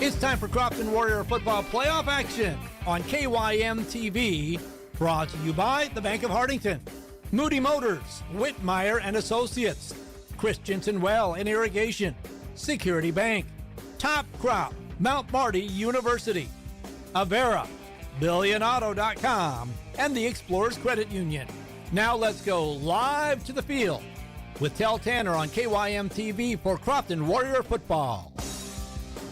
It's time for Crofton Warrior football playoff action on KYM TV, brought to you by the Bank of Hartington, Moody Motors, Whitmire and Associates, Christensen Well and Irrigation, Security Bank, Top Crop, Mount Marty University, Avera, BillionAuto.com, and the Explorers Credit Union. Now let's go live to the field with Tehl Tanner on KYM TV for Crofton Warrior football.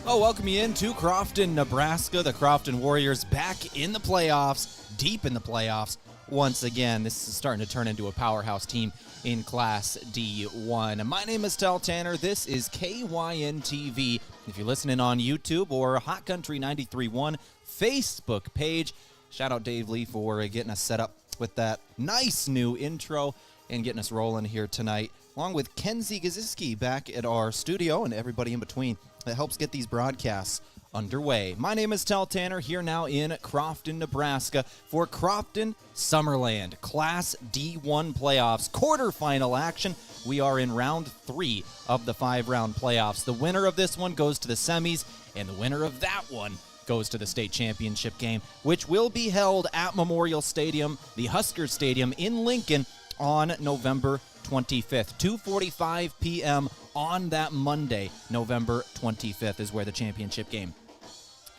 Oh, welcome you into Crofton, Nebraska. The Crofton Warriors back in the playoffs, deep in the playoffs. Once again, this is starting to turn into a powerhouse team in Class D1. My name is Tehl Tanner. This is KYN TV. If you're listening on YouTube or Hot Country 93.1 Facebook page, shout out Dave Lee for getting us set up with that nice new intro and getting us rolling here tonight, along with Kenzie Gaziski back at our studio and everybody in between that helps get these broadcasts underway. My name is Tehl Tanner, here now in Crofton, Nebraska for Crofton Summerland Class D1 playoffs quarterfinal action. We are in round 3 of the 5-round playoffs. The winner of this one goes to the semis, and the winner of that one goes to the state championship game, which will be held at Memorial Stadium, the Husker Stadium in Lincoln, on November 25th, 2:45 p.m. on that Monday. November 25th is where the championship game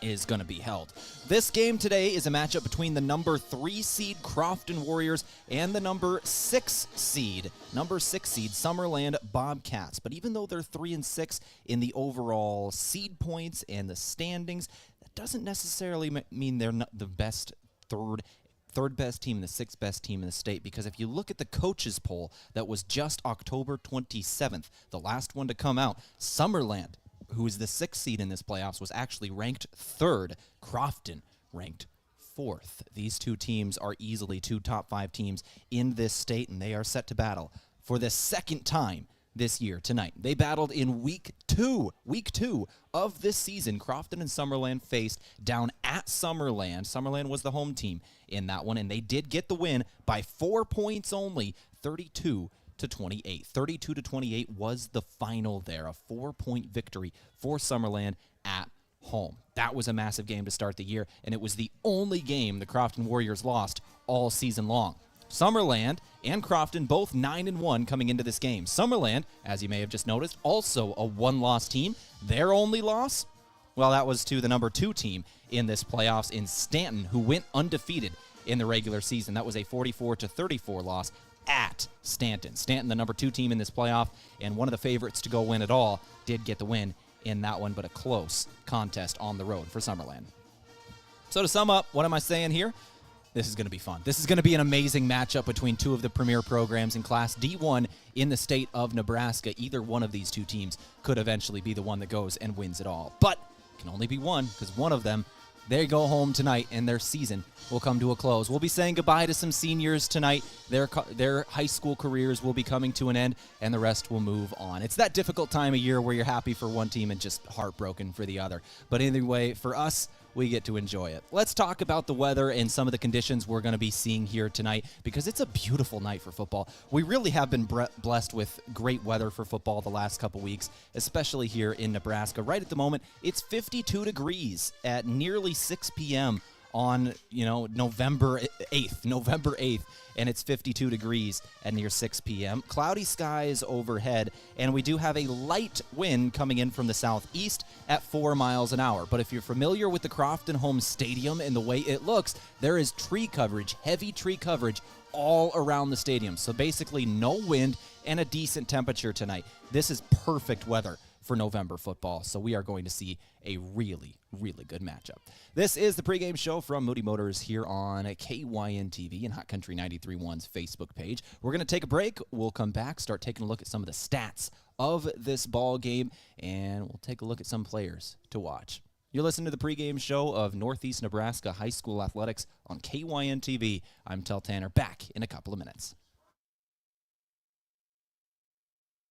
is going to be held. This game today is a matchup between the number 3 seed Crofton Warriors and the number 6 seed Summerland Bobcats. But even though they're 3 and 6 in the overall seed points and the standings, that doesn't necessarily mean they're not the best third best team and the 6th best team in the state, because if you look at the coaches poll that was just October 27th, the last one to come out, Summerland, who is the 6th seed in this playoffs, was actually ranked 3rd. Crofton ranked 4th. These two teams are easily 2 top 5 teams in this state, and they are set to battle for the second time this year tonight. They battled in week two of this season. Crofton and Summerland faced down at Summerland. Summerland was the home team in that one, and they did get the win by 4 points only, 32-28. 32-28 was the final there, a 4-point victory for Summerland at home. That was a massive game to start the year, and it was the only game the Crofton Warriors lost all season long. Summerland and Crofton both 9-1 coming into this game. Summerland, as you may have just noticed, also a 1-loss team. Their only loss, well, that was to the number 2 team in this playoffs in Stanton, who went undefeated in the regular season. That was a 44-34 loss at Stanton. Stanton, the number 2 team in this playoff, and one of the favorites to go win it all, did get the win in that one, but a close contest on the road for Summerland. So to sum up, what am I saying here? This is going to be fun. This is going to be an amazing matchup between 2 of the premier programs in Class D1 in the state of Nebraska. Either one of these 2 teams could eventually be the one that goes and wins it all. But it can only be one, because one of them, they go home tonight and their season will come to a close. We'll be saying goodbye to some seniors tonight. Their high school careers will be coming to an end, and the rest will move on. It's that difficult time of year where you're happy for one team and just heartbroken for the other. But anyway, for us, we get to enjoy it. Let's talk about the weather and some of the conditions we're going to be seeing here tonight, because it's a beautiful night for football. We really have been blessed with great weather for football the last couple weeks, especially here in Nebraska. Right at the moment, it's 52 degrees at nearly 6 p.m. on, November 8th, and it's 52 degrees at near 6 p.m. Cloudy skies overhead, and we do have a light wind coming in from the southeast at 4 miles an hour. But if you're familiar with the Crofton home stadium and the way it looks, there is tree coverage, heavy tree coverage all around the stadium. So basically no wind and a decent temperature tonight. This is perfect weather for November football, so we are going to see a really, really good matchup. This is the pregame show from Moody Motors here on KYN TV and Hot Country 93.1's Facebook page. We're going to take a break. We'll come back, start taking a look at some of the stats of this ball game, and we'll take a look at some players to watch. You're listening to the pregame show of Northeast Nebraska High School Athletics on KYN TV. I'm Tehl Tanner, back in a couple of minutes.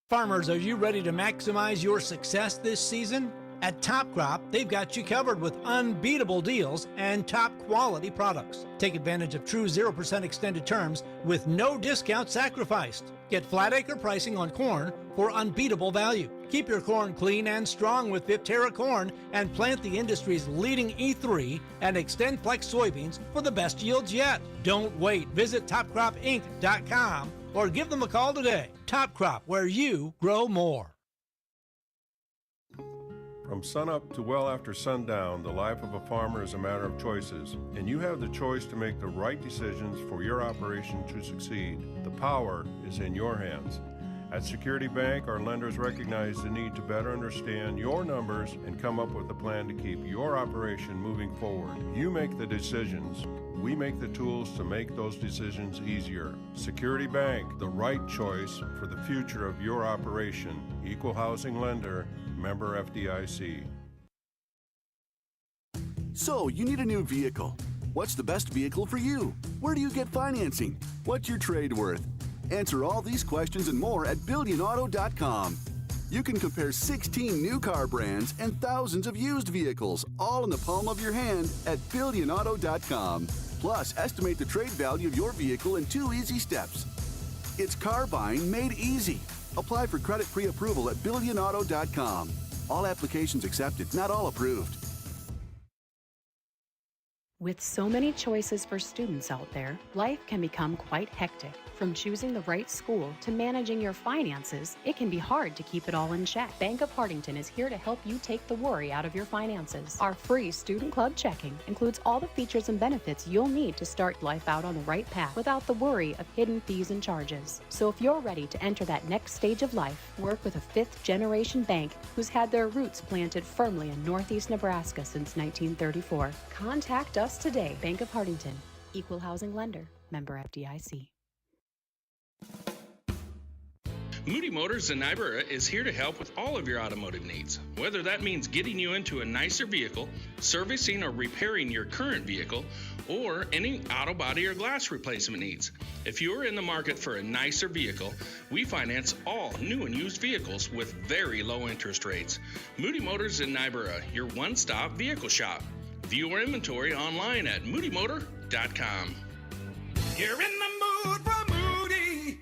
Farmers, are you ready to maximize your success this season? At Top Crop, they've got you covered with unbeatable deals and top quality products. Take advantage of true 0% extended terms with no discount sacrificed. Get flat acre pricing on corn for unbeatable value. Keep your corn clean and strong with Viptera corn and plant the industry's leading E3 and Extend Flex soybeans for the best yields yet. Don't wait. Visit topcropinc.com or give them a call today. Top Crop, where you grow more. From sunup to well after sundown, the life of a farmer is a matter of choices, and you have the choice to make the right decisions for your operation to succeed. The power is in your hands. At Security Bank, our lenders recognize the need to better understand your numbers and come up with a plan to keep your operation moving forward. You make the decisions. We make the tools to make those decisions easier. Security Bank, the right choice for the future of your operation. Equal housing lender, member FDIC. So, you need a new vehicle. What's the best vehicle for you? Where do you get financing? What's your trade worth? Answer all these questions and more at BillionAuto.com. You can compare 16 new car brands and thousands of used vehicles, all in the palm of your hand at BillionAuto.com. Plus, estimate the trade value of your vehicle in 2 easy steps. It's car buying made easy. Apply for credit pre-approval at BillionAuto.com. All applications accepted, not all approved. With so many choices for students out there, life can become quite hectic. From choosing the right school to managing your finances, it can be hard to keep it all in check. Bank of Hardington is here to help you take the worry out of your finances. Our free Student Club checking includes all the features and benefits you'll need to start life out on the right path without the worry of hidden fees and charges. So if you're ready to enter that next stage of life, work with a fifth-generation bank who's had their roots planted firmly in Northeast Nebraska since 1934. Contact us today. Bank of Hardington, Equal Housing Lender, member FDIC. Moody Motors in Niobrara is here to help with all of your automotive needs. Whether that means getting you into a nicer vehicle, servicing or repairing your current vehicle, or any auto body or glass replacement needs. If you are in the market for a nicer vehicle, we finance all new and used vehicles with very low interest rates. Moody Motors in Niobrara, your one-stop vehicle shop. View our inventory online at moodymotor.com. You're in the mood for Moody.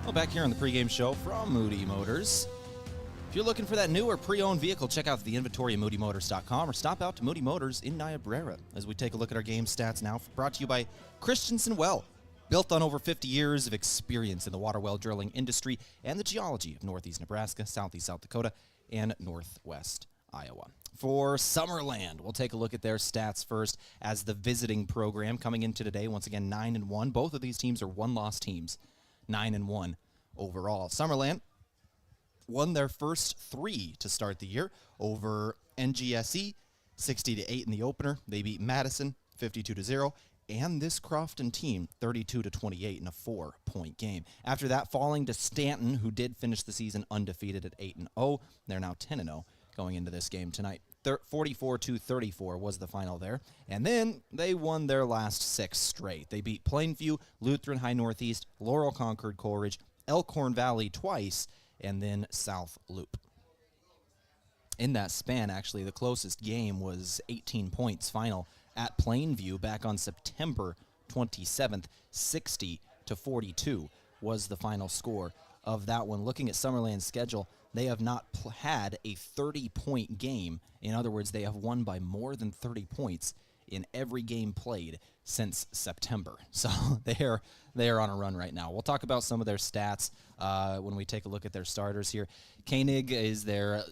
Well, back here on the pregame show from Moody Motors. If you're looking for that new or pre-owned vehicle, check out the inventory at moodymotors.com or stop out to Moody Motors in Niobrara as we take a look at our game stats now. Brought to you by Christensen Well, built on over 50 years of experience in the water well drilling industry and the geology of Northeast Nebraska, Southeast South Dakota, and Northwest Iowa. For Summerland, we'll take a look at their stats first as the visiting program coming into today. Once again, 9-1. Both of these teams are one-loss teams, 9-1 overall. Summerland won their first 3 to start the year over NGSE, 60-8 in the opener. They beat Madison, 52-0, and this Crofton team, 32-28 in a 4-point game. After that, falling to Stanton, who did finish the season undefeated at 8-0. They're now 10-0 going into this game tonight. 44-34 was the final there. And then they won their last 6 straight. They beat Plainview, Lutheran High Northeast, Laurel Concord Coleridge, Elkhorn Valley twice, and then South Loop. In that span, actually, the closest game was 18 points final at Plainview back on September 27th. 60-42 was the final score of that one. Looking at Summerland's schedule, they have not had a 30-point game. In other words, they have won by more than 30 points in every game played since September. So they are on a run right now. We'll talk about some of their stats when we take a look at their starters here. Koenig is their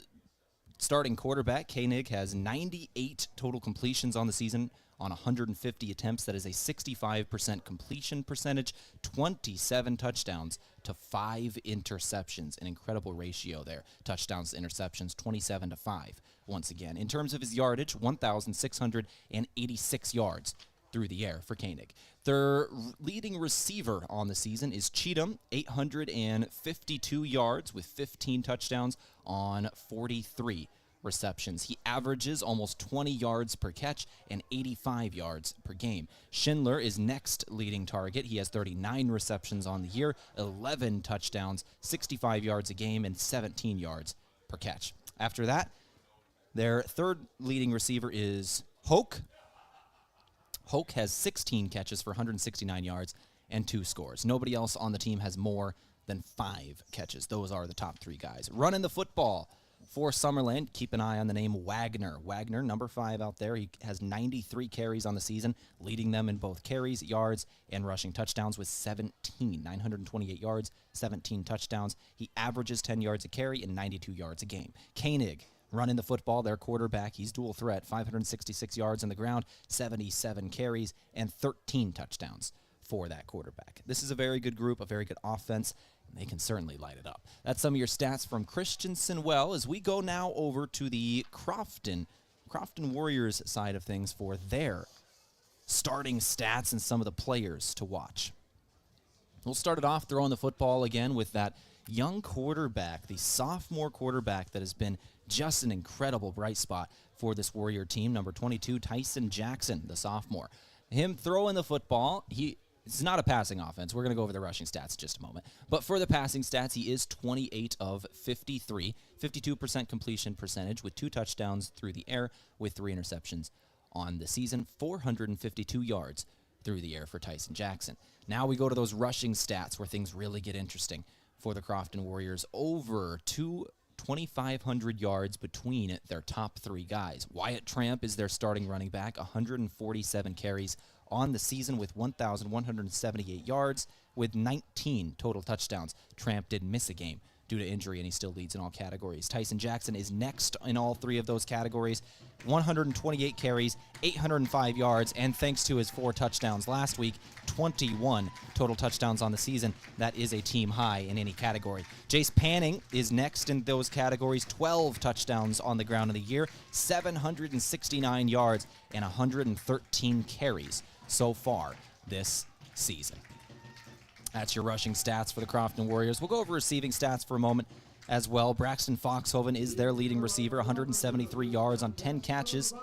starting quarterback. Koenig has 98 total completions on the season on 150 attempts. That is a 65% completion percentage, 27 touchdowns to 5 interceptions. An incredible ratio there. Touchdowns to interceptions, 27-5. Once again, in terms of his yardage, 1,686 yards through the air for Koenig. Their leading receiver on the season is Cheatham, 852 yards with 15 touchdowns on 43 receptions. He averages almost 20 yards per catch and 85 yards per game. Schindler is next leading target. He has 39 receptions on the year, 11 touchdowns, 65 yards a game, and 17 yards per catch. After that, their third leading receiver is Hoke. Hoke has 16 catches for 169 yards and 2 scores. Nobody else on the team has more than 5 catches. Those are the top 3 guys. Running the football for Summerland, keep an eye on the name Wagner. Wagner, number 5 out there. He has 93 carries on the season, leading them in both carries, yards, and rushing touchdowns with 928 yards, 17 touchdowns. He averages 10 yards a carry and 92 yards a game. Koenig, running the football, their quarterback. He's dual threat, 566 yards on the ground, 77 carries, and 13 touchdowns for that quarterback. This is a very good group, a very good offense, and they can certainly light it up. That's some of your stats from Christensen. Well, as we go now over to the Crofton Warriors side of things for their starting stats and some of the players to watch. We'll start it off throwing the football again with that young quarterback, the sophomore quarterback that has been just an incredible bright spot for this Warrior team. Number 22, Tyson Jackson, the sophomore. Him throwing the football, it's not a passing offense. We're going to go over the rushing stats in just a moment. But for the passing stats, he is 28 of 53, 52% completion percentage with 2 touchdowns through the air with 3 interceptions on the season, 452 yards through the air for Tyson Jackson. Now we go to those rushing stats where things really get interesting for the Crofton Warriors. Over 2,500 yards between their top 3 guys. Wyatt Tramp is their starting running back, 147 carries on the season with 1,178 yards with 19 total touchdowns. Tramp did miss a game due to injury, and he still leads in all categories. Tyson Jackson is next in all 3 of those categories, 128 carries, 805 yards, and thanks to his 4 touchdowns last week, 21 total touchdowns on the season. That is a team high in any category. Jace Panning is next in those categories, 12 touchdowns on the ground in the year, 769 yards, and 113 carries so far this season. That's your rushing stats for the Crofton Warriors. We'll go over receiving stats for a moment as well. Braxton Foxhoven is their leading receiver, 173 yards on 10 catches.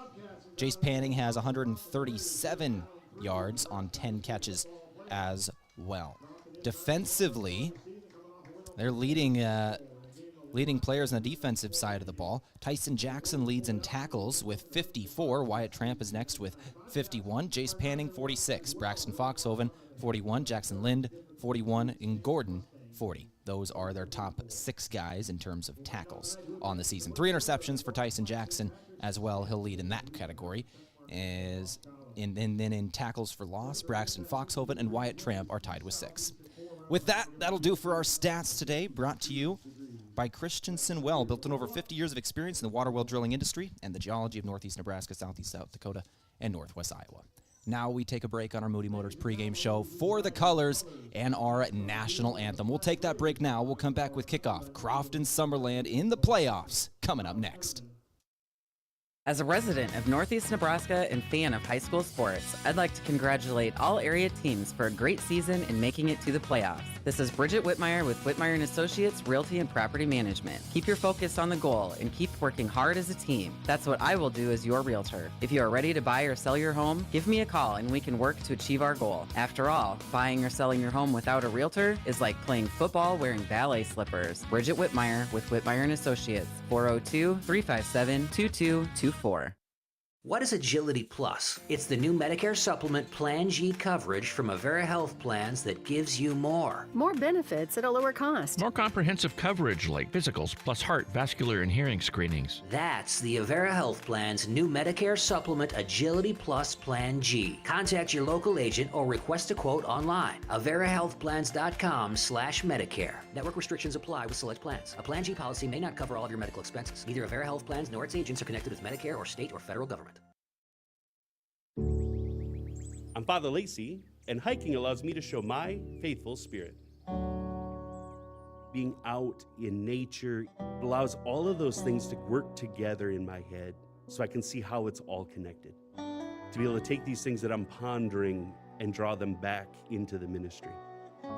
Jace Panning has 137 yards on 10 catches as well. Defensively, they're leading players on the defensive side of the ball. Tyson Jackson leads in tackles with 54. Wyatt Tramp is next with 51. Jace Panning, 46. Braxton Foxhoven, 41. Jackson Lind, 41. And Gordon, 40. Those are their top 6 guys in terms of tackles on the season. 3 interceptions for Tyson Jackson as well. He'll lead in that category. And then in tackles for loss, Braxton Foxhoven and Wyatt Tramp are tied with 6. With that, that'll do for our stats today, brought to you by Christensen Well, built on over 50 years of experience in the water well drilling industry and the geology of northeast Nebraska, southeast South Dakota, and northwest Iowa. Now we take a break on our Moody Motors pregame show for the colors and our national anthem. We'll take that break now. We'll come back with kickoff. Crofton Summerland in the playoffs coming up next. As a resident of Northeast Nebraska and fan of high school sports, I'd like to congratulate all area teams for a great season and making it to the playoffs. This is Bridget Whitmire with Whitmire & Associates Realty and Property Management. Keep your focus on the goal and keep working hard as a team. That's what I will do as your realtor. If you are ready to buy or sell your home, give me a call and we can work to achieve our goal. After all, buying or selling your home without a realtor is like playing football wearing ballet slippers. Bridget Whitmire with Whitmire & Associates, 402-357-2224. What is Agility Plus? It's the new Medicare supplement Plan G coverage from Avera Health Plans that gives you more. More benefits at a lower cost. More comprehensive coverage like physicals plus heart, vascular, and hearing screenings. That's the Avera Health Plan's new Medicare supplement Agility Plus Plan G. Contact your local agent or request a quote online. AveraHealthPlans.com/Medicare. Network restrictions apply with select plans. A Plan G policy may not cover all of your medical expenses. Neither Avera Health Plans nor its agents are connected with Medicare or state or federal government. I'm Father Lacey, and hiking allows me to show my faithful spirit. Being out in nature allows all of those things to work together in my head so I can see how it's all connected. To be able to take these things that I'm pondering and draw them back into the ministry,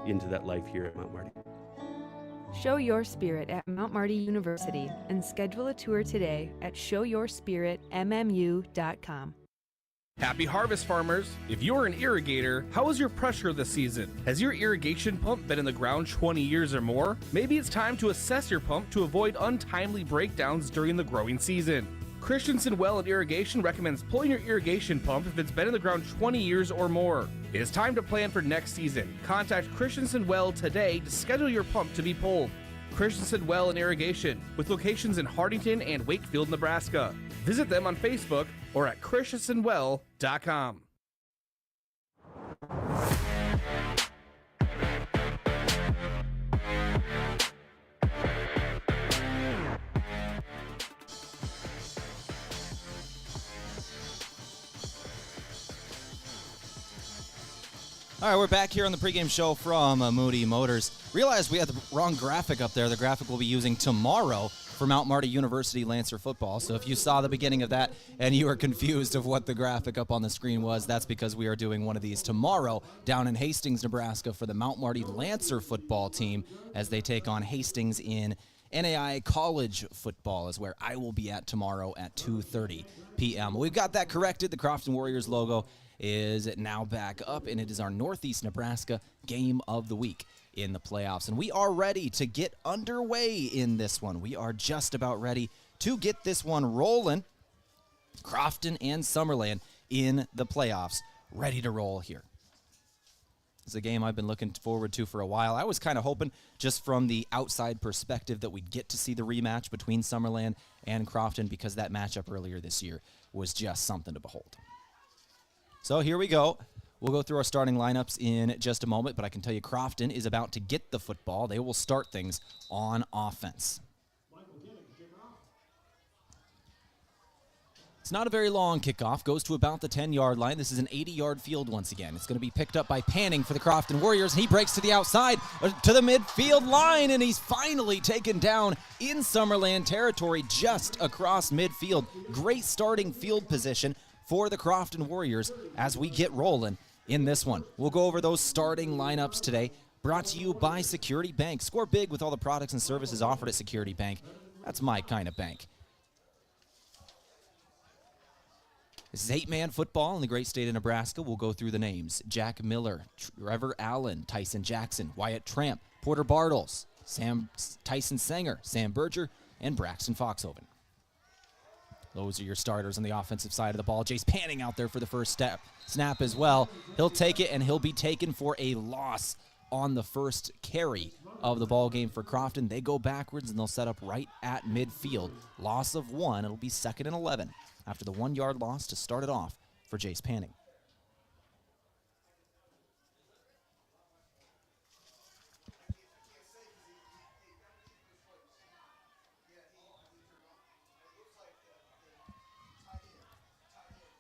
into that life here at Mount Marty. Show your spirit at Mount Marty University and schedule a tour today at showyourspiritmmu.com. Happy harvest, farmers! If you're an irrigator, how is your pressure this season? Has your irrigation pump been in the ground 20 years or more? Maybe it's time to assess your pump to avoid untimely breakdowns during the growing season. Christensen Well and Irrigation recommends pulling your irrigation pump if it's been in the ground 20 years or more. It is time to plan for next season. Contact Christensen Well today to schedule your pump to be pulled. Christensen Well and Irrigation, with locations in Hardington and Wakefield, Nebraska. Visit them on Facebook or at christensenwell.com. All right, we're back here on the pregame show from Moody Motors. Realized we had the wrong graphic up there. The graphic we'll be using tomorrow for Mount Marty University Lancer football. So if you saw the beginning of that and you were confused of what the graphic up on the screen was, that's because we are doing one of these tomorrow down in Hastings, Nebraska for the Mount Marty Lancer football team as they take on Hastings in NAIA college football is where I will be at tomorrow at 2:30 p.m. We've got that corrected. The Crofton Warriors logo is now back up, and it is our Northeast Nebraska game of the week in the playoffs. And we are ready to get underway in this one. We are just about ready to get this one rolling. Crofton and Summerland in the playoffs, ready to roll here. It's a game I've been looking forward to for a while. I was kind of hoping, just from the outside perspective, that we'd get to see the rematch between Summerland and Crofton because that matchup earlier this year was just something to behold. So here we go. We'll go through our starting lineups in just a moment, but I can tell you Crofton is about to get the football. They will start things on offense. It's not a very long kickoff. Goes to about the 10-yard line. This is an 80-yard field once again. It's going to be picked up by Panning for the Crofton Warriors. He breaks to the outside, to the midfield line, and he's finally taken down in Summerland territory just across midfield. Great starting field position for the Crofton Warriors as we get rolling in this one. We'll go over those starting lineups today, brought to you by Security Bank. Score big with all the products and services offered at Security Bank. That's my kind of bank. This is 8-man football in the great state of Nebraska. We'll go through the names. Jack Miller, Trevor Allen, Tyson Jackson, Wyatt Tramp, Porter Bartles, Tyson Sanger, Sam Berger, and Braxton Foxhoven. Those are your starters on the offensive side of the ball. Jace Panning out there for the first snap as well. He'll take it, and he'll be taken for a loss on the first carry of the ball game for Crofton. They go backwards, and they'll set up right at midfield. Loss of 1. It'll be 2nd and 11 after the 1-yard loss to start it off for Jace Panning.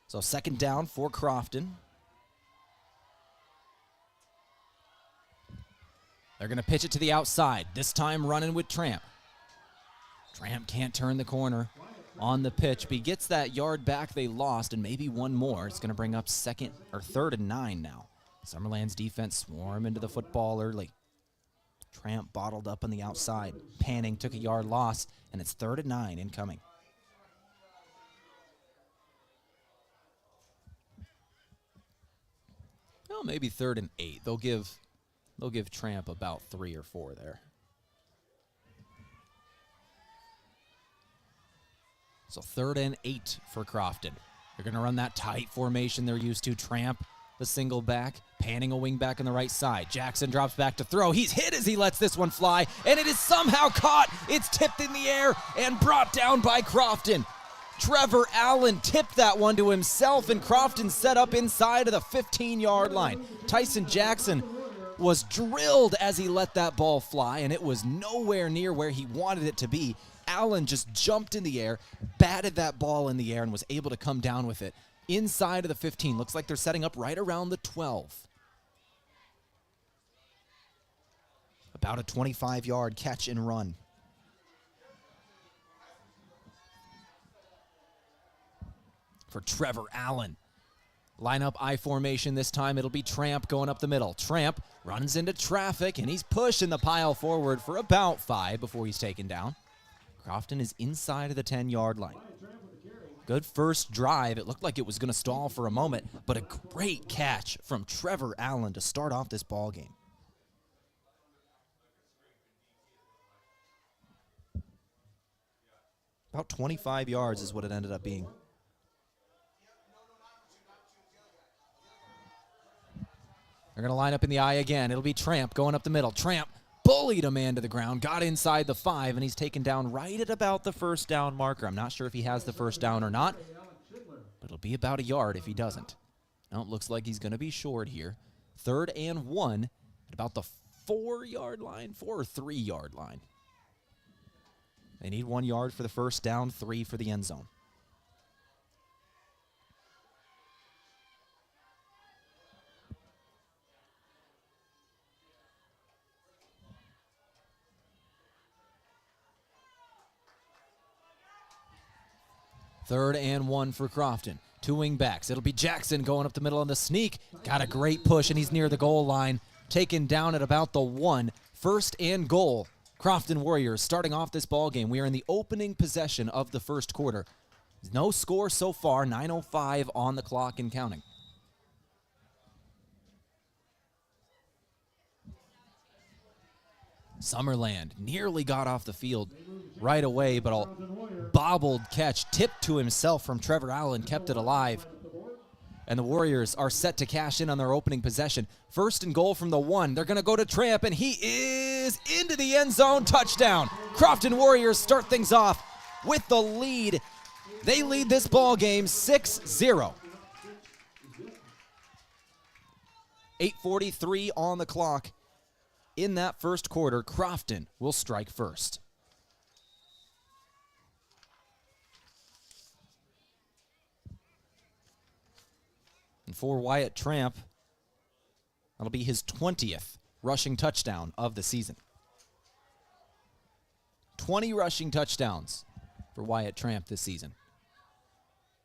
So 2nd down for Crofton. They're going to pitch it to the outside, this time running with Tramp. Tramp can't turn the corner on the pitch, but he gets that yard back they lost and maybe one more. It's going to bring up 3rd and 9 now. Summerland's defense swarm into the football early. Tramp bottled up on the outside. Panning took a yard loss, and it's 3rd and 9 incoming. Well, maybe 3rd and 8. They'll give Tramp about 3 or 4 there. So 3rd and 8 for Crofton. They're going to run that tight formation they're used to. Tramp the single back, panning a wing back on the right side. Jackson drops back to throw. He's hit as he lets this one fly, and it is somehow caught. It's tipped in the air and brought down by Crofton. Trevor Allen tipped that one to himself, and Crofton set up inside of the 15-yard line. Tyson Jackson was drilled as he let that ball fly, and it was nowhere near where he wanted it to be. Allen just jumped in the air, batted that ball in the air, and was able to come down with it inside of the 15. Looks like they're setting up right around the 12. About a 25-yard catch and run. For Trevor Allen. Line up I formation this time. It'll be Tramp going up the middle. Tramp runs into traffic, and he's pushing the pile forward for about 5 before he's taken down. Crofton is inside of the 10-yard line. Good first drive. It looked like it was going to stall for a moment, but a great catch from Trevor Allen to start off this ball game. About 25 yards is what it ended up being. They're going to line up in the I again. It'll be Tramp going up the middle. Tramp bullied a man to the ground, got inside the 5, and he's taken down right at about the first down marker. I'm not sure if he has the first down or not, but it'll be about a yard if he doesn't. Now it looks like he's going to be short here. 3rd and 1 at about the 4-yard line, 4 or 3-yard line. They need 1 yard for the first down, 3 for the end zone. Third and 1 for Crofton. 2 wing backs. It'll be Jackson going up the middle on the sneak. Got a great push, and he's near the goal line. Taken down at about the 1. 1st and goal. Crofton Warriors starting off this ball game. We are in the opening possession of the first quarter. No score so far. 9:05 on the clock and counting. Summerland nearly got off the field right away, but a bobbled catch tipped to himself from Trevor Allen kept it alive. And the Warriors are set to cash in on their opening possession. 1st and goal from the 1. They're going to go to Tramp, and he is into the end zone. Touchdown. Crofton Warriors start things off with the lead. They lead this ball game 6-0. 8:43 on the clock. In that first quarter, Crofton will strike first. And for Wyatt Tramp, that'll be his 20th rushing touchdown of the season. 20 rushing touchdowns for Wyatt Tramp this season.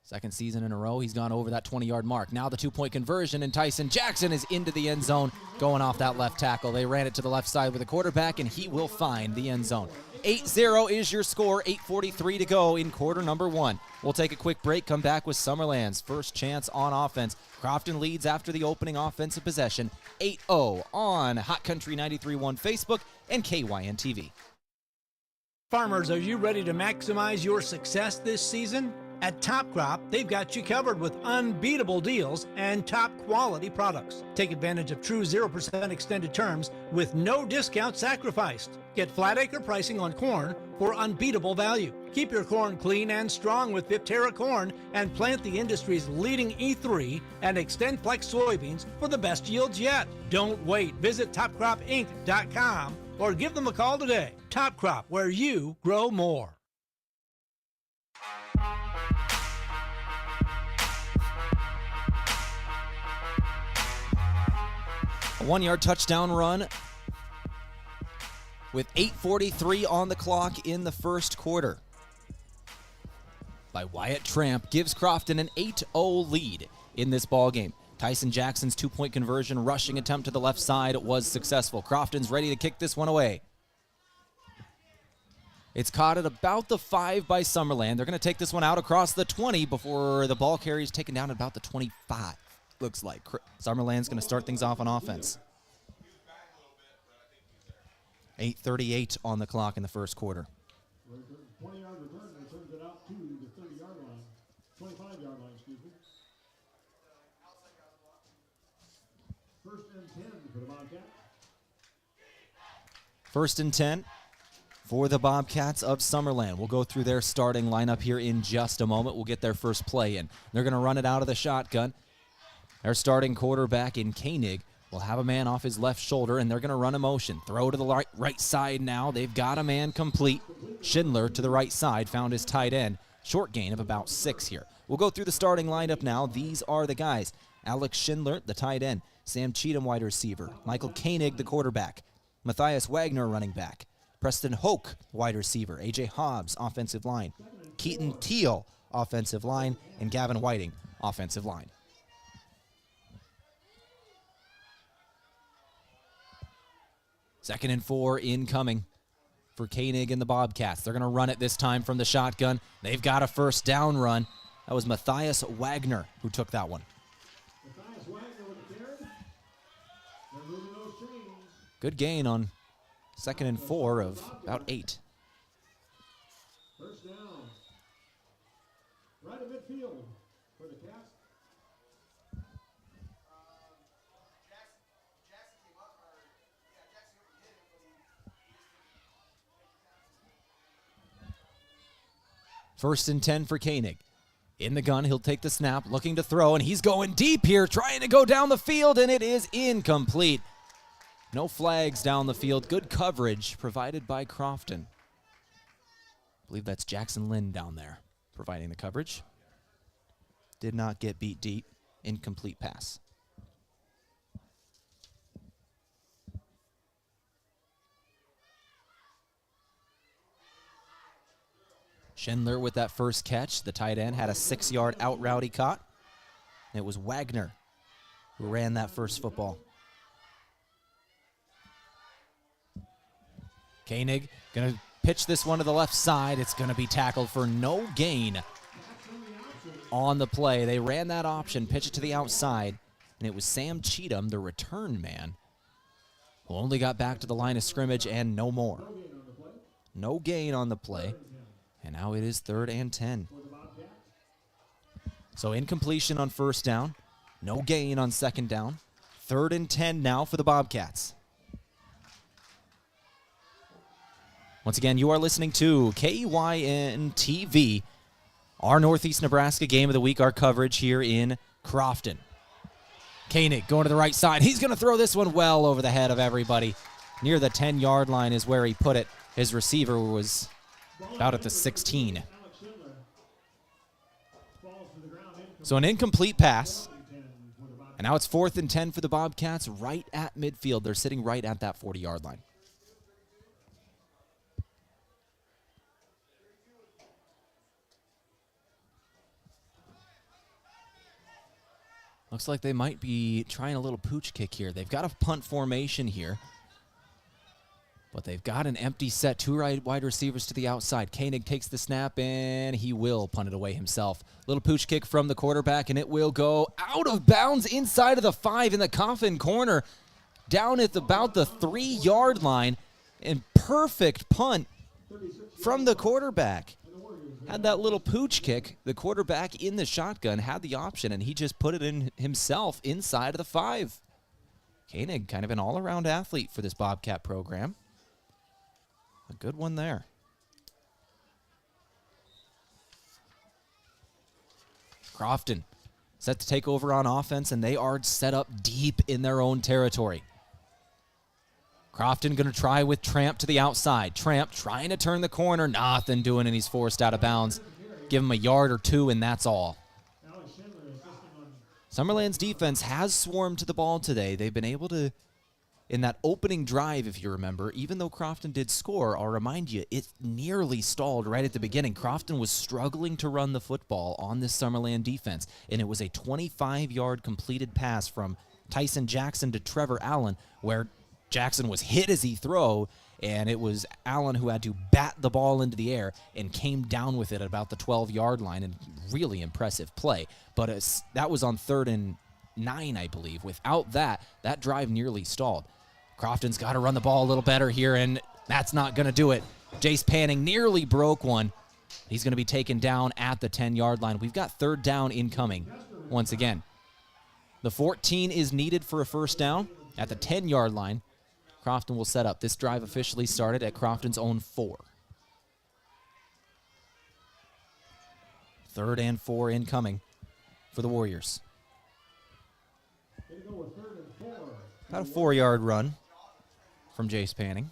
Second season in a row, he's gone over that 20-yard mark. Now the 2-point conversion, and Tyson Jackson is into the end zone, going off that left tackle. They ran it to the left side with a quarterback, and he will find the end zone. 8-0 is your score, 8:43 to go in quarter number 1. We'll take a quick break, come back with Summerland's first chance on offense. Crofton leads after the opening offensive possession, 8-0 on Hot Country 93.1 Facebook and KYN TV. Farmers, are you ready to maximize your success this season? At Top Crop, they've got you covered with unbeatable deals and top quality products. Take advantage of true 0% extended terms with no discount sacrificed. Get flat acre pricing on corn for unbeatable value. Keep your corn clean and strong with Viptera corn and plant the industry's leading E3 and Extend Flex soybeans for the best yields yet. Don't wait. Visit topcropinc.com or give them a call today. Top Crop, where you grow more. A 1-yard touchdown run with 8:43 on the clock in the first quarter by Wyatt Tramp gives Crofton an 8-0 lead in this ball game. Tyson Jackson's 2-point conversion rushing attempt to the left side was successful. Crofton's ready to kick this one away. It's caught at about the 5 by Summerland. They're going to take this one out across the 20 before the ball carrier is taken down at about the 25. Looks like Summerland's going to start things off on offense. 8:38 on the clock in the first quarter. 20-yard return and sends it out to the 30-yard line, 25-yard line, excuse me. First and 10 for the Bobcats of Summerland. We'll go through their starting lineup here in just a moment. We'll get their first play in. They're going to run it out of the shotgun. Their starting quarterback in Koenig will have a man off his left shoulder, and they're going to run a motion. Throw to the right side now. They've got a man complete. Schindler to the right side found his tight end. Short gain of about 6 here. We'll go through the starting lineup now. These are the guys. Alex Schindler, the tight end. Sam Cheatham, wide receiver. Michael Koenig, the quarterback. Matthias Wagner, running back. Preston Hoke, wide receiver. A.J. Hobbs, offensive line. Keaton Tehl, offensive line. And Gavin Whiting, offensive line. Second and 4 incoming for Koenig and the Bobcats. They're going to run it this time from the shotgun. They've got a first down run. That was Matthias Wagner who took that one. Good gain on second and 4 of about 8. First down. Right at midfield for the Cats. First and 10 for Koenig. In the gun, he'll take the snap, looking to throw, and he's going deep here, trying to go down the field, and it is incomplete. No flags down the field. Good coverage provided by Crofton. I believe that's Jackson Lynn down there providing the coverage. Did not get beat deep. Incomplete pass. Schindler with that first catch. The tight end had a 6-yard out route he caught. It was Wagner who ran that first football. Koenig going to pitch this one to the left side. It's going to be tackled for no gain on the play. They ran that option, pitch it to the outside, and it was Sam Cheatham, the return man, who only got back to the line of scrimmage and no more. No gain on the play, and now it is 3rd and 10. So incompletion on first down, no gain on second down. 3rd and 10 now for the Bobcats. Once again, you are listening to KYN TV, our Northeast Nebraska Game of the Week, our coverage here in Crofton. Koenig going to the right side. He's going to throw this one well over the head of everybody. Near the 10-yard line is where he put it. His receiver was about at the 16. So an incomplete pass. And now it's 4th and 10 for the Bobcats right at midfield. They're sitting right at that 40-yard line. Looks like they might be trying a little pooch kick here. They've got a punt formation here. But they've got an empty set. 2 wide receivers to the outside. Koenig takes the snap, and he will punt it away himself. Little pooch kick from the quarterback, and it will go out of bounds inside of the 5 in the coffin corner. Down at about the 3-yard line. And perfect punt from the quarterback. Had that little pooch kick. The quarterback in the shotgun had the option, and he just put it in himself inside of the 5. Koenig, kind of an all-around athlete for this Bobcat program. A good one there. Crofton set to take over on offense, and they are set up deep in their own territory. Crofton going to try with Tramp to the outside. Tramp trying to turn the corner. Nothing doing, and he's forced out of bounds. Give him a yard or 2, and that's all. Summerland's defense has swarmed to the ball today. They've been able to, in that opening drive, if you remember, even though Crofton did score, I'll remind you, it nearly stalled right at the beginning. Crofton was struggling to run the football on this Summerland defense, and it was a 25-yard completed pass from Tyson Jackson to Trevor Allen, where Jackson was hit as he threw, and it was Allen who had to bat the ball into the air and came down with it at about the 12-yard line, and really impressive play. But that was on 3rd and 9, I believe. Without that, that drive nearly stalled. Crofton's got to run the ball a little better here, and that's not going to do it. Jace Panning nearly broke one. He's going to be taken down at the 10-yard line. We've got 3rd down incoming once again. The 14 is needed for a first down at the 10-yard line. Crofton will set up. This drive officially started at Crofton's own 4. 3rd and 4 incoming for the Warriors. About a 4-yard run from Jace Panning.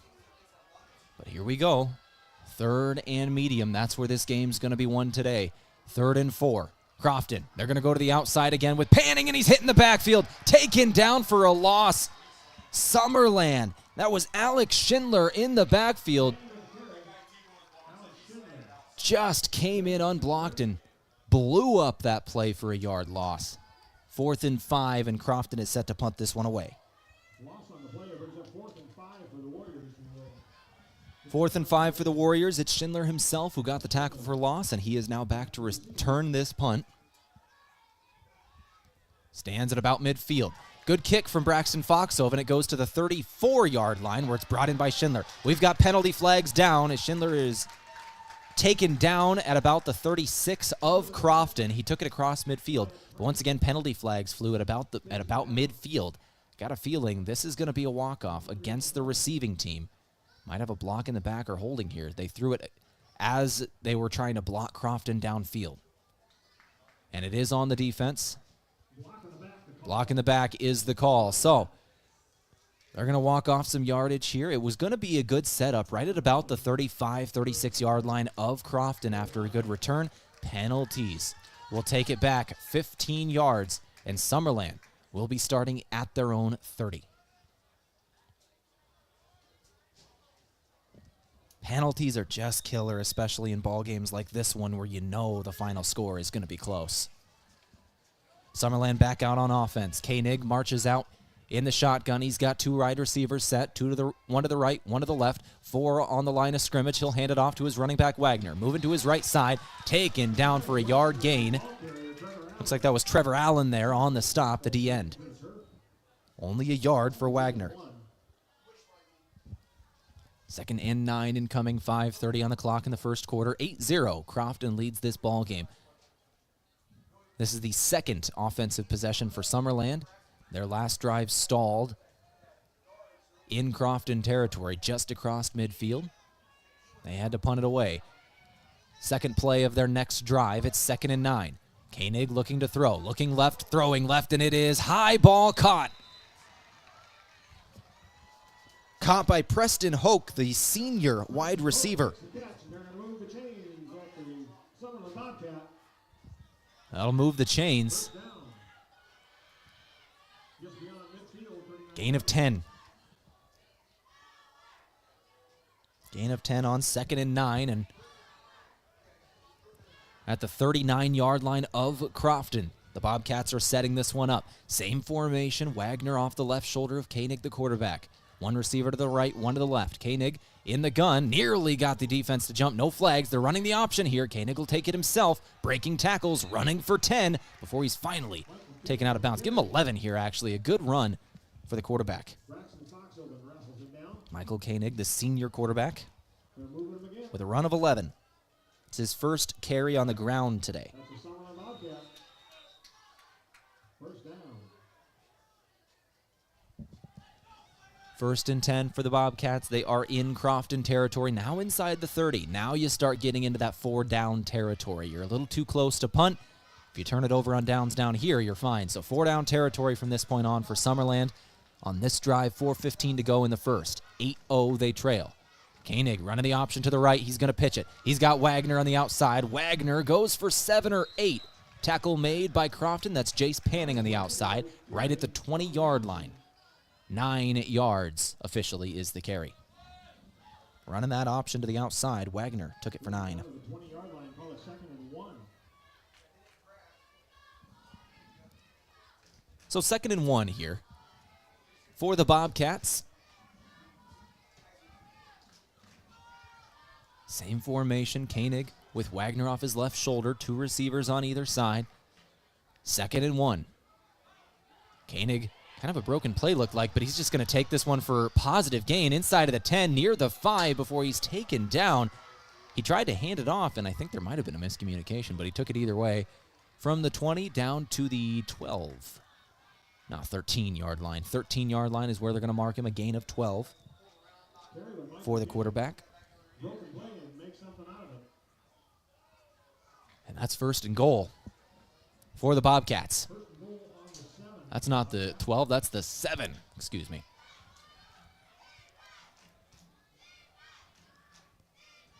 But here we go. 3rd and medium. That's where this game's going to be won today. 3rd and 4. Crofton, they're going to go to the outside again with Panning, and he's hitting the backfield. Taken down for a loss. Summerland. That was Alex Schindler in the backfield. Just came in unblocked and blew up that play for a yard loss. 4th and 5, and Crofton is set to punt this one away. 4th and 5 for the Warriors. It's Schindler himself who got the tackle for loss, and he is now back to return this punt. Stands at about midfield. Good kick from Braxton Foxhoven. It goes to the 34-yard line where it's brought in by Schindler. We've got penalty flags down as Schindler is taken down at about the 36 of Crofton. He took it across midfield. But once again, penalty flags flew at about midfield. Got a feeling this is going to be a walk-off against the receiving team. Might have a block in the back or holding here. They threw it as they were trying to block Crofton downfield. And it is on the defense. Block in the back is the call. So they're going to walk off some yardage here. It was going to be a good setup right at about the 35, 36-yard line of Crofton after a good return. Penalties will take it back 15 yards, and Summerland will be starting at their own 30. Penalties are just killer, especially in ball games like this one where you know the final score is going to be close. Summerland back out on offense. Koenig marches out in the shotgun. He's got 2 wide receivers set, one to the right, one to the left, 4 on the line of scrimmage. He'll hand it off to his running back, Wagner. Moving to his right side, taken down for a yard gain. Looks like that was Trevor Allen there on the stop, the D end. Only a yard for Wagner. 2nd and 9 incoming, 5:30 on the clock in the first quarter. 8-0, Crofton leads this ball game. This is the second offensive possession for Summerland. Their last drive stalled in Crofton territory, just across midfield. They had to punt it away. Second play of their next drive, it's 2nd and 9. Koenig looking to throw, looking left, throwing left, and it is high ball caught. Caught by Preston Hoke, the senior wide receiver. That'll move the chains. Gain of 10. Gain of 10 on 2nd and 9, and at the 39-yard line of Crofton. The Bobcats are setting this one up. Same formation, Wagner off the left shoulder of Koenig, the quarterback. One receiver to the right, one to the left. Koenig in the gun, nearly got the defense to jump. No flags. They're running the option here. Koenig will take it himself. Breaking tackles, running for 10 before he's finally taken out of bounds. Give him 11 here, actually. A good run for the quarterback. Michael Koenig, the senior quarterback, with a run of 11. It's his first carry on the ground today. First and 10 for the Bobcats. They are in Crofton territory, now inside the 30. Now you start getting into that 4-down territory. You're a little too close to punt. If you turn it over on downs down here, you're fine. So 4-down territory from this point on for Summerland. On this drive, 4:15 to go in the first. 8-0 they trail. Koenig running the option to the right. He's going to pitch it. He's got Wagner on the outside. Wagner goes for 7 or 8. Tackle made by Crofton. That's Jace Panning on the outside, right at the 20-yard line. 9 yards officially is the carry. Running that option to the outside. Wagner took it for 9. So 2nd and 1 here for the Bobcats. Same formation. Koenig with Wagner off his left shoulder. 2 receivers on either side. 2nd and 1. Koenig, kind of a broken play looked like, but he's just going to take this one for positive gain inside of the 10, near the 5 before he's taken down. He tried to hand it off, and I think there might have been a miscommunication, but he took it either way. From the 20 down to the 12. No, 13-yard line. 13-yard line is where they're going to mark him, a gain of 12 for the quarterback. And that's first and goal for the Bobcats. That's not the 12, that's the 7, excuse me.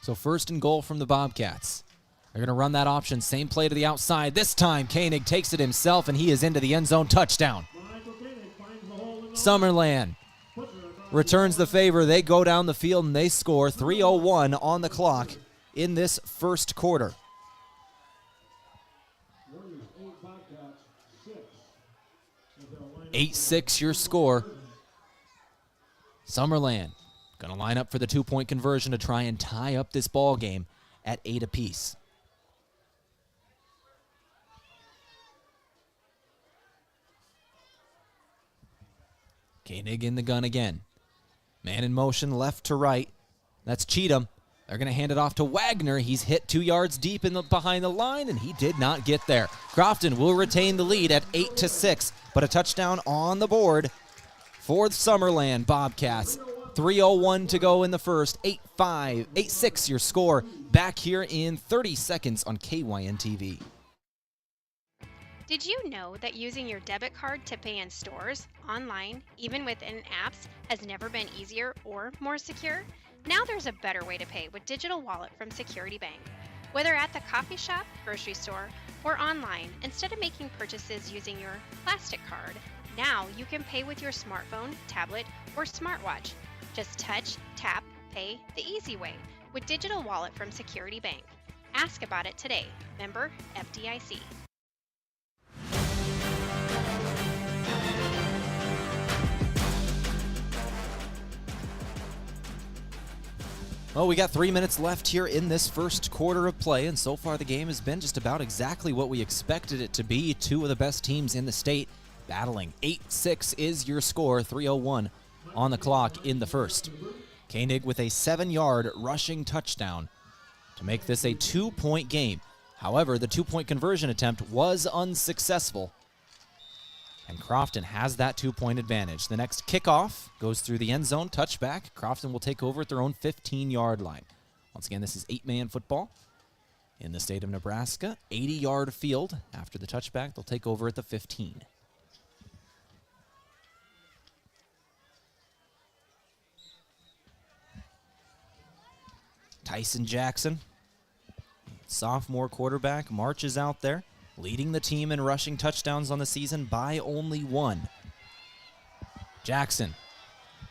So first and goal from the Bobcats. They're going to run that option, same play to the outside. This time, Koenig takes it himself, and he is into the end zone. Touchdown. Summerland returns the favor. They go down the field, and they score. 3:01 on the clock in this first quarter. 8-6 your score. Summerland going to line up for the 2-point conversion to try and tie up this ball game at 8 apiece. Koenig in the gun again. Man in motion left to right. That's Cheatham. They're going to hand it off to Wagner. He's hit 2 yards deep behind the line, and he did not get there. Crofton will retain the lead at 8-6, but a touchdown on the board for the Summerland Bobcats. 3:01 to go in the first. 8-6 your score. Back here in 30 seconds on KYN TV. Did you know that using your debit card to pay in stores, online, even within apps, has never been easier or more secure? Now there's a better way to pay with Digital Wallet from Security Bank. Whether at the coffee shop, grocery store, or online, instead of making purchases using your plastic card, now you can pay with your smartphone, tablet, or smartwatch. Just touch, tap, pay the easy way with Digital Wallet from Security Bank. Ask about it today. Member FDIC. Well, we got 3 minutes left here in this first quarter of play, and so far the game has been just about exactly what we expected it to be. Two of the best teams in the state battling. 8-6 is your score, 3:01 on the clock in the first. Koenig with a 7-yard rushing touchdown to make this a 2-point game. However, the 2-point conversion attempt was unsuccessful, and Crofton has that 2-point advantage. The next kickoff goes through the end zone, touchback. Crofton will take over at their own 15-yard line. Once again, this is 8-man football in the state of Nebraska. 80-yard field. After the touchback, they'll take over at the 15. Tyson Jackson, sophomore quarterback, marches out there, leading the team in rushing touchdowns on the season by only 1. Jackson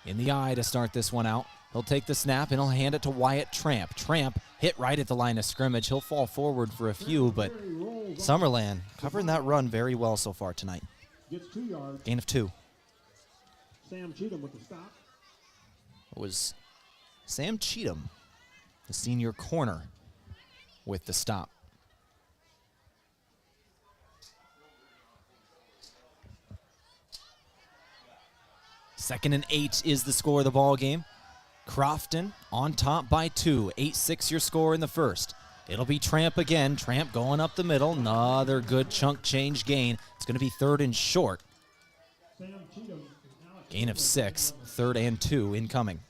in the eye to start this one out. He'll take the snap and he'll hand it to Wyatt Tramp. Tramp hit right at the line of scrimmage. He'll fall forward for a few, but Summerland covering that run very well so far tonight. Gets 2 yards. Gain of 2. Sam Cheatham with the stop. It was Sam Cheatham, the senior corner, with the stop. Second and 8 is the score of the ball game. Crofton on top by 2. 8-6 your score in the first. It'll be Tramp again. Tramp going up the middle. Another good chunk change gain. It's going to be 3rd and short. Gain of 6. 3rd and 2 incoming.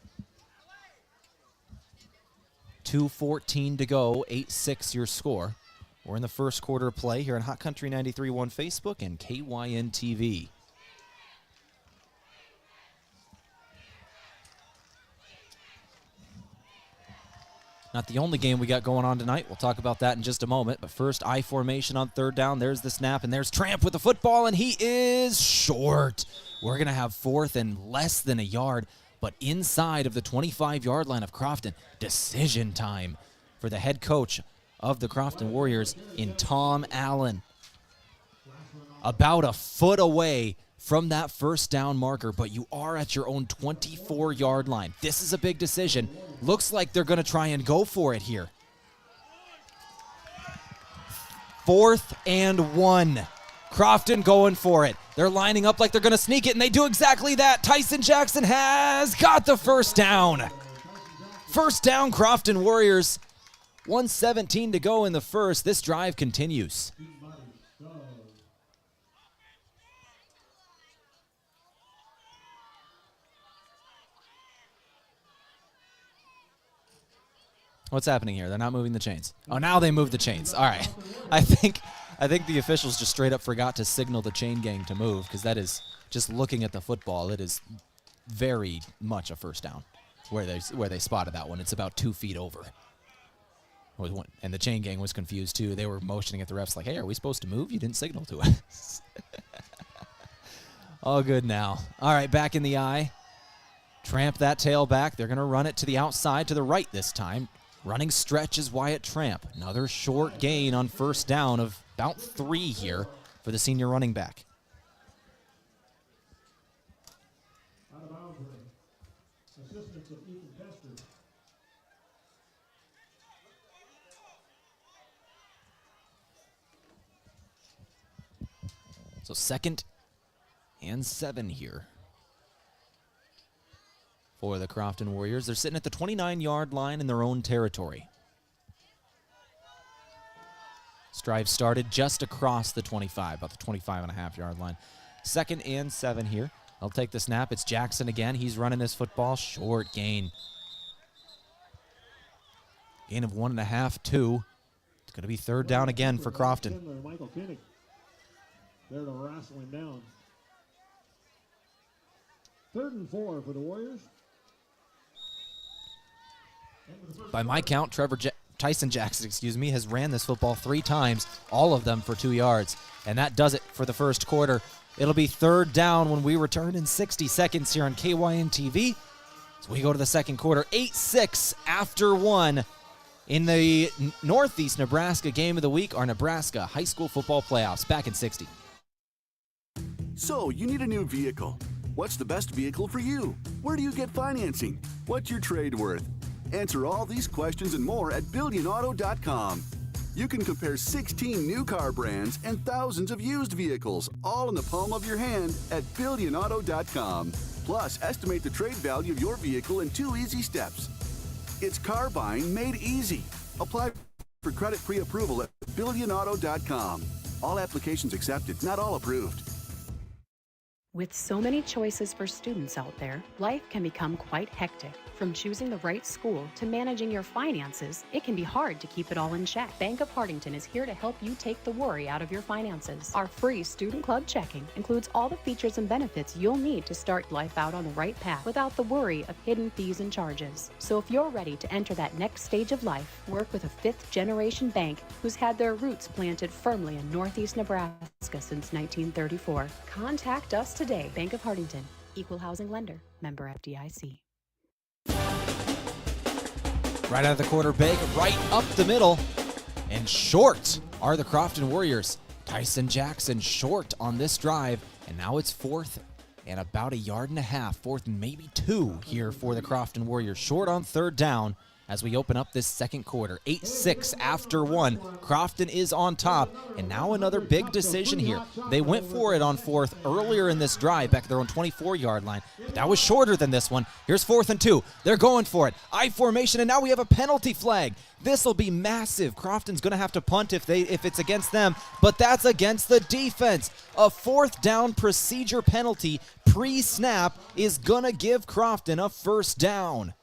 2:14 to go. 8-6 your score. We're in the first quarter of play here on Hot Country 93.1 Facebook and KYN TV. Not the only game we got going on tonight. We'll talk about that in just a moment. But first, I formation on 3rd down. There's the snap, and there's Tramp with the football, and he is short. We're going to have 4th and less than a yard, but inside of the 25-yard line of Crofton. Decision time for the head coach of the Crofton Warriors in Tom Allen. About a foot away from that first down marker, but you are at your own 24-yard line. This is a big decision. Looks like they're going to try and go for it here. 4th and 1. Crofton going for it. They're lining up like they're going to sneak it, and they do exactly that. Tyson Jackson has got the first down. First down, Crofton Warriors. 1:17 to go in the first. This drive continues. What's happening here? They're not moving the chains. Oh, now they move the chains. All right. I think the officials just straight up forgot to signal the chain gang to move, because that is, just looking at the football, it is very much a first down where they spotted that one. It's about 2 feet over. And the chain gang was confused too. They were motioning at the refs like, hey, are we supposed to move? You didn't signal to us. All good now. All right, back in the eye. Tramp that tail back. They're going to run it to the outside, to the right this time. Running stretch is Wyatt Tramp. Another short gain on first down of about 3 here for the senior running back. So 2nd and 7 here for the Crofton Warriors. They're sitting at the 29-yard line in their own territory. Strive started just across the 25, about the 25.5-yard line. 2nd and 7 here. They'll take the snap. It's Jackson again. He's running this football. Short gain. Gain of 1.5, 2. It's going to be 3rd down again for Crofton. Michael Kinnick there to wrestle him down. 3rd and 4 for the Warriors. By my count, Tyson Jackson, has ran this football 3 times, all of them for 2 yards. And that does it for the first quarter. It'll be 3rd down when we return in 60 seconds here on KYN TV. So we go to the second quarter, 8-6 after 1 in the Northeast Nebraska Game of the Week, our Nebraska High School Football Playoffs. Back in 60. So, you need a new vehicle. What's the best vehicle for you? Where do you get financing? What's your trade worth? Answer all these questions and more at BillionAuto.com. You can compare 16 new car brands and thousands of used vehicles, all in the palm of your hand at BillionAuto.com. Plus, estimate the trade value of your vehicle in 2 easy steps. It's car buying made easy. Apply for credit pre-approval at BillionAuto.com. All applications accepted, not all approved. With so many choices for students out there, life can become quite hectic. From choosing the right school to managing your finances, it can be hard to keep it all in check. Bank of Hardington is here to help you take the worry out of your finances. Our free Student Club checking includes all the features and benefits you'll need to start life out on the right path without the worry of hidden fees and charges. So if you're ready to enter that next stage of life, work with a 5th-generation bank who's had their roots planted firmly in Northeast Nebraska since 1934. Contact us today. Bank of Hardington, Equal Housing Lender, member FDIC. Right out of the quarter, big, right up the middle, and short are the Crofton Warriors. Tyson Jackson short on this drive, and now it's 4th and about 1.5 yards, 4th and maybe 2 here for the Crofton Warriors. Short on 3rd down as we open up this second quarter. 8-6 after 1. Crofton is on top, and now another big decision here. They went for it on 4th earlier in this drive back at their own 24-yard line, but that was shorter than this one. Here's 4th and 2. They're going for it. I formation, and now we have a penalty flag. This will be massive. Crofton's going to have to punt if it's against them, but that's against the defense. A 4th down procedure penalty pre-snap is going to give Crofton a first down.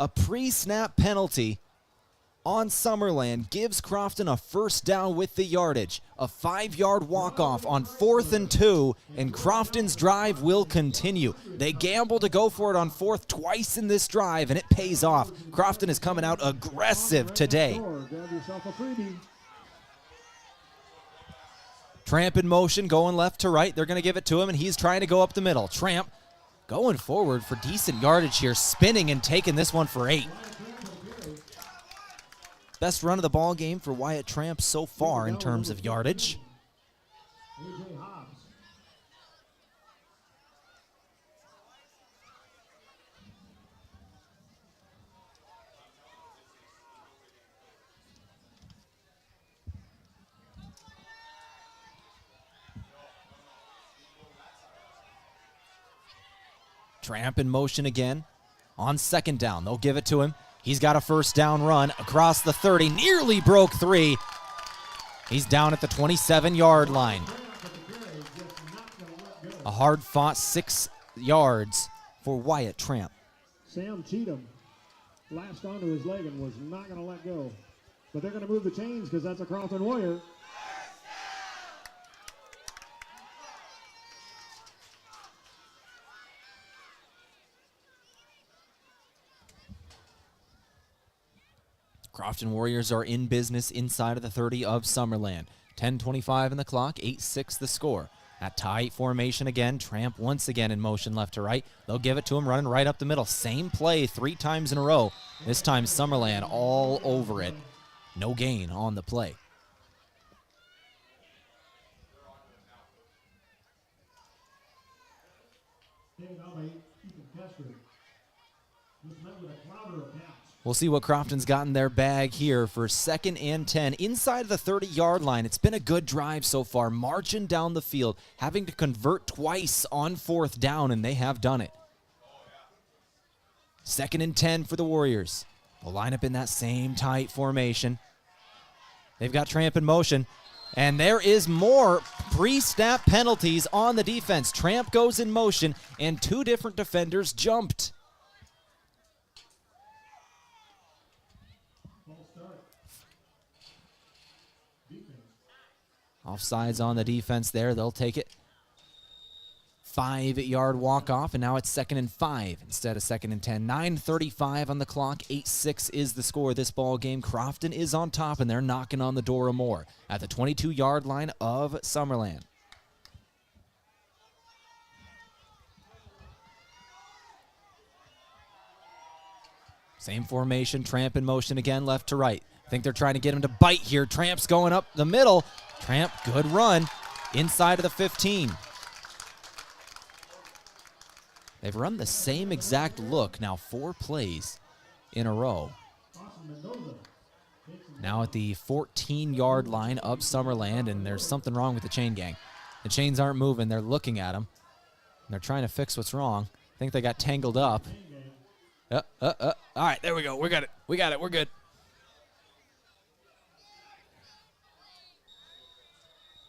A pre-snap penalty on Summerland gives Crofton a first down with the yardage. A 5-yard walk-off on 4th and 2, and Crofton's drive will continue. They gamble to go for it on 4th twice in this drive, and it pays off. Crofton is coming out aggressive today. Tramp in motion, going left to right. They're going to give it to him, and he's trying to go up the middle. Tramp going forward for decent yardage here, spinning and taking this one for 8. Best run of the ball game for Wyatt Tramp so far in terms of yardage. Tramp in motion again on 2nd down. They'll give it to him. He's got a first down run across the 30, nearly broke 3. He's down at the 27-yard line. A hard-fought 6 yards for Wyatt Tramp. Sam Cheatham latched onto his leg and was not going to let go. But they're going to move the chains because that's a Crofton Warrior. Crofton Warriors are in business inside of the 30 of Summerland. 10:25 in the clock, 8-6 the score. At tight formation again, Tramp once again in motion left to right. They'll give it to him running right up the middle. Same play 3 times in a row. This time Summerland all over it. No gain on the play. We'll see what Crofton's got in their bag here for 2nd and 10 inside of the 30-yard line. It's been a good drive so far, marching down the field, having to convert twice on 4th down, and they have done it. 2nd and 10 for the Warriors. They'll line up in that same tight formation. They've got Tramp in motion, and there is more pre-snap penalties on the defense. Tramp goes in motion, and 2 different defenders jumped. Offsides on the defense there. They'll take it. 5-yard walk-off, and now it's 2nd and 5 instead of 2nd and 10. 9:35 on the clock. 8-6 is the score of this ball game. Crofton is on top, and they're knocking on the door of more at the 22-yard line of Summerland. Same formation. Tramp in motion again, left to right. I think they're trying to get him to bite here. Tramp's going up the middle. Tramp, good run, inside of the 15. They've run the same exact look now 4 plays in a row. Now at the 14-yard line of Summerland, and there's something wrong with the chain gang. The chains aren't moving. They're looking at them. They're trying to fix what's wrong. I think they got tangled up. All right, there we go. We got it. We're good.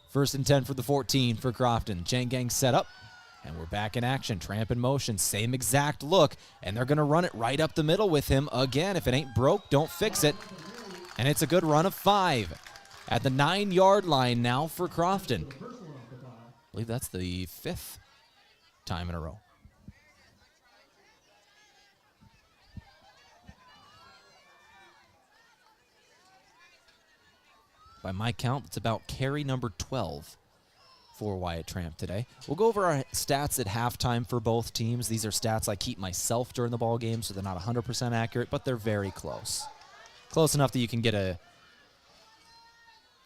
First and 10 for the 14 for Crofton. Chain gang set up, and we're back in action. Tramp in motion, same exact look, and they're going to run it right up the middle with him again. If it ain't broke, don't fix it. And it's a good run of 5 at the 9-yard line now for Crofton. I believe that's the 5th time in a row. By my count, it's about carry number 12 for Wyatt Tramp today. We'll go over our stats at halftime for both teams. These are stats I keep myself during the ball game, so they're not 100% accurate, but they're very close. Close enough that you can get a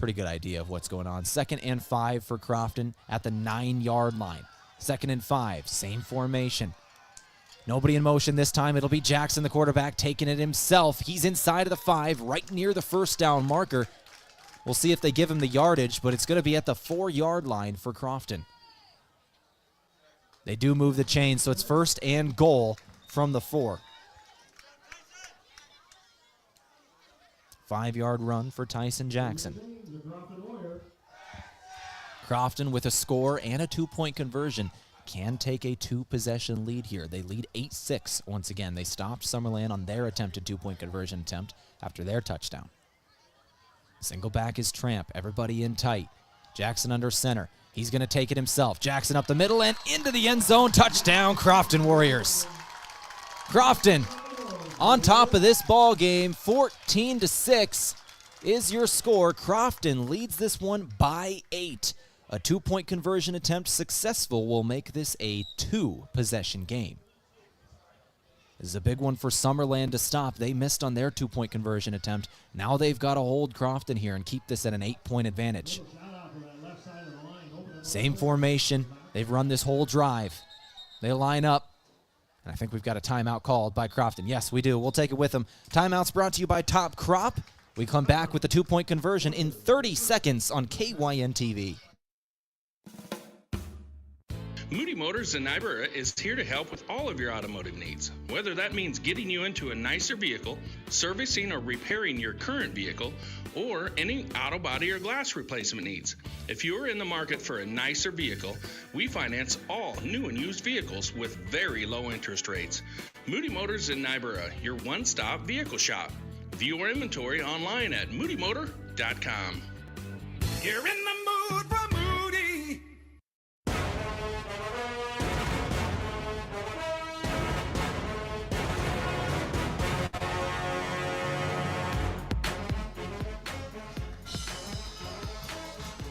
pretty good idea of what's going on. 2nd and 5 for Crofton at the 9-yard line. 2nd and 5, same formation. Nobody in motion this time. It'll be Jackson, the quarterback, taking it himself. He's inside of the 5, right near the first down marker. We'll see if they give him the yardage, but it's going to be at the 4-yard line for Crofton. They do move the chain, so it's 1st and goal from the 4. 5-yard run for Tyson Jackson. Crofton with a score and a 2-point conversion can take a 2-possession lead here. They lead 8-6 once again. They stopped Summerland on their attempted 2-point conversion attempt after their touchdown. Single back is Tramp. Everybody in tight. Jackson under center. He's going to take it himself. Jackson up the middle and into the end zone. Touchdown, Crofton Warriors. Crofton on top of this ball game. 14-6 is your score. Crofton leads this one by 8. A 2-point conversion attempt successful will make this a 2-possession game. This is a big one for Summerland to stop. They missed on their 2-point conversion attempt. Now they've got to hold Crofton here and keep this at an 8-point advantage. Same formation. They've run this whole drive. They line up. And I think we've got a timeout called by Crofton. Yes, we do. We'll take it with them. Timeout's brought to you by Top Crop. We come back with the 2-point conversion in 30 seconds on KYN TV. Moody Motors in Niobrara is here to help with all of your automotive needs, whether that means getting you into a nicer vehicle, servicing or repairing your current vehicle, or any auto body or glass replacement needs. If you are in the market for a nicer vehicle, we finance all new and used vehicles with very low interest rates. Moody Motors in Niobrara, your one-stop vehicle shop. View our inventory online at moodymotor.com. You're in the mood for Moody.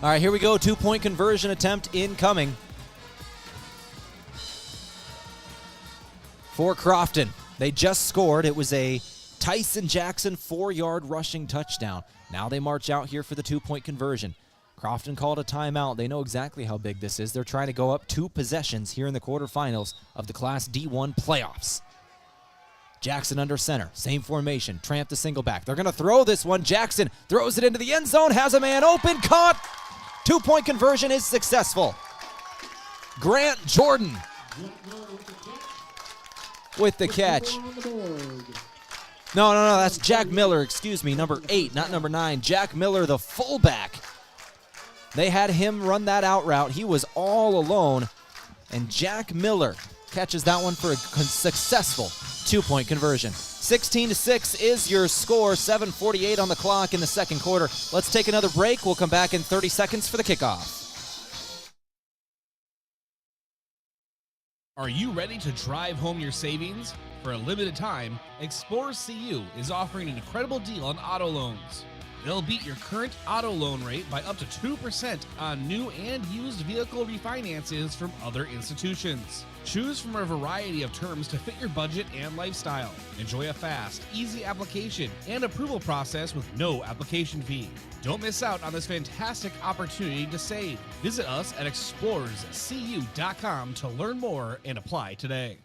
All right, here we go. 2-point conversion attempt incoming for Crofton. They just scored. It was a Tyson Jackson 4-yard rushing touchdown. Now they march out here for the 2-point conversion. Crofton called a timeout. They know exactly how big this is. They're trying to go up 2 possessions here in the quarterfinals of the Class D1 playoffs. Jackson under center, same formation, tramp the single back. They're going to throw this one. Jackson throws it into the end zone, has a man open, caught. 2-point conversion is successful. Grant Jordan with the catch. No, that's Jack Miller, excuse me, number 8, not number 9. Jack Miller, the fullback. They had him run that out route. He was all alone, and Jack Miller catches that one for a successful 2-point conversion. 16-6 is your score, 7:48 on the clock in the second quarter. Let's take another break. We'll come back in 30 seconds for the kickoff. Are you ready to drive home your savings? For a limited time, Explore CU is offering an incredible deal on auto loans. They'll beat your current auto loan rate by up to 2% on new and used vehicle refinances from other institutions. Choose from a variety of terms to fit your budget and lifestyle. Enjoy a fast, easy application and approval process with no application fee. Don't miss out on this fantastic opportunity to save. Visit us at explorerscu.com to learn more and apply today.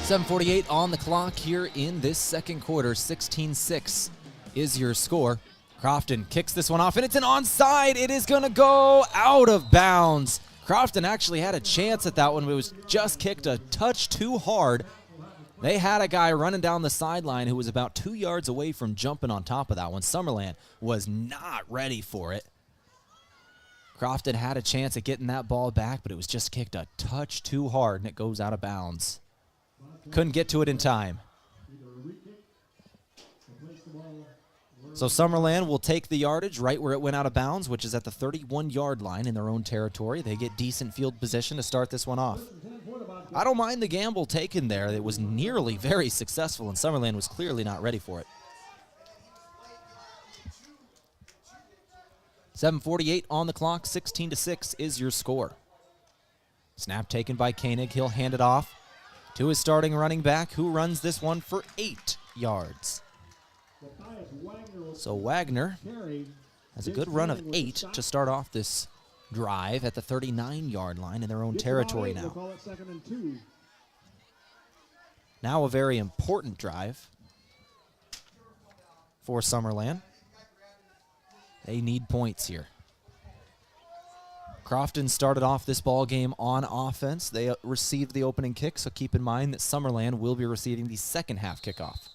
.48 on the clock here in this second quarter. 16-6 is your score. Crofton kicks this one off, and it's an onside. It is going to go out of bounds. Crofton actually had a chance at that one, but it was just kicked a touch too hard. They had a guy running down the sideline who was about 2 yards away from jumping on top of that one. Summerland was not ready for it. Crofton had a chance at getting that ball back, but it was just kicked a touch too hard, and it goes out of bounds. Couldn't get to it in time. So Summerland will take the yardage right where it went out of bounds, which is at the 31-yard line in their own territory. They get decent field position to start this one off. I don't mind the gamble taken there. It was nearly very successful, and Summerland was clearly not ready for it. 7:48 on the clock. 16-6 is your score. Snap taken by Koenig. He'll hand it off to his starting running back, who runs this one for 8 yards. So Wagner has a good run of 8 to start off this drive at the 39-yard line in their own territory now. Now a very important drive for Summerland. They need points here. Crofton started off this ball game on offense. They received the opening kick, so keep in mind that Summerland will be receiving the second half kickoff.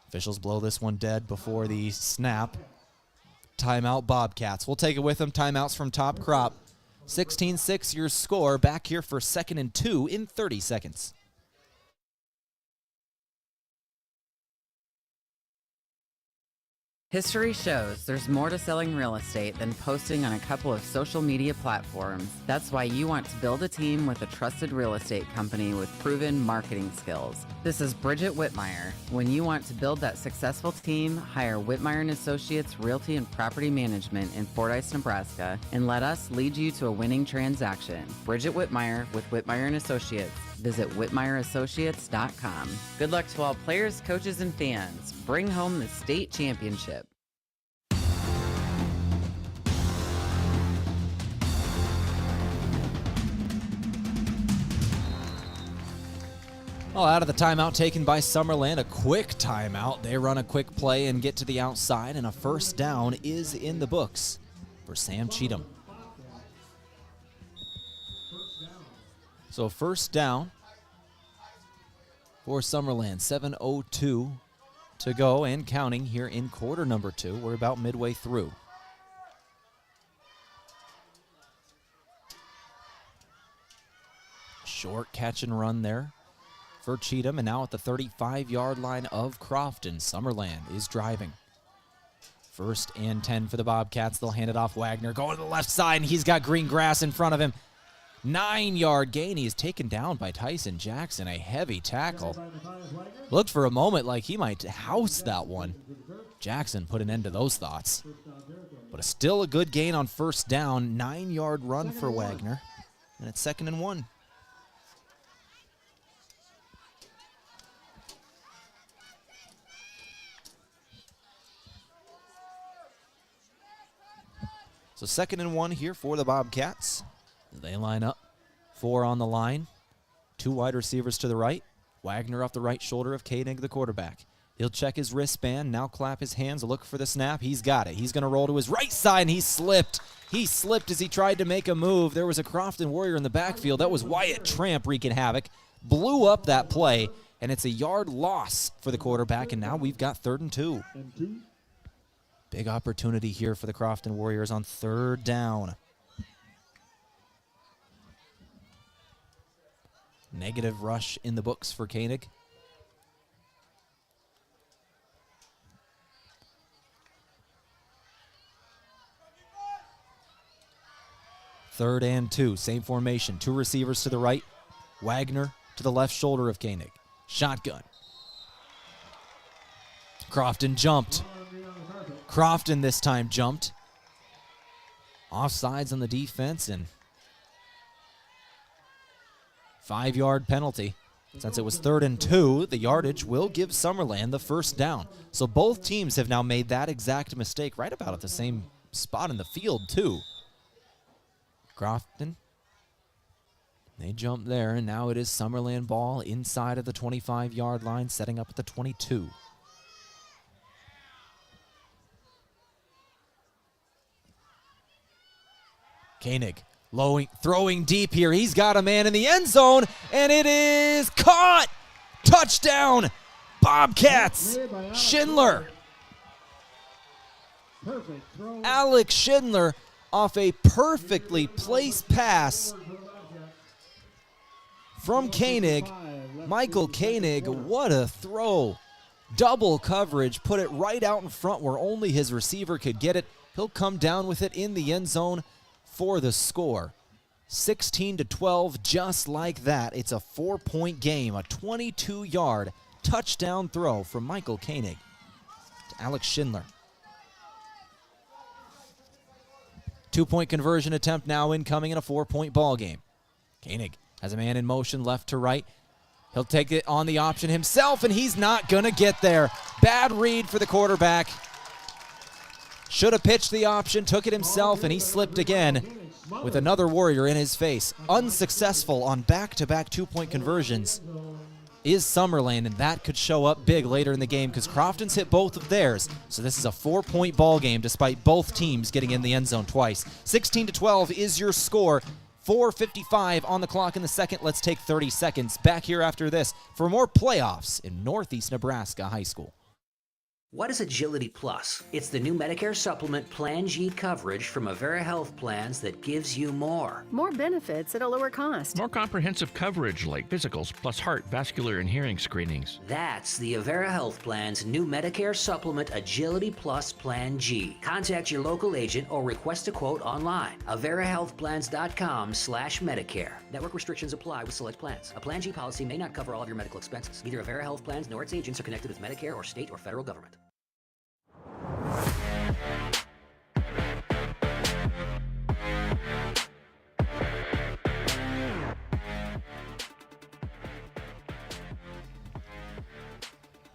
Officials blow this one dead before the snap. Timeout Bobcats. We'll take it with them. Timeouts from Top Crop. 16-6 your score. Back here for 2nd and 2 in 30 seconds. History shows there's more to selling real estate than posting on a couple of social media platforms. That's why you want to build a team with a trusted real estate company with proven marketing skills. This is Bridget Whitmire. When you want to build that successful team, hire Whitmire & Associates Realty and Property Management in Fordyce, Nebraska, and let us lead you to a winning transaction. Bridget Whitmire with Whitmire & Associates. Visit WhitmireAssociates.com. Good luck to all players, coaches, and fans. Bring home the state championship. Well, out of the timeout taken by Summerland, a quick timeout. They run a quick play and get to the outside, and a first down is in the books for Sam Cheatham. So first down for Summerland. 7:02 to go and counting here in quarter number 2. We're about midway through. Short catch and run there for Cheatham, and now at the 35-yard line of Crofton, Summerland is driving. 1st and 10 for the Bobcats. They'll hand it off. Wagner going to the left side, and he's got green grass in front of him. 9-yard gain. He is taken down by Tyson Jackson, a heavy tackle. Looked for a moment like he might house that one. Jackson put an end to those thoughts. But still a good gain on first down. 9-yard run for Wagner, and it's 2nd and 1. So 2nd and 1 here for the Bobcats. They line up. 4 on the line. 2 wide receivers to the right. Wagner off the right shoulder of Koenig, the quarterback. He'll check his wristband, now clap his hands, look for the snap. He's got it. He's going to roll to his right side, and he slipped. He slipped as he tried to make a move. There was a Crofton Warrior in the backfield. That was Wyatt Tramp wreaking havoc. Blew up that play, and it's a yard loss for the quarterback, and now we've got 3rd and 2. Big opportunity here for the Crofton Warriors on 3rd down. Negative rush in the books for Koenig. Third and 2, same formation. 2 receivers to the right. Wagner to the left shoulder of Koenig. Shotgun. Crofton jumped. Crofton this time jumped. Offsides on the defense, and 5-yard penalty. Since it was 3rd and 2, the yardage will give Summerland the first down. So both teams have now made that exact mistake right about at the same spot in the field, too. Crofton, they jump there, and now it is Summerland ball inside of the 25-yard line, setting up at the 22. Koenig throwing deep here. He's got a man in the end zone, and it is caught. Touchdown, Bobcats. Schindler. Alex Schindler off a perfectly placed pass from Koenig. Michael Koenig, what a throw. Double coverage, put it right out in front where only his receiver could get it. He'll come down with it in the end zone for the score. 16-12, just like that. It's a 4-point game, a 22-yard touchdown throw from Michael Koenig to Alex Schindler. 2-point conversion attempt now incoming in a 4-point ball game. Koenig has a man in motion left to right. He'll take it on the option himself, and he's not going to get there. Bad read for the quarterback. Should have pitched the option, took it himself, and he slipped again with another Warrior in his face. Unsuccessful on back-to-back 2-point conversions is Summerland, and that could show up big later in the game because Crofton's hit both of theirs. So this is a 4-point ball game despite both teams getting in the end zone twice. 16-12 is your score. 4:55 on the clock in the second. Let's take 30 seconds. Back here after this for more playoffs in Northeast Nebraska High School. What is Agility Plus? It's the new Medicare supplement Plan G coverage from Avera Health Plans that gives you more. More benefits at a lower cost. More comprehensive coverage like physicals plus heart, vascular, and hearing screenings. That's the Avera Health Plan's new Medicare supplement Agility Plus Plan G. Contact your local agent or request a quote online. AveraHealthPlans.com/Medicare. Network restrictions apply with select plans. A Plan G policy may not cover all of your medical expenses. Neither Avera Health Plans nor its agents are connected with Medicare or state or federal government.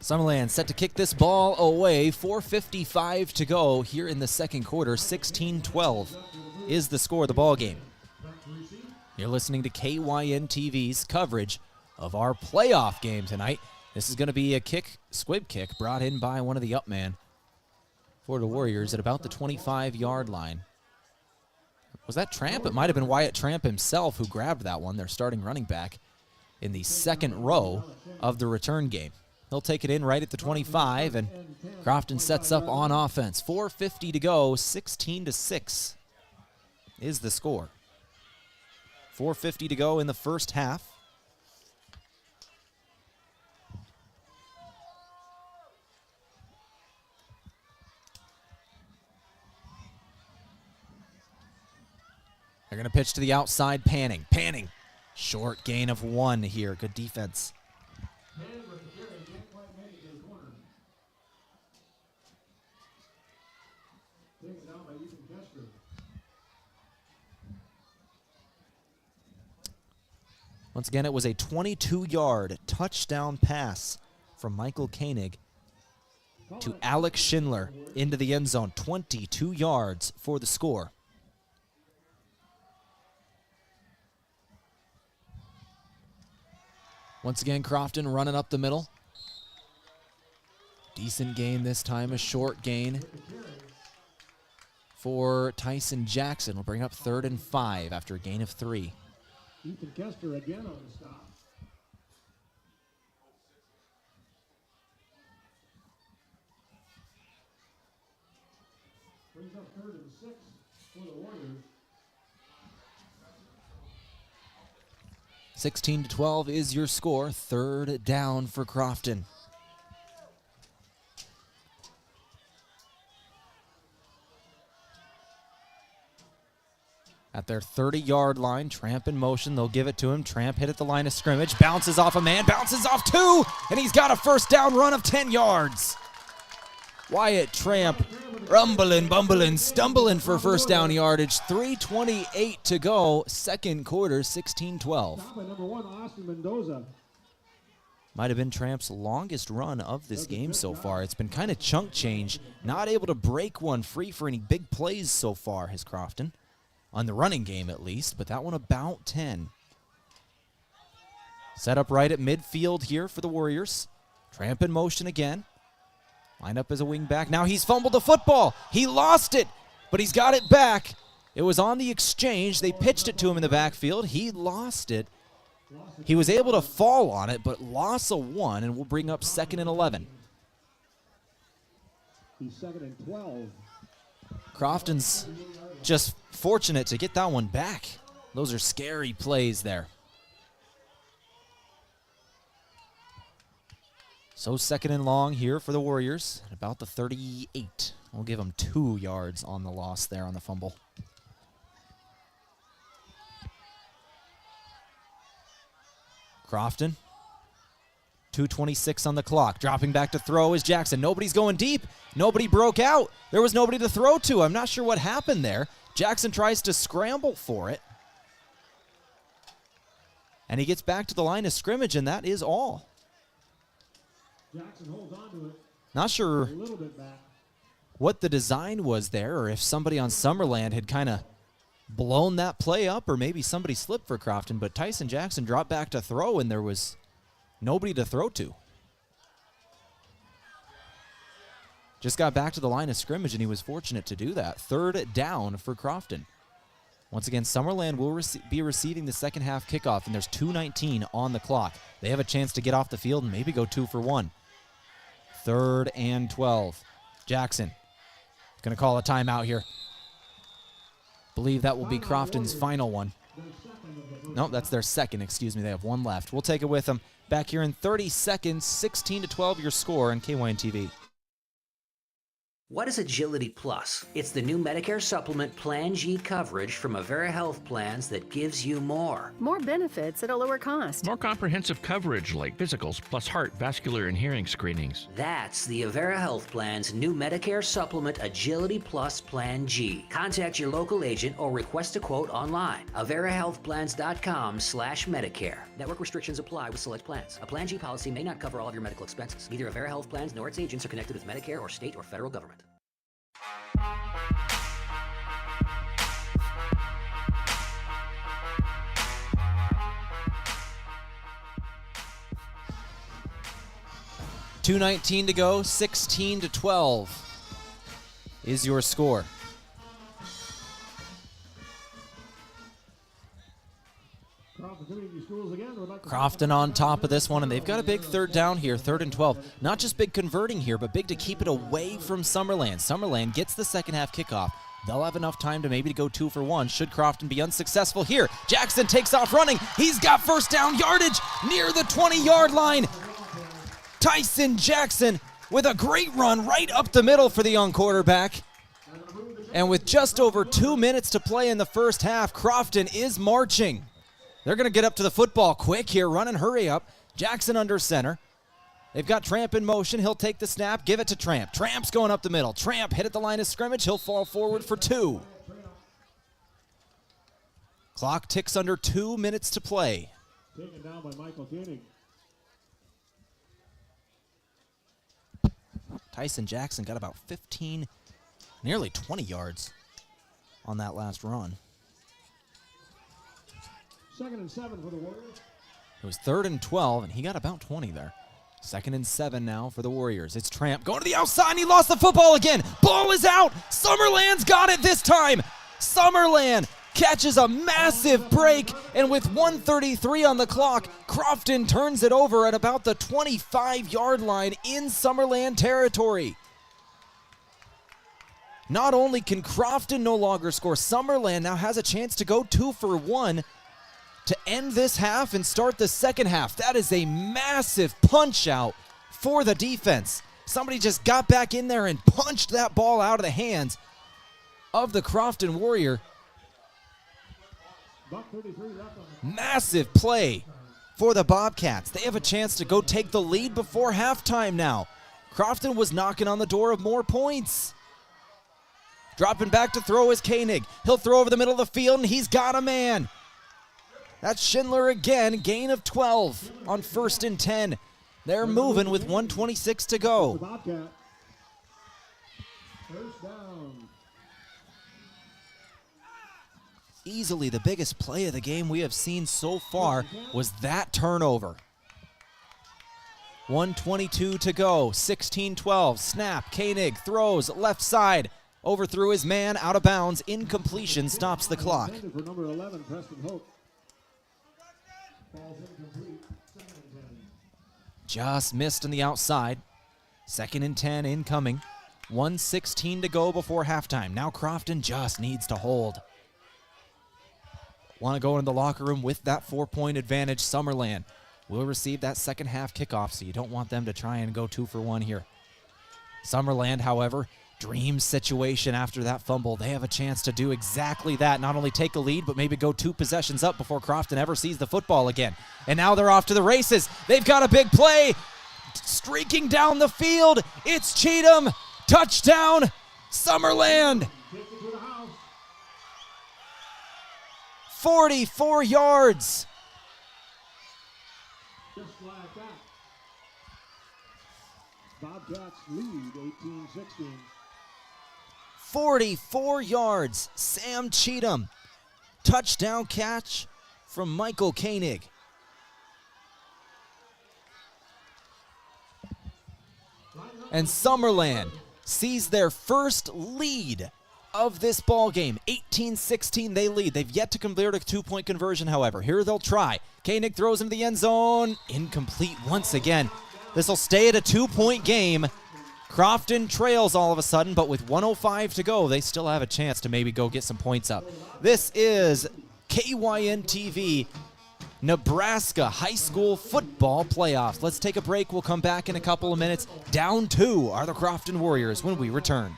Summerland set to kick this ball away. 4:55 to go here in the second quarter. 16-12 is the score of the ball game. You're listening to KYN TV's coverage of our playoff game tonight. This is going to be a squib kick brought in by one of the upman for the Warriors at about the 25-yard line. Was that Tramp? It might have been Wyatt Tramp himself who grabbed that one, their starting running back, in the second row of the return game. He'll take it in right at the 25, and Crofton sets up on offense. 4:50 to go, 16-6 is the score. 4:50 to go in the first half. They're going to pitch to the outside, Panning. Panning, short gain of 1 here. Good defense. Once again, it was a 22-yard touchdown pass from Michael Koenig to Alex Schindler into the end zone. 22 yards for the score. Once again, Crofton running up the middle. Decent gain this time, a short gain for Tyson Jackson. Will bring up 3rd and 5 after a gain of 3. Ethan Kester again on the stop. Brings up 3rd and 6 for the Warriors. 16-12 is your score. 3rd down for Crofton. At their 30-yard line, Tramp in motion. They'll give it to him. Tramp hit at the line of scrimmage. Bounces off a man. Bounces off 2. And he's got a first down run of 10 yards. Wyatt Tramp rumbling, bumbling, stumbling for first down yardage. 3:28 to go. Second quarter, 16-12. Stop by number 1, Austin Mendoza. Might have been Tramp's longest run of this game so far. It's been kind of chunk change. Not able to break one free for any big plays so far, has Crofton. On the running game, at least, but that one about 10. Set up right at midfield here for the Warriors. Tramp in motion again. Line up as a wing back. Now he's fumbled the football. He lost it, but he's got it back. It was on the exchange. They pitched it to him in the backfield. He lost it. He was able to fall on it, but loss of 1, and we'll bring up 2nd and 11. He's 2nd and 12. Crofton's just fortunate to get that one back. Those are scary plays there. So 2nd and long here for the Warriors at about the 38. We'll give them 2 yards on the loss there on the fumble. Crofton, 2:26 on the clock. Dropping back to throw is Jackson. Nobody's going deep. Nobody broke out. There was nobody to throw to. I'm not sure what happened there. Jackson tries to scramble for it. And he gets back to the line of scrimmage, and that is all. Jackson holds on to it. Not sure A little bit back. what the design was there, or if somebody on Summerland had kind of blown that play up, or maybe somebody slipped for Crofton, but Tyson Jackson dropped back to throw, and there was nobody to throw to. Just got back to the line of scrimmage, and he was fortunate to do that. 3rd down for Crofton. Once again, Summerland will be receiving the second half kickoff, and there's 2:19 on the clock. They have a chance to get off the field and maybe go 2 for 1. 3rd and 12. Jackson going to call a timeout here. Believe that will be Crofton's final one. No, that's their second, excuse me. They have 1 left. We'll take it with them. Back here in 30 seconds, 16-12 your score on KYN TV. What is Agility Plus? It's the new Medicare supplement Plan G coverage from Avera Health Plans that gives you more. More benefits at a lower cost. More comprehensive coverage like physicals plus heart, vascular, and hearing screenings. That's the Avera Health Plan's new Medicare supplement Agility Plus Plan G. Contact your local agent or request a quote online. AveraHealthPlans.com/Medicare. Network restrictions apply with select plans. A Plan G policy may not cover all of your medical expenses. Neither Avera Health Plans nor its agents are connected with Medicare or state or federal government. 2:19 to go, 16-12 is your score. Crofton on top of this one, and they've got a big third down here, 3rd and 12. Not just big converting here, but big to keep it away from Summerland. Summerland gets the second half kickoff. They'll have enough time to maybe go 2 for 1 should Crofton be unsuccessful here. Jackson takes off running. He's got first down yardage near the 20-yard line. Tyson Jackson with a great run right up the middle for the young quarterback. And with just over 2 minutes to play in the first half, Crofton is marching. They're going to get up to the football quick here, run and hurry up. Jackson under center. They've got Tramp in motion. He'll take the snap, give it to Tramp. Tramp's going up the middle. Tramp hit at the line of scrimmage. He'll fall forward for 2. Clock ticks under 2 minutes to play. Taken down by Michael Koenig. Tyson Jackson got about 15, nearly 20 yards on that last run. 2nd and 7 for the Warriors. It was 3rd and 12, and he got about 20 there. 2nd and 7 now for the Warriors. It's Tramp going to the outside, and he lost the football again. Ball is out. Summerland's got it this time. Summerland catches a massive break, and with 1:33 on the clock, Crofton turns it over at about the 25-yard line in Summerland territory. Not only can Crofton no longer score, Summerland now has a chance to go 2 for 1 to end this half and start the second half. That is a massive punch out for the defense. Somebody just got back in there and punched that ball out of the hands of the Crofton Warrior. Massive play for the Bobcats. They have a chance to go take the lead before halftime now. Crofton was knocking on the door of more points. Dropping back to throw is Koenig. He'll throw over the middle of the field, and he's got a man. That's Schindler again, gain of 12 on 1st and 10. They're moving with 1:26 to go. First down. Easily the biggest play of the game we have seen so far was that turnover. 1:22 to go, 16-12, snap, Koenig throws left side, overthrew his man, out of bounds, incompletion, stops the clock. For number 11, Preston Hope. Ball's incomplete. 2nd and 10. Just missed on the outside. 2nd and 10 incoming. 1:16 to go before halftime. Now Crofton just needs to hold. Want to go in the locker room with that 4-point advantage. Summerland will receive that second half kickoff, so you don't want them to try and go 2 for 1 here. Summerland, however, dream situation after that fumble. They have a chance to do exactly that. Not only take a lead, but maybe go 2 possessions up before Crofton ever sees the football again. And now they're off to the races. They've got a big play. Streaking down the field, it's Cheatham. Touchdown, Summerland. 44 yards. Just like that. Bobcats lead 18-16. 44 yards. Sam Cheatham. Touchdown catch from Michael Koenig. And Summerland sees their first lead of this ball game. 18-16 they lead. They've yet to convert a 2-point conversion, however. Here they'll try. Koenig throws into the end zone. Incomplete once again. This will stay at a 2-point game. Crofton trails all of a sudden, but with 1:05 to go, they still have a chance to maybe go get some points up. This is KYN-TV Nebraska High School Football Playoffs. Let's take a break. We'll come back in a couple of minutes. Down 2 are the Crofton Warriors when we return.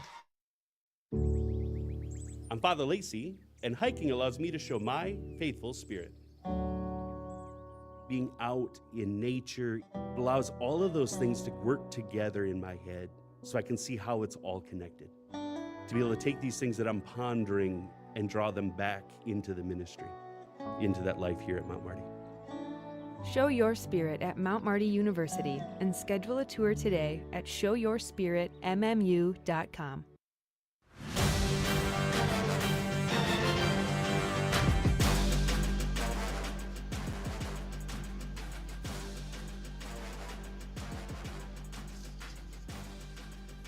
I'm Father Lacey, and hiking allows me to show my faithful spirit. Being out in nature allows all of those things to work together in my head so I can see how it's all connected. To be able to take these things that I'm pondering and draw them back into the ministry, into that life here at Mount Marty. Show your spirit at Mount Marty University and schedule a tour today at showyourspiritmmu.com.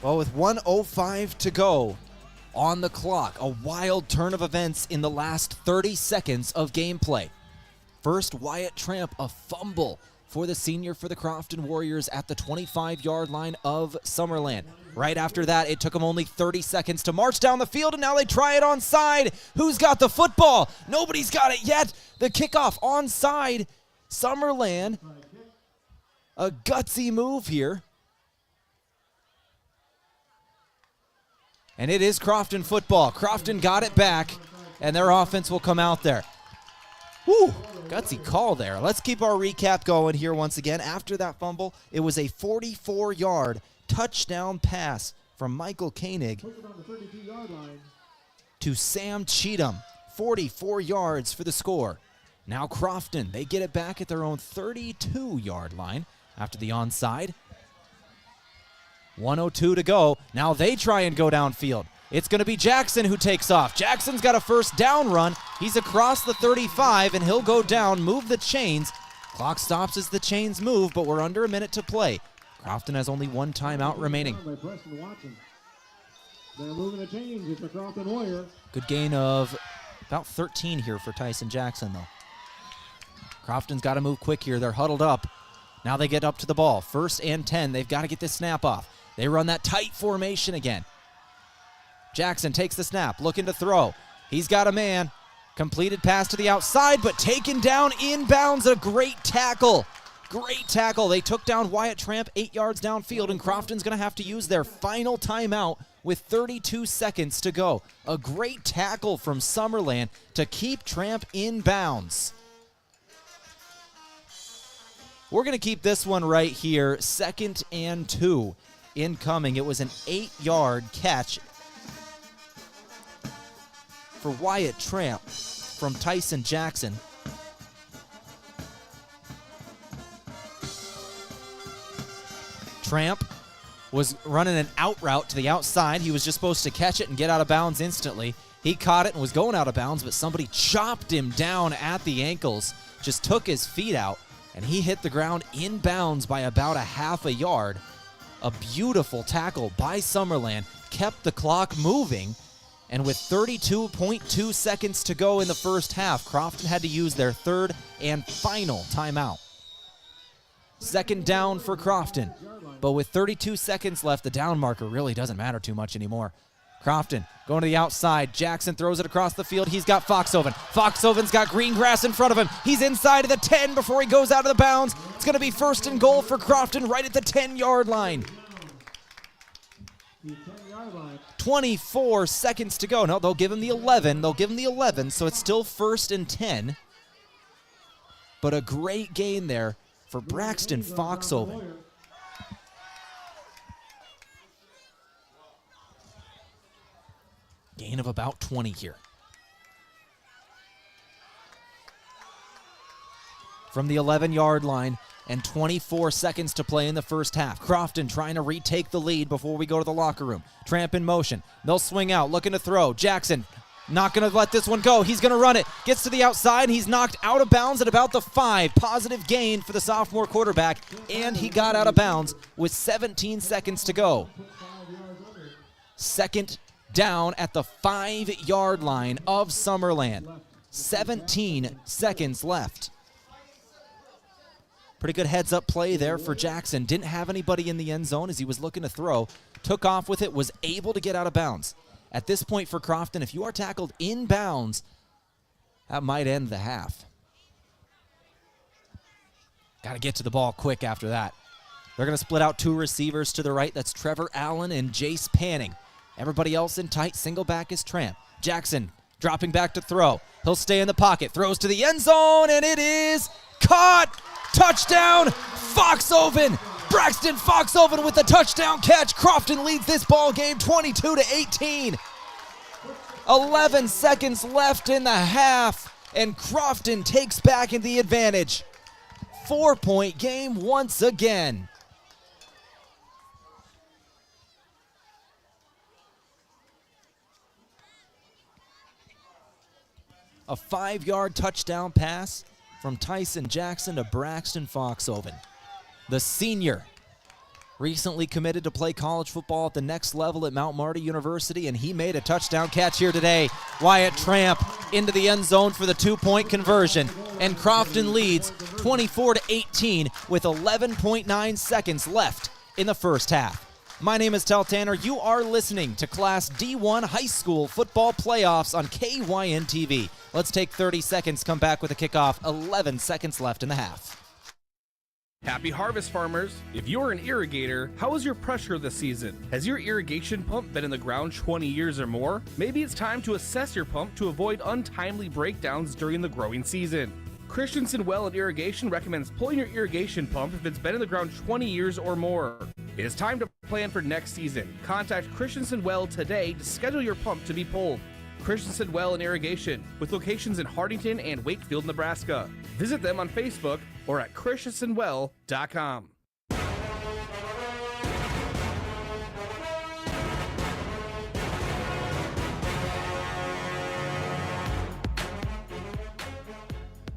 Well, with 1:05 to go on the clock, a wild turn of events in the last 30 seconds of gameplay. First, Wyatt Tramp, a fumble for the senior for the Crofton Warriors at the 25-yard line of Summerland. Right after that, it took them only 30 seconds to march down the field, and now they try it onside. Who's got the football? Nobody's got it yet. The kickoff onside. Summerland, a gutsy move here. And it is Crofton football. Crofton got it back, and their offense will come out there. Whew, gutsy call there. Let's keep our recap going here once again. After that fumble, it was a 44-yard touchdown pass from Michael Koenig to Sam Cheatham. 44 yards for the score. Now Crofton, they get it back at their own 32-yard line after the onside. 1:02 to go. Now they try and go downfield. It's going to be Jackson who takes off. Jackson's got a first down run. He's across the 35, and he'll go down, move the chains. Clock stops as the chains move, but we're under a minute to play. Crofton has only one timeout remaining. They're moving the chains. It's the Crofton Warrior. Good gain of about 13 here for Tyson Jackson, though. Crofton's got to move quick here. They're huddled up. Now they get up to the ball. 1st and 10. They've got to get this snap off. They run that tight formation again. Jackson takes the snap, looking to throw. He's got a man. Completed pass to the outside, but taken down inbounds. A great tackle. Great tackle. They took down Wyatt Tramp 8 yards downfield, and Crofton's going to have to use their final timeout with 32 seconds to go. A great tackle from Summerland to keep Tramp in bounds. We're going to keep this one right here. 2nd and 2 incoming. It was an 8-yard catch for Wyatt Tramp from Tyson Jackson. Tramp was running an out route to the outside. He was just supposed to catch it and get out of bounds instantly. He caught it and was going out of bounds, but somebody chopped him down at the ankles, just took his feet out, and he hit the ground in bounds by about a half a yard. A beautiful tackle by Summerland kept the clock moving, and with 32.2 seconds to go in the first half, Crofton had to use their 3rd and final timeout. 2nd down for Crofton, but with 32 seconds left, the down marker really doesn't matter too much anymore. Crofton going to the outside. Jackson throws it across the field. He's got Foxhoven. Foxhoven's got green grass in front of him. He's inside of the 10 before he goes out of the bounds. It's going to be 1st and goal for Crofton right at the 10-yard line. 24 seconds to go. No, they'll give him the 11. They'll give him the 11, so it's still 1st and 10. But a great gain there for Braxton Foxhoven. Gain of about 20 here. From the 11-yard line, and 24 seconds to play in the first half. Crofton trying to retake the lead before we go to the locker room. Tramp in motion. They'll swing out, looking to throw. Jackson not going to let this one go. He's going to run it. Gets to the outside. He's knocked out of bounds at about the 5. Positive gain for the sophomore quarterback, and he got out of bounds with 17 seconds to go. 2nd down at the 5-yard line of Summerland. 17 seconds left. Pretty good heads-up play there for Jackson. Didn't have anybody in the end zone as he was looking to throw. Took off with it, was able to get out of bounds. At this point for Crofton, if you are tackled in bounds, that might end the half. Got to get to the ball quick after that. They're going to split out 2 receivers to the right. That's Trevor Allen and Jace Panning. Everybody else in tight. Single back is Tramp. Jackson dropping back to throw. He'll stay in the pocket. Throws to the end zone, and it is caught. Touchdown, Foxhoven. Braxton Foxhoven with the touchdown catch. Crofton leads this ball game 22-18. 11 seconds left in the half, and Crofton takes back in the advantage. 4-point game once again. A 5-yard touchdown pass from Tyson Jackson to Braxton Foxhoven. The senior recently committed to play college football at the next level at Mount Marty University, and he made a touchdown catch here today. Wyatt Tramp into the end zone for the 2-point conversion, and Crofton leads 24-18 with 11.9 seconds left in the first half. My name is Tehl Tanner. You are listening to Class D1 High School Football Playoffs on KYN TV. Let's take 30 seconds, come back with a kickoff. 11 seconds left in the half. Happy harvest, farmers! If you're an irrigator, how is your pressure this season? Has your irrigation pump been in the ground 20 years or more? Maybe it's time to assess your pump to avoid untimely breakdowns during the growing season. Christensen Well and Irrigation recommends pulling your irrigation pump if it's been in the ground 20 years or more. It is time to plan for next season. Contact Christensen Well today to schedule your pump to be pulled. Christensen Well and Irrigation, with locations in Hardington and Wakefield, Nebraska. Visit them on Facebook or at christensenwell.com.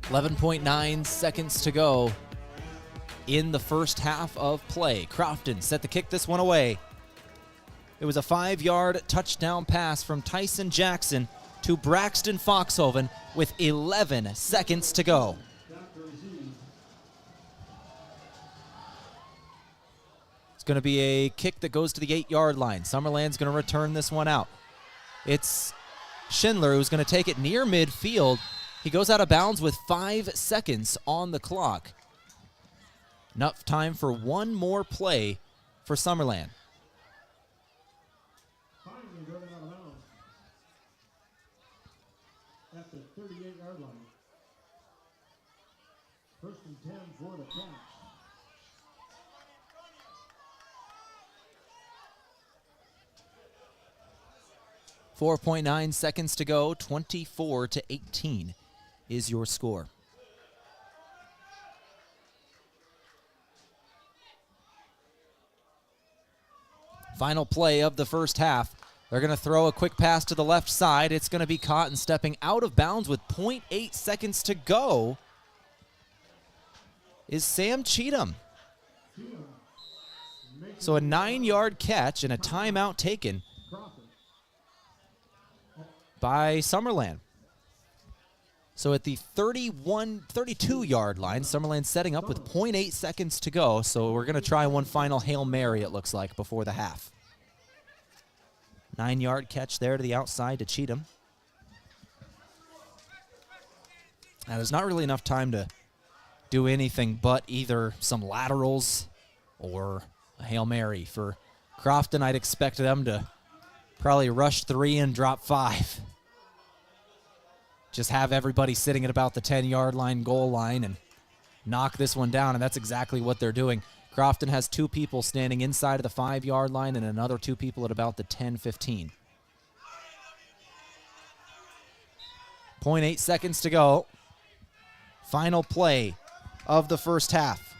.9 seconds to go in the first half of play. Crofton set to kick this one away. It was a 5-yard touchdown pass from Tyson Jackson to Braxton Foxhoven with 11 seconds to go. It's going to be a kick that goes to the 8-yard line. Summerland's going to return this one out. It's Schindler who's going to take it near midfield. He goes out of bounds with 5 seconds on the clock. Enough time for one more play for Summerland. Finally driven out of bounds at the 38-yard line. First and 10 for the catch. .9 seconds to go. 24-18 is your score. Final play of the first half. They're going to throw a quick pass to the left side. It's going to be caught and stepping out of bounds with .8 seconds to go is Sam Cheatham. So a 9-yard catch and a timeout taken by Summerland. So at the 32-yard line, Summerland setting up with .8 seconds to go. So we're going to try one final Hail Mary, it looks like, before the half. 9-yard catch there to the outside to Cheatham. Now, there's not really enough time to do anything but either some laterals or a Hail Mary. For Crofton, I'd expect them to probably rush 3 and drop 5. Just have everybody sitting at about the 10-yard line, goal line, and knock this one down, and that's exactly what they're doing. Crofton has 2 people standing inside of the 5-yard line and another 2 people at about the 10-15. .8 seconds to go. Final play of the first half.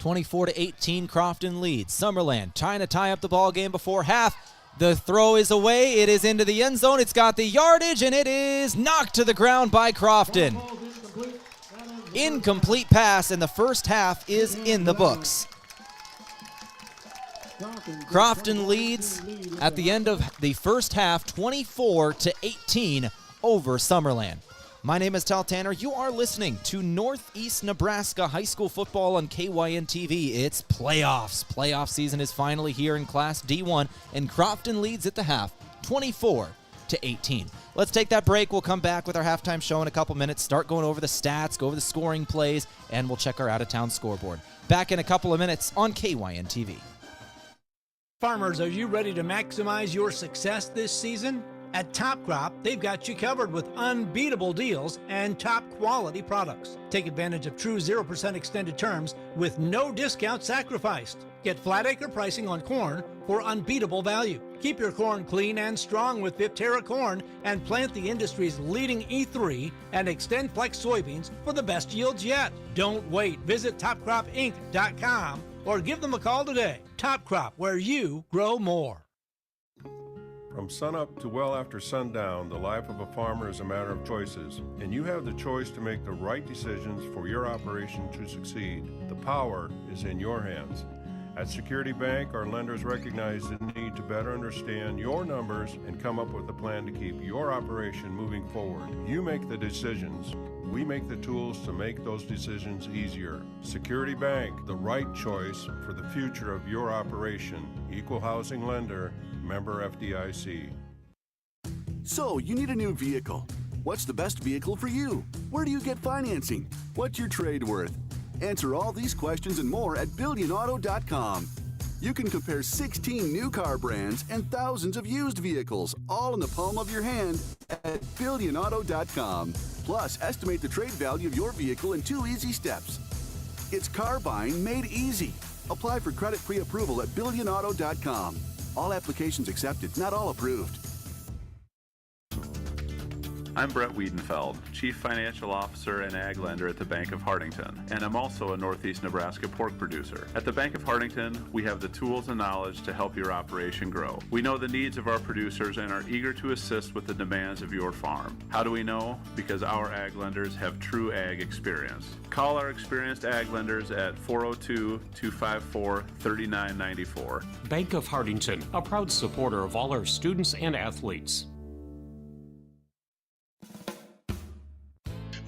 24-18, Crofton leads. Summerland trying to tie up the ball game before half. The throw is away. It is into the end zone. It's got the yardage, and it is knocked to the ground by Crofton. Incomplete pass, and the first half is in the books. Crofton leads at the end of the first half, 24-18 over Summerland. My name is Tehl Tanner. You are listening to Northeast Nebraska High School Football on KYN TV. It's playoffs. Playoff season is finally here in Class D1, and Crofton leads at the half, 24-18. Let's take that break. We'll come back with our halftime show in a couple minutes, start going over the stats, go over the scoring plays, and we'll check our out-of-town scoreboard. Back in a couple of minutes on KYN TV. Farmers, are you ready to maximize your success this season? At Top Crop, they've got you covered with unbeatable deals and top quality products. Take advantage of true 0% extended terms with no discount sacrificed. Get flat acre pricing on corn for unbeatable value. Keep your corn clean and strong with Viptera corn and plant the industry's leading E3 and Extend Flex soybeans for the best yields yet. Don't wait. Visit topcropinc.com or give them a call today. Top Crop, where you grow more. From sunup to well after sundown, the life of a farmer is a matter of choices, and you have the choice to make the right decisions for your operation to succeed. The power is in your hands. At Security Bank, our lenders recognize the need to better understand your numbers and come up with a plan to keep your operation moving forward. You make the decisions. We make the tools to make those decisions easier. Security Bank, the right choice for the future of your operation. Equal housing lender, member FDIC. So, you need a new vehicle. What's the best vehicle for you? Where do you get financing? What's your trade worth? Answer all these questions and more at BillionAuto.com. You can compare 16 new car brands and thousands of used vehicles, all in the palm of your hand at BillionAuto.com. Plus, estimate the trade value of your vehicle in 2 easy steps. It's car buying made easy. Apply for credit pre-approval at BillionAuto.com. All applications accepted, not all approved. I'm Brett Wiedenfeld, Chief Financial Officer and Ag Lender at the Bank of Hartington, and I'm also a Northeast Nebraska pork producer. At the Bank of Hartington, we have the tools and knowledge to help your operation grow. We know the needs of our producers and are eager to assist with the demands of your farm. How do we know? Because our Ag Lenders have true Ag experience. Call our experienced Ag Lenders at 402-254-3994. Bank of Hartington, a proud supporter of all our students and athletes.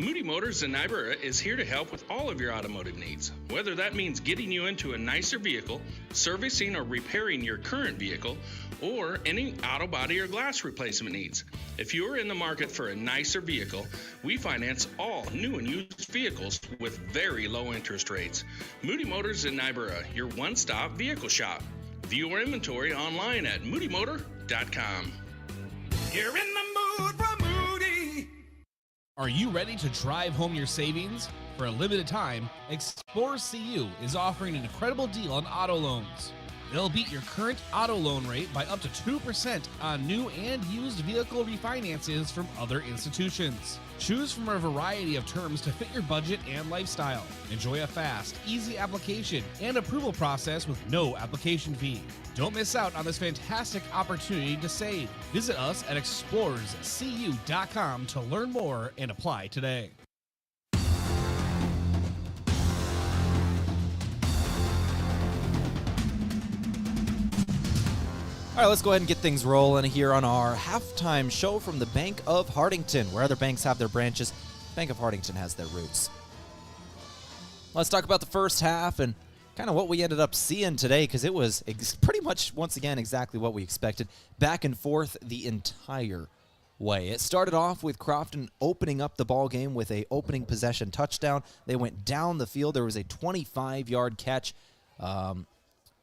Moody Motors in Niobrara is here to help with all of your automotive needs, whether that means getting you into a nicer vehicle, servicing or repairing your current vehicle, or any auto body or glass replacement needs. If you are in the market for a nicer vehicle, we finance all new and used vehicles with very low interest rates. Moody Motors in Niobrara, your one-stop vehicle shop. View our inventory online at moodymotor.com. You're in the mood for Moody. Are you ready to drive home your savings? For a limited time, Explore CU is offering an incredible deal on auto loans. They'll beat your current auto loan rate by up to 2% on new and used vehicle refinances from other institutions. Choose from a variety of terms to fit your budget and lifestyle. Enjoy a fast, easy application and approval process with no application fee. Don't miss out on this fantastic opportunity to save. Visit us at explorerscu.com to learn more and apply today. All right, let's go ahead and get things rolling here on our halftime show from the Bank of Hartington. Where other banks have their branches, Bank of Hartington has their roots. Let's talk about the first half and kind of what we ended up seeing today, because it was pretty much, once again, exactly what we expected. Back and forth the entire way. It started off with Crofton opening up the ball game with a opening possession touchdown. They went down the field. There was a 25-yard catch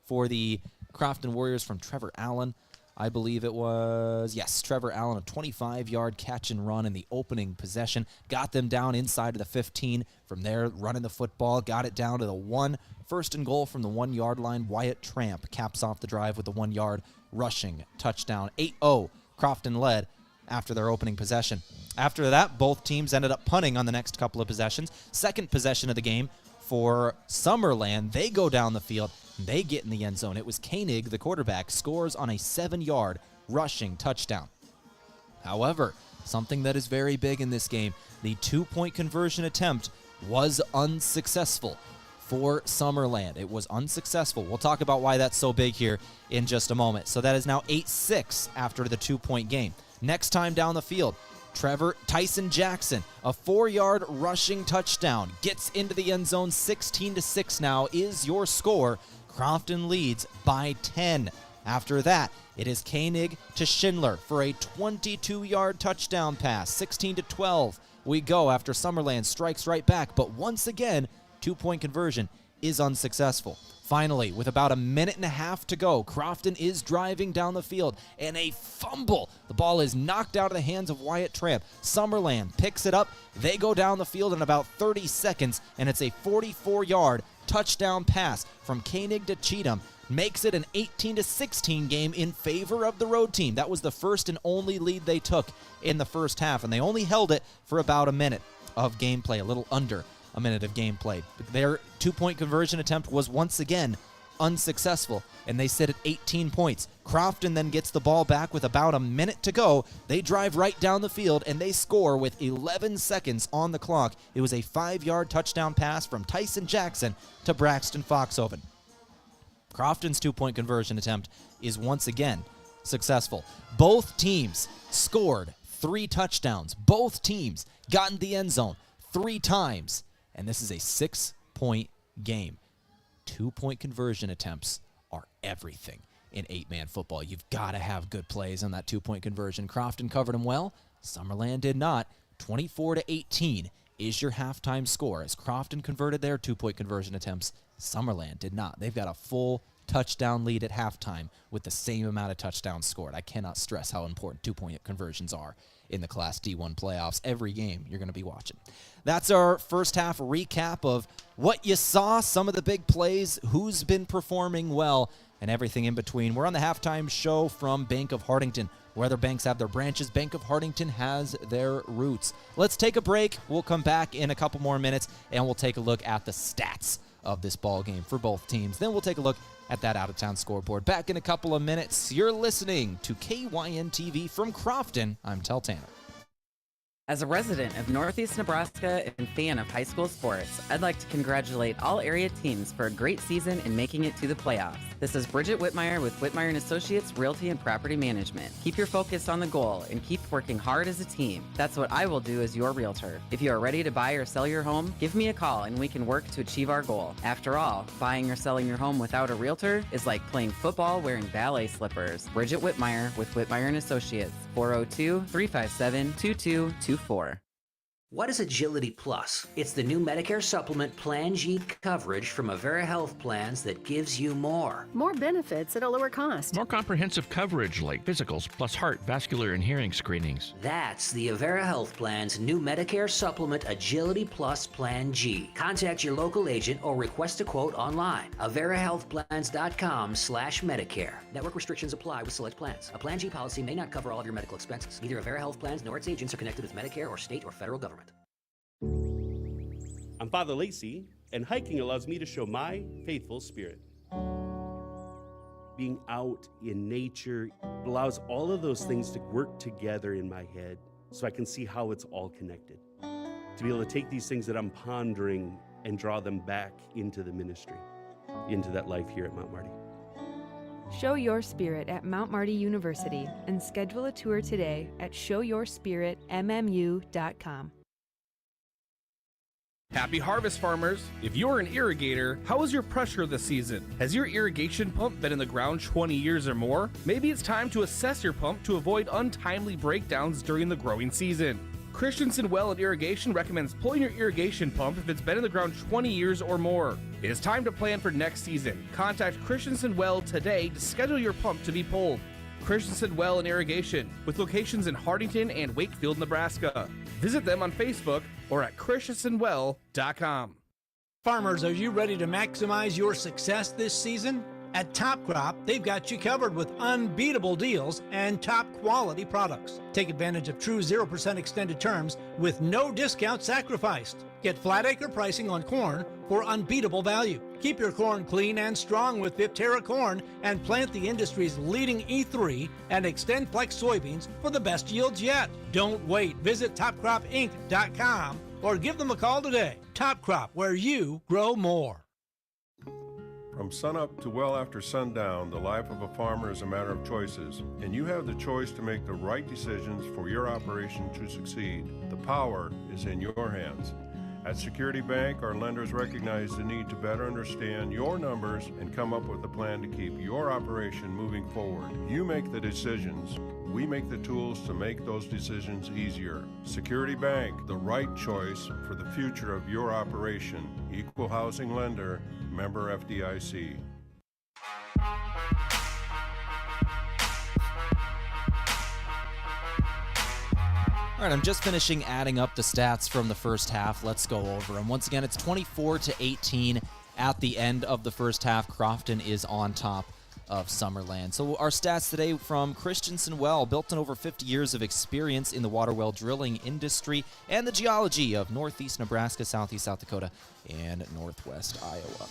for the Crofton Warriors from Trevor Allen. I believe it was, yes, Trevor Allen, a 25-yard catch and run in the opening possession. Got them down inside of the 15. From there, running the football, got it down to the 1. First and goal from the 1-yard line. Wyatt Tramp caps off the drive with the 1-yard rushing touchdown. 8-0, Crofton led after their opening possession. After that, both teams ended up punting on the next couple of possessions. Second possession of the game for Summerland. They go down the field. They get in the end zone. It was Koenig, the quarterback, scores on a 7-yard rushing touchdown. However, something that is very big in this game, the 2-point conversion attempt was unsuccessful for Summerland. It was unsuccessful. We'll talk about why that's so big here in just a moment. So that is now 8-6 after the 2-point game. Next time down the field, Tyson Jackson, a 4-yard rushing touchdown, gets into the end zone. 16-6 now is your score. Crofton leads by 10. After that, it is Koenig to Schindler for a 22-yard touchdown pass. 16-12 we go after Summerland strikes right back, but once again, 2-point conversion is unsuccessful. Finally, with about a minute and a half to go, Crofton is driving down the field, and a fumble. The ball is knocked out of the hands of Wyatt Tramp. Summerland picks it up. They go down the field in about 30 seconds, and it's a 44-yard touchdown pass from Koenig to Cheatham. Makes it an 18-16 game in favor of the road team. That was the first and only lead they took in the first half, and they only held it for about a minute of gameplay, a little under a minute of gameplay. Their 2-point conversion attempt was once again unsuccessful, and they sit at 18 points. Crofton then gets the ball back with about a minute to go. They drive right down the field, and they score with 11 seconds on the clock. It was a 5-yard touchdown pass from Tyson Jackson to Braxton Foxhoven. Crofton's 2-point conversion attempt is once again successful. Both teams scored 3 touchdowns. Both teams got in the end zone 3 times, and this is a 6-point game. 2-point conversion attempts are everything in 8-man football. You've got to have good plays on that 2-point conversion. Crofton covered them well. Summerland did not. 24-18 is your halftime score as Crofton converted their 2-point conversion attempts. Summerland did not. They've got a full touchdown lead at halftime with the same amount of touchdowns scored. I cannot stress how important 2-point conversions are in the Class D1 playoffs. Every game you're going to be watching. That's our first half recap of what you saw, some of the big plays, who's been performing well, and everything in between. We're on the halftime show from Bank of Hartington. Where other banks have their branches, Bank of Hartington has their roots. Let's take a break. We'll come back in a couple more minutes, and we'll take a look at the stats of this ball game for both teams. Then we'll take a look at that out-of-town scoreboard. Back in a couple of minutes. You're listening to KYN TV from Crofton. I'm Tehl Tanner. As a resident of Northeast Nebraska and fan of high school sports, I'd like to congratulate all area teams for a great season and making it to the playoffs. This is Bridget Whitmire with Whitmire & Associates Realty and Property Management. Keep your focus on the goal and keep working hard as a team. That's what I will do as your realtor. If you are ready to buy or sell your home, give me a call and we can work to achieve our goal. After all, buying or selling your home without a realtor is like playing football wearing ballet slippers. Bridget Whitmire with Whitmire & Associates, 402-357-2224. What is Agility Plus? It's the new Medicare supplement Plan G coverage from Avera Health Plans that gives you more. More benefits at a lower cost. More comprehensive coverage like physicals plus heart, vascular, and hearing screenings. That's the Avera Health Plan's new Medicare supplement Agility Plus Plan G. Contact your local agent or request a quote online. AveraHealthPlans.com/Medicare. Network restrictions apply with select plans. A Plan G policy may not cover all of your medical expenses. Neither Avera Health Plans nor its agents are connected with Medicare or state or federal government. I'm Father Lacey, and hiking allows me to show my faithful spirit. Being out in nature allows all of those things to work together in my head so I can see how it's all connected. To be able to take these things that I'm pondering and draw them back into the ministry, into that life here at Mount Marty. Show your spirit at Mount Marty University and schedule a tour today at showyourspiritmmu.com. Happy harvest, farmers! If you're an irrigator, how is your pressure this season? Has your irrigation pump been in the ground 20 years or more? Maybe it's time to assess your pump to avoid untimely breakdowns during the growing season. Christensen Well and Irrigation recommends pulling your irrigation pump if it's been in the ground 20 years or more. It is time to plan for next season. Contact Christensen Well today to schedule your pump to be pulled. Christensen Well and Irrigation, with locations in Hartington and Wakefield, Nebraska. Visit them on Facebook or at christensenwell.com. Farmers, are you ready to maximize your success this season? At Top Crop, they've got you covered with unbeatable deals and top quality products. Take advantage of true 0% extended terms with no discount sacrificed. Get flat acre pricing on corn for unbeatable value. Keep your corn clean and strong with Viptera corn and plant the industry's leading E3 and Extend Flex soybeans for the best yields yet. Don't wait. Visit topcropinc.com or give them a call today. Top Crop, where you grow more. From sunup to well after sundown, the life of a farmer is a matter of choices, and you have the choice to make the right decisions for your operation to succeed. The power is in your hands. At Security Bank, our lenders recognize the need to better understand your numbers and come up with a plan to keep your operation moving forward. You make the decisions. We make the tools to make those decisions easier. Security Bank, the right choice for the future of your operation. Equal housing lender, member FDIC. All right, I'm just finishing adding up the stats from the first half. Let's go over them. Once again, it's 24-18 at the end of the first half. Crofton is on top of Summerland. So our stats today from Christensen Well, built on over 50 years of experience in the water well drilling industry and the geology of northeast Nebraska, southeast South Dakota, and northwest Iowa.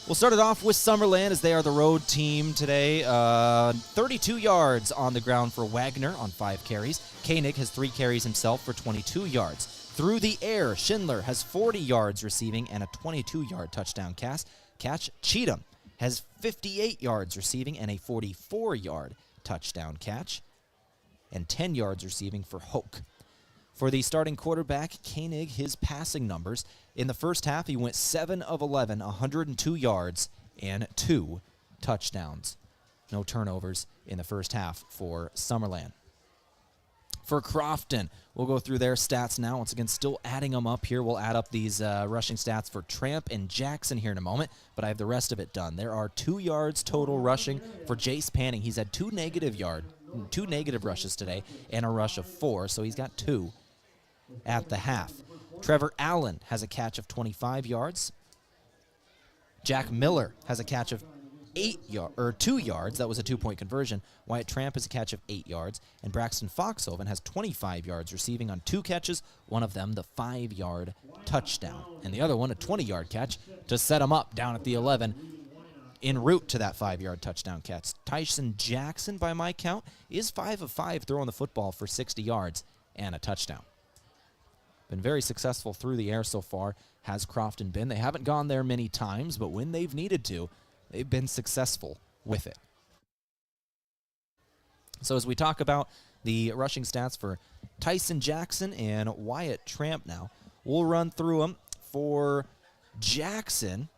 We'll start it off with Summerland as they are the road team today. 32 yards on the ground for Wagner on 5 carries. Koenig has 3 carries himself for 22 yards. Through the air, Schindler has 40 yards receiving and a 22-yard touchdown catch. Cheatham has 58 yards receiving and a 44-yard touchdown catch. And 10 yards receiving for Hoke. For the starting quarterback, Koenig, his passing numbers. In the first half, he went 7 of 11, 102 yards, and 2 touchdowns. No turnovers in the first half for Summerland. For Crofton, we'll go through their stats now. Once again, still adding them up here. We'll add up these rushing stats for Tramp and Jackson here in a moment, but I have the rest of it done. There are 2 yards total rushing for Jace Panning. He's had 2 negative rushes today and a rush of 4, so he's got 2 at the half. Trevor Allen has a catch of 25 yards. Jack Miller has a catch of 2 yards. That was a 2-point conversion. Wyatt Tramp has a catch of 8 yards. And Braxton Foxhoven has 25 yards receiving on 2 catches, one of them the 5-yard touchdown. And the other one, a 20-yard catch to set him up down at the 11 en route to that 5-yard touchdown catch. Tyson Jackson, by my count, is 5 of 5 throwing the football for 60 yards and a touchdown. Been very successful through the air so far, has Crofton been. They haven't gone there many times, but when they've needed to, they've been successful with it. So as we talk about the rushing stats for Tyson Jackson and Wyatt Tramp now, we'll run through them. For Jackson,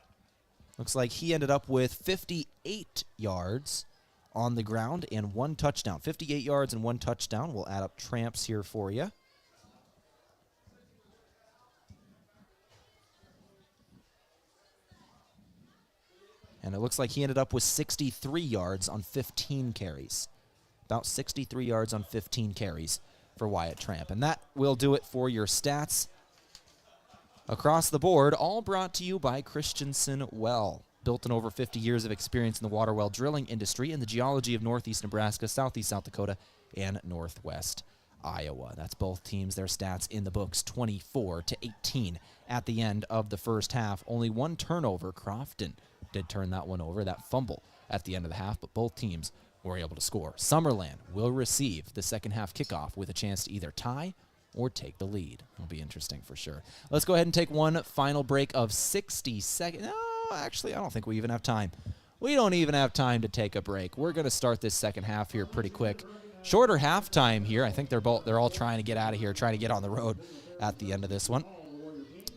looks like he ended up with 58 yards on the ground and 1 touchdown. 58 yards and 1 touchdown. We'll add up Tramp's here for you. And it looks like he ended up with 63 yards on 15 carries. About 63 yards on 15 carries for Wyatt Tramp. And that will do it for your stats across the board, all brought to you by Christensen Well. Built on over 50 years of experience in the water well drilling industry and the geology of northeast Nebraska, southeast South Dakota, and northwest Iowa. That's both teams, their stats in the books, 24-18 at the end of the first half. Only 1 turnover. Crofton did turn that one over, that fumble at the end of the half, but both teams were able to score. Summerland will receive the second half kickoff with a chance to either tie or take the lead. It'll be interesting for sure. Let's go ahead and take one final break of 60 seconds. No, actually, I don't think we even have time. We don't even have time to take a break. We're going to start this second half here pretty quick. Shorter halftime here. I think they're all trying to get out of here, trying to get on the road at the end of this one.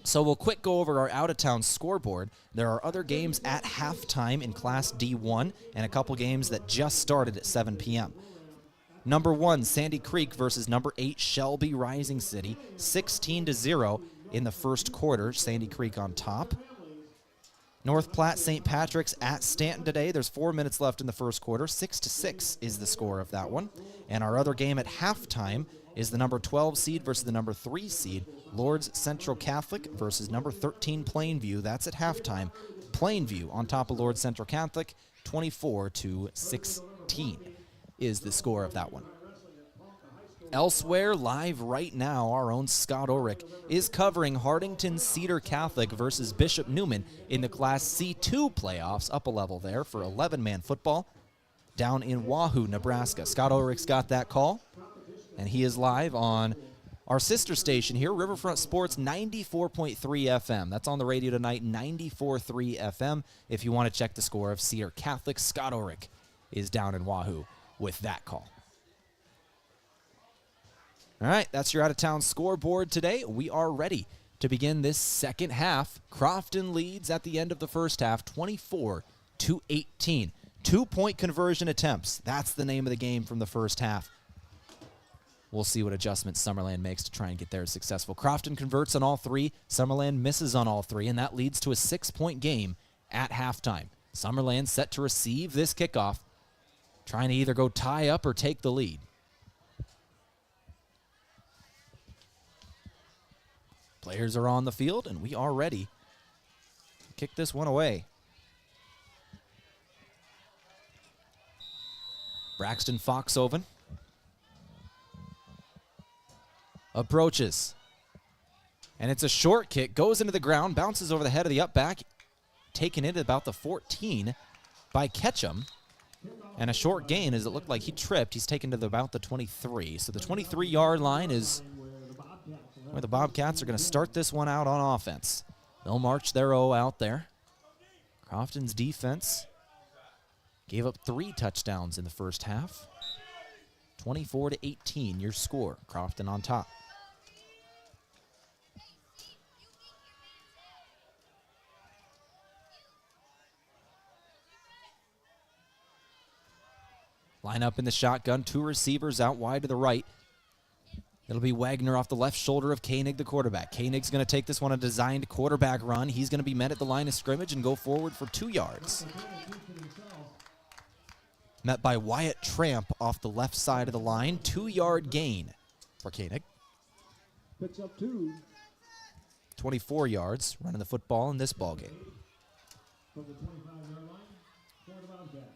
So we'll quick go over our out-of-town scoreboard. There are other games at halftime in Class D1 and a couple games that just started at 7 p.m. Number 1, Sandy Creek versus number 8, Shelby Rising City, 16-0 in the first quarter. Sandy Creek on top. North Platte St. Patrick's at Stanton today. There's 4 minutes left in the first quarter. 6-6 is the score of that one. And our other game at halftime is the number 12 seed versus the number 3 seed, Lourdes Central Catholic versus number 13 Plainview. That's at halftime. Plainview on top of Lourdes Central Catholic, 24-16 is the score of that one. Elsewhere, live right now, our own Scott Ulrich is covering Hardington Cedar Catholic versus Bishop Newman in the Class C2 playoffs, up a level there for 11-man football down in Wahoo, Nebraska. Scott Ulrich's got that call, and he is live on our sister station here, Riverfront Sports 94.3 FM. That's on the radio tonight, 94.3 FM. If you want to check the score of Cedar Catholic, Scott Ulrich is down in Wahoo with that call. All right, that's your out-of-town scoreboard today. We are ready to begin this second half. Crofton leads at the end of the first half, 24-18. 2-point conversion attempts. That's the name of the game from the first half. We'll see what adjustments Summerland makes to try and get theirs successful. Crofton converts on all 3. Summerland misses on all 3, and that leads to a 6-point game at halftime. Summerland set to receive this kickoff, trying to either go tie up or take the lead. Players are on the field, and we are ready to kick this one away. Braxton Foxhoven approaches. And it's a short kick, goes into the ground, bounces over the head of the up back. taken in at about the 14 by Ketchum. And a short gain as it looked like he tripped. He's taken to about the 23. So the 23-yard line is where the Bobcats are going to start this one out on offense. They'll march their O out there. Crofton's defense gave up 3 touchdowns in the first half. 24-18, your score. Crofton on top. Line up in the shotgun, 2 receivers out wide to the right. It'll be Wagner off the left shoulder of Koenig, the quarterback. Koenig's going to take this one a designed quarterback run. He's going to be met at the line of scrimmage and go forward for 2 yards. Met by Wyatt Tramp off the left side of the line. 2-yard gain for Koenig. Picks up 2. 24 yards running the football in this ballgame. From the 25-yard line for the Bobcats.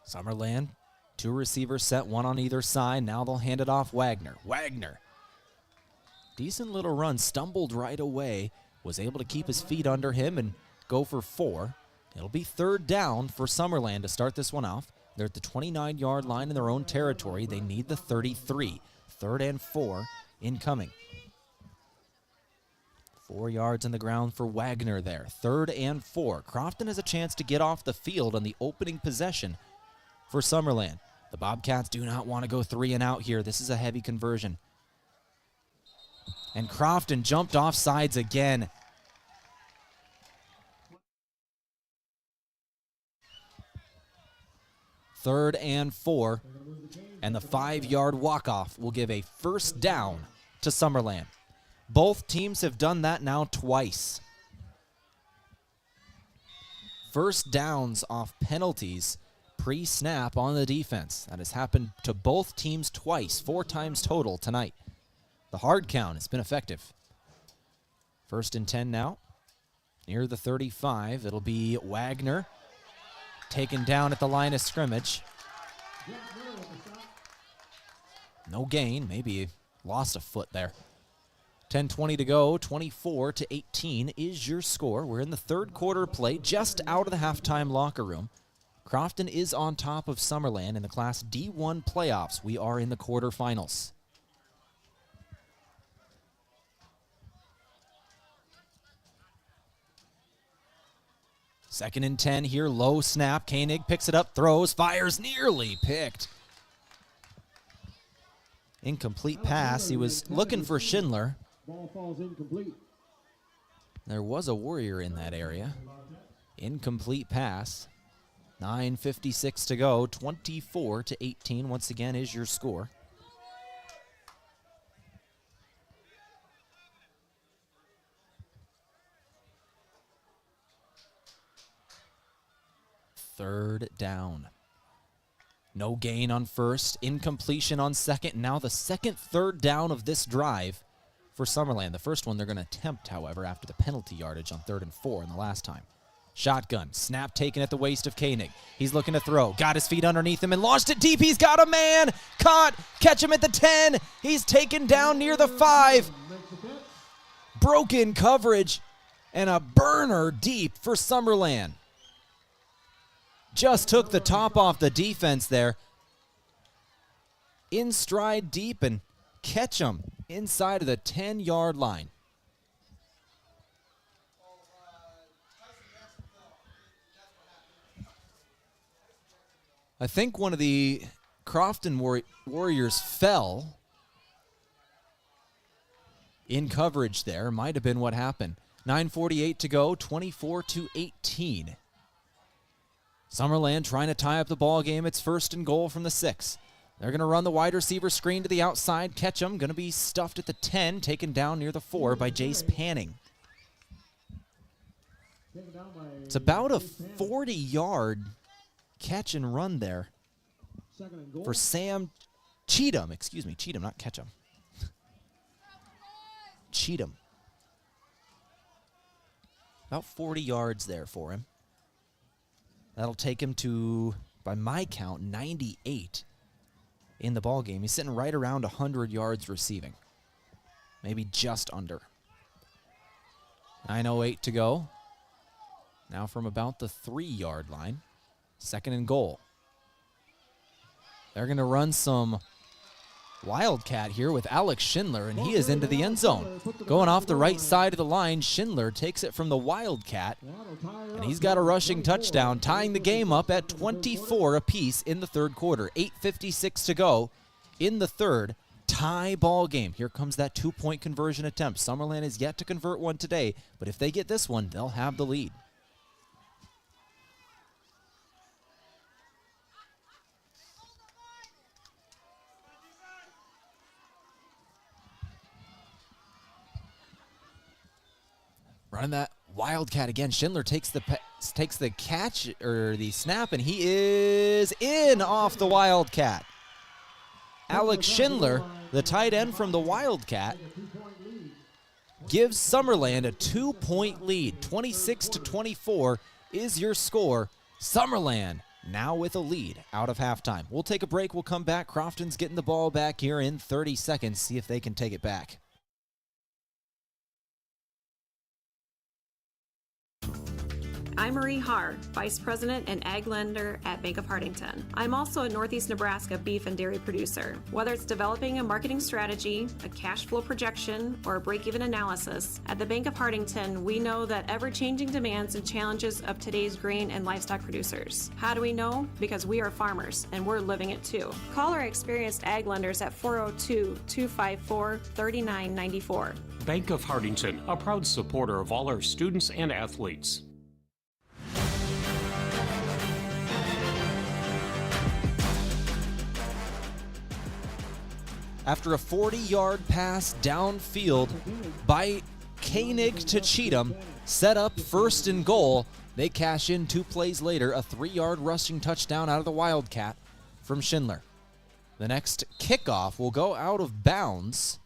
Summerland, 2 receivers set, 1 on either side. Now they'll hand it off Wagner. Wagner, decent little run, stumbled right away, was able to keep his feet under him and go for 4. It'll be 3rd down for Summerland to start this one off. They're at the 29-yard line in their own territory. They need the 33. 3rd and 4 incoming. 4 yards on the ground for Wagner there. 3rd and 4. Crofton has a chance to get off the field on the opening possession for Summerland. The Bobcats do not want to go 3 and out here. This is a heavy conversion. And Crofton jumped off sides again. Third and 4. And the 5-yard walk-off will give a 1st down to Summerland. Both teams have done that now twice. 1st downs off penalties pre-snap on the defense. That has happened to both teams twice, 4 times total tonight. The hard count has been effective. 1st and 10 now. Near the 35, it'll be Wagner taken down at the line of scrimmage. No gain, maybe lost a foot there. 10:20 to go, 24-18 is your score. We're in the 3rd quarter play, just out of the halftime locker room. Crofton is on top of Summerland in the Class D1 playoffs. We are in the quarterfinals. Second and 10 here, low snap. Koenig picks it up, throws, fires, nearly picked. Incomplete pass. He was looking for Schindler. Ball falls incomplete. There was a Warrior in that area. Incomplete pass. 9:56 to go. 24-18 once again is your score. Third down. No gain on 1st, incompletion on 2nd. Now the 2nd 3rd down of this drive for Summerland. The first one they're going to attempt, however, after the penalty yardage on 3rd and 4 in the last time. Shotgun, snap taken at the waist of Koenig. He's looking to throw, got his feet underneath him and launched it deep. He's got a man, caught, catch him at the 10. He's taken down near the 5. Broken coverage and a burner deep for Summerland. Just took the top off the defense there. In stride deep and catch him inside of the 10-yard line. I think one of the Crofton Warriors fell in coverage there. Might have been what happened. 9:48 to go, 24-18. Summerland trying to tie up the ball game. It's 1st and goal from the 6. They're going to run the wide receiver screen to the outside. Ketchum going to be stuffed at the 10, taken down near the 4 by Jace Panning. It's about a 40-yard catch and run there for Sam Cheatham. Excuse me, Cheatham, not Ketchum. Cheatham. About 40 yards there for him. That'll take him to by my count, 98 in the ball game. He's sitting right around 100 yards receiving, maybe just under. 9:08 to go. Now from about the 3-yard line, 2nd and goal. They're going to run some Wildcat here with Alex Schindler, and he is into the end zone. Going off the right side of the line, Schindler takes it from the Wildcat, and he's got a rushing touchdown, tying the game up at 24 apiece in the third quarter. 8:56 to go in the third. Tie ball game. Here comes that 2-point conversion attempt. Summerland is yet to convert one today, but if they get this one, they'll have the lead. Running that Wildcat again. Schindler takes the catch or the snap, and he is in off the Wildcat. Alex Schindler, the tight end from the Wildcat, gives Summerland a 2-point lead. 26-24 is your score. Summerland now with a lead out of halftime. We'll take a break. We'll come back. Crofton's getting the ball back here in 30 seconds. See if they can take it back. I'm Marie Haar, Vice President and Ag Lender at Bank of Hartington. I'm also a Northeast Nebraska beef and dairy producer. Whether it's developing a marketing strategy, a cash flow projection, or a break-even analysis, at the Bank of Hartington, we know that ever-changing demands and challenges of today's grain and livestock producers. How do we know? Because we are farmers, and we're living it too. Call our experienced ag lenders at 402-254-3994. Bank of Hartington, a proud supporter of all our students and athletes. After a 40-yard pass downfield by Koenig to Cheatham, set up 1st and goal. They cash in 2 plays later, a 3-yard rushing touchdown out of the Wildcat from Schindler. The next kickoff will go out of bounds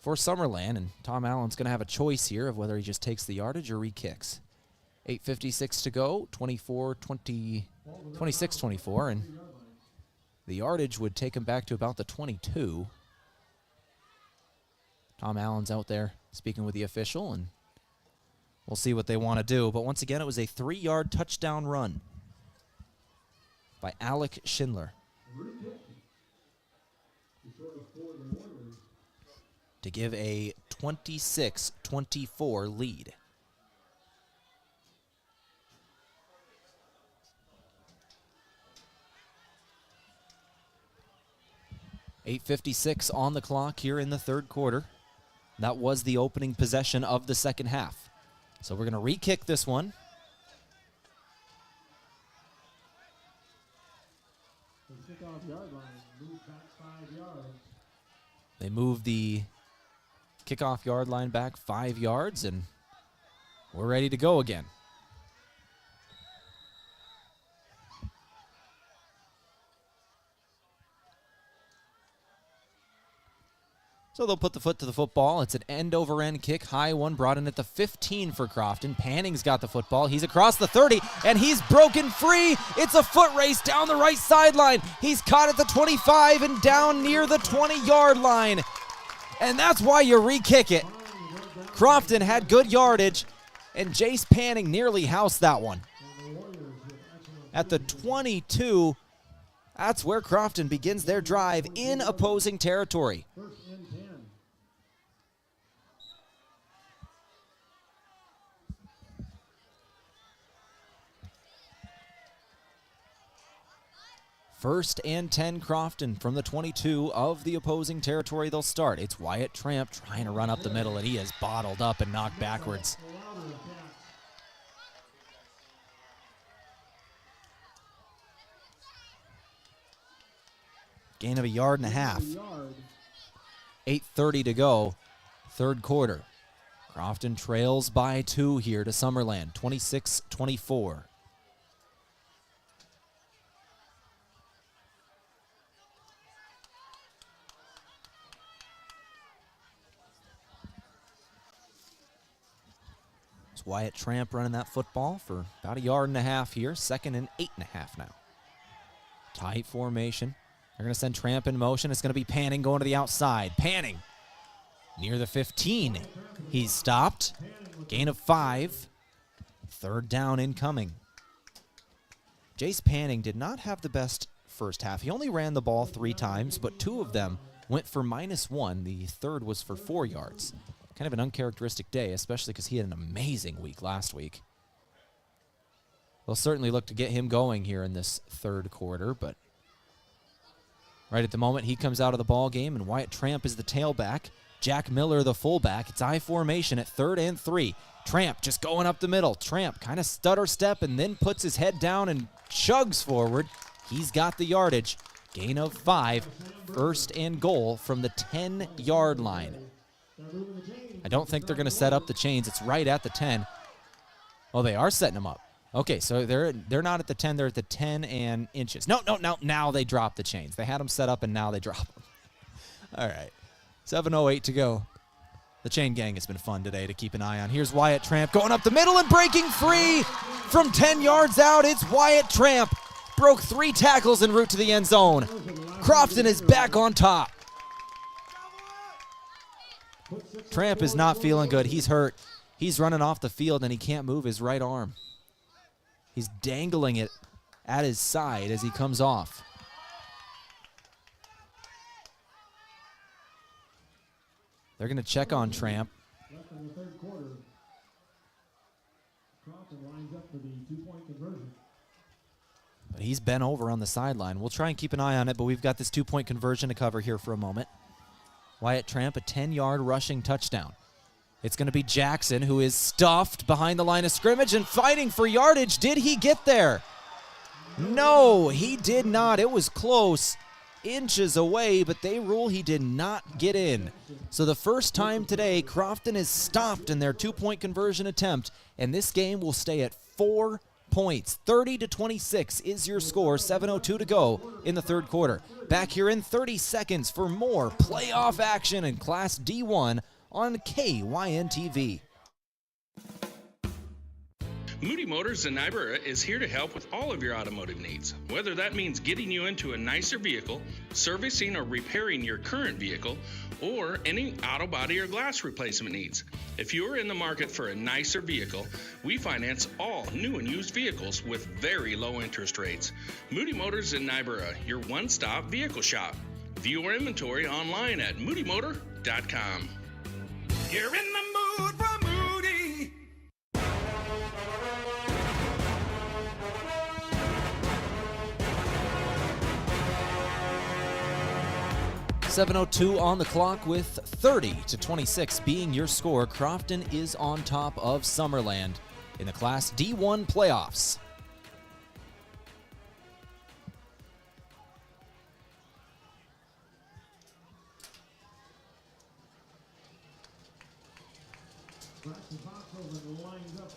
for Summerland, and Tom Allen's going to have a choice here of whether he just takes the yardage or re-kicks. 8:56 to go, 26-24, and the yardage would take him back to about the 22. Tom Allen's out there speaking with the official, and we'll see what they want to do. But once again, it was a 3-yard touchdown run by Alec Schindler to give a 26-24 lead. .56 on the clock here in the third quarter. That was the opening possession of the second half. So we're going to re-kick this one. They move the kickoff yard line back 5 yards, and we're ready to go again. So they'll put the foot to the football. It's an end-over-end kick. High one brought in at the 15 for Crofton. Panning's got the football. He's across the 30, and he's broken free. It's a foot race down the right sideline. He's caught at the 25 and down near the 20-yard line. And that's why you re-kick it. Crofton had good yardage, and Jace Panning nearly housed that one. At the 22, that's where Crofton begins their drive in opposing territory. First and 10 Crofton from the 22 of the opposing territory. They'll start. It's Wyatt Tramp trying to run up the middle, and he is bottled up and knocked backwards. Gain of a yard and a half. 8:30 to go, third quarter. Crofton trails by 2 here to Summerland, 26-24. Wyatt Tramp running that football for about 1.5 yards here. 2nd and 8.5 now. Tight formation. They're going to send Tramp in motion. It's going to be Panning going to the outside. Panning near the 15. He's stopped. Gain of 5. 3rd down incoming. Jace Panning did not have the best first half. He only ran the ball 3 times, but 2 of them went for -1. The 3rd was for 4 yards. Kind of an uncharacteristic day, especially because he had an amazing week last week. They'll certainly look to get him going here in this 3rd quarter, but right at the moment, he comes out of the ball game, and Wyatt Tramp is the tailback. Jack Miller, the fullback. It's I formation at 3rd and 3. Tramp just going up the middle. Tramp kind of stutter step and then puts his head down and chugs forward. He's got the yardage. Gain of 5. 1st and goal from the 10-yard line. I don't think they're going to set up the chains. It's right at the 10. Oh, they are setting them up. Okay, so they're not at the 10. They're at the 10 and inches. No. Now they drop the chains. They had them set up, and now they drop them. All right. 7:08 to go. The chain gang has been fun today to keep an eye on. Here's Wyatt Tramp going up the middle and breaking free from 10 yards out. It's Wyatt Tramp. Broke 3 tackles en route to the end zone. Crofton is back on top. Tramp is not feeling good. He's hurt. He's running off the field, and he can't move his right arm. He's dangling it at his side as he comes off. They're going to check on Tramp. Left in the 3rd quarter. Crofton lines up for the 2-point conversion. But he's bent over on the sideline. We'll try and keep an eye on it, but we've got this 2-point conversion to cover here for a moment. Wyatt Tramp, a 10-yard rushing touchdown. It's going to be Jackson, who is stuffed behind the line of scrimmage and fighting for yardage. Did he get there? No, he did not. It was close, inches away, but they rule he did not get in. So the first time today, Crofton is stopped in their 2-point conversion attempt, and this game will stay at 4 points. 30-26 is your score. 7:02 to go in the 3rd quarter. Back here in 30 seconds for more playoff action in Class D1 on KYN-TV. Moody Motors in Niobrara is here to help with all of your automotive needs, whether that means getting you into a nicer vehicle, servicing or repairing your current vehicle, or any auto body or glass replacement needs. If you are in the market for a nicer vehicle, we finance all new and used vehicles with very low interest rates. Moody Motors in Niobrara, your one-stop vehicle shop. View our inventory online at moodymotor.com. You're in the mood for Moody. 7:02 on the clock with 30-26 being your score. Crofton is on top of Summerland in the Class D1 playoffs.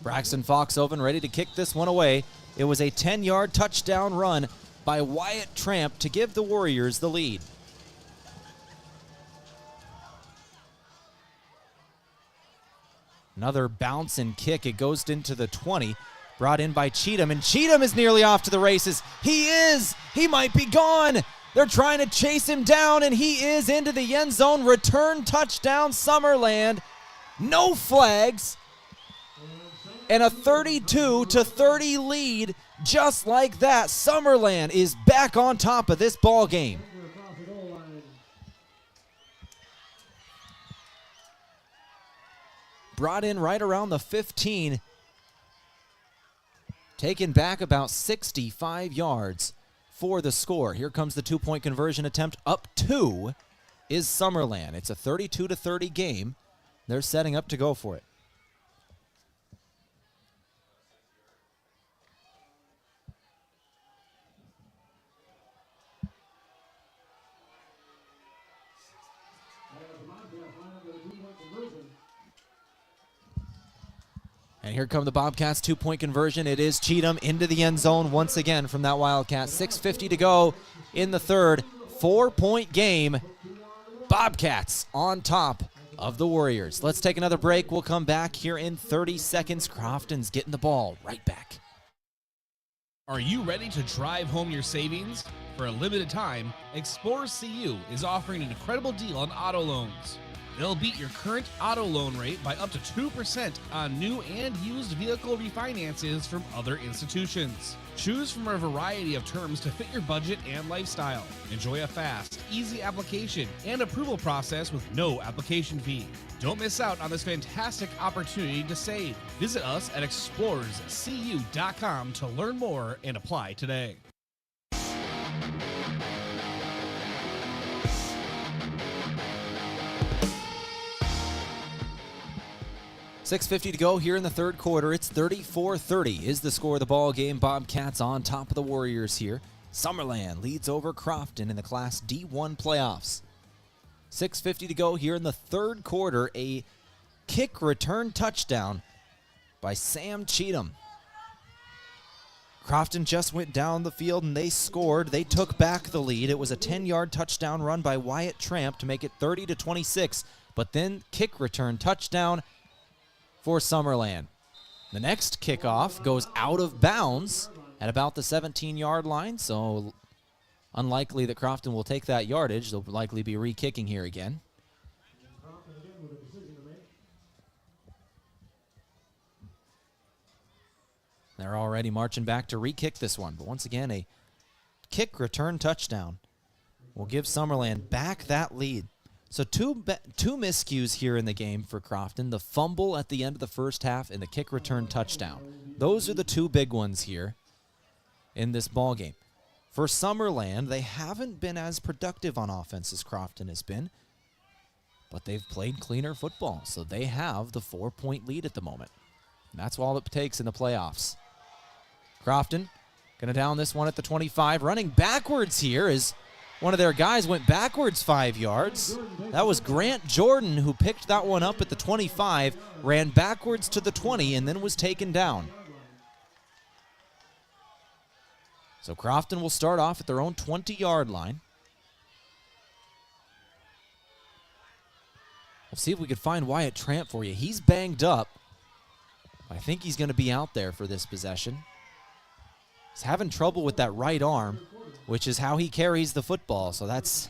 Braxton Foxhoven ready to kick this one away. It was a 10-yard touchdown run by Wyatt Tramp to give the Warriors the lead. Another bounce and kick. It goes into the 20. Brought in by Cheatham, and Cheatham is nearly off to the races. He is! He might be gone! They're trying to chase him down, and he is into the end zone. Return touchdown, Summerland. No flags. And a 32-30 lead just like that. Summerland is back on top of this ball game. Brought in right around the 15. Taken back about 65 yards for the score. Here comes the 2-point conversion attempt. Up 2 is Summerland. It's a 32-30 game. They're setting up to go for it. And here come the Bobcats, 2-point conversion. It is Cheatham into the end zone once again from that Wildcat. 6:50 to go in the third. 4-point game. Bobcats on top of the Warriors. Let's take another break. We'll come back here in 30 seconds. Crofton's getting the ball right back. Are you ready to drive home your savings? For a limited time, Explorers CU is offering an incredible deal on auto loans. They'll beat your current auto loan rate by up to 2% on new and used vehicle refinances from other institutions. Choose from a variety of terms to fit your budget and lifestyle. Enjoy a fast, easy application and approval process with no application fee. Don't miss out on this fantastic opportunity to save. Visit us at explorerscu.com to learn more and apply today. .650 to go here in the third quarter. It's 34-30 is the score of the ball game. Bobcats on top of the Warriors here. Summerland leads over Crofton in the Class D1 playoffs. 6:50 to go here in the third quarter. A kick return touchdown by Sam Cheatham. Crofton just went down the field and they scored. They took back the lead. It was a 10-yard touchdown run by Wyatt Tramp to make it 30-26. But then kick return touchdown for Summerland. The next kickoff goes out of bounds at about the 17-yard line, so unlikely that Crofton will take that yardage. They'll likely be re-kicking here again. They're already marching back to re-kick this one, but once again, a kick return touchdown will give Summerland back that lead. So two miscues here in the game for Crofton, the fumble at the end of the first half and the kick return touchdown. Those are the two big ones here in this ball game. For Summerland, they haven't been as productive on offense as Crofton has been, but they've played cleaner football, so they have the 4-point lead at the moment. And that's all it takes in the playoffs. Crofton going to down this one at the 25. Running backwards here is one of their guys went backwards 5 yards. That was Grant Jordan who picked that one up at the 25, ran backwards to the 20, and then was taken down. So Crofton will start off at their own 20-yard line. We'll see if we can find Wyatt Tramp for you. He's banged up. I think he's going to be out there for this possession. He's having trouble with that right arm, which is how he carries the football, so that's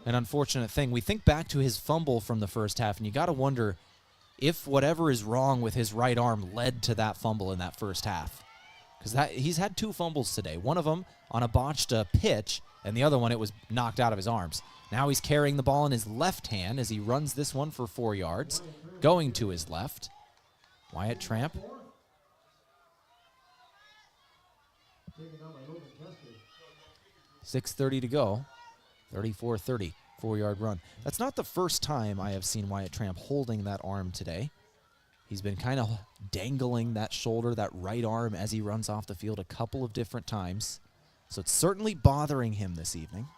an unfortunate thing. We think back to his fumble from the first half, and you got to wonder if whatever is wrong with his right arm led to that fumble in that first half. Because he's had 2 fumbles today. One of them on a botched pitch, and the other one it was knocked out of his arms. Now he's carrying the ball in his left hand as he runs this one for 4 yards, going to his left. Wyatt Tramp. .6:30 to go. 34-30, 4-yard run. That's not the first time I have seen Wyatt Tramp holding that arm today. He's been kind of dangling that shoulder, that right arm, as he runs off the field a couple of different times. So it's certainly bothering him this evening.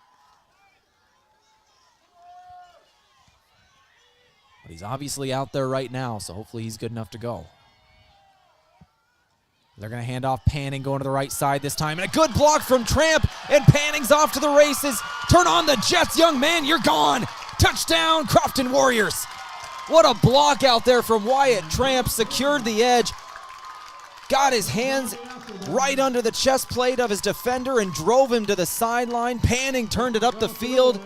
But he's obviously out there right now, so hopefully he's good enough to go. They're going to hand off Panning, going to the right side this time. And a good block from Tramp, and Panning's off to the races. Turn on the Jets, young man, you're gone. Touchdown, Crofton Warriors. What a block out there from Wyatt Tramp. Secured the edge. Got his hands right under the chest plate of his defender and drove him to the sideline. Panning turned it up the field.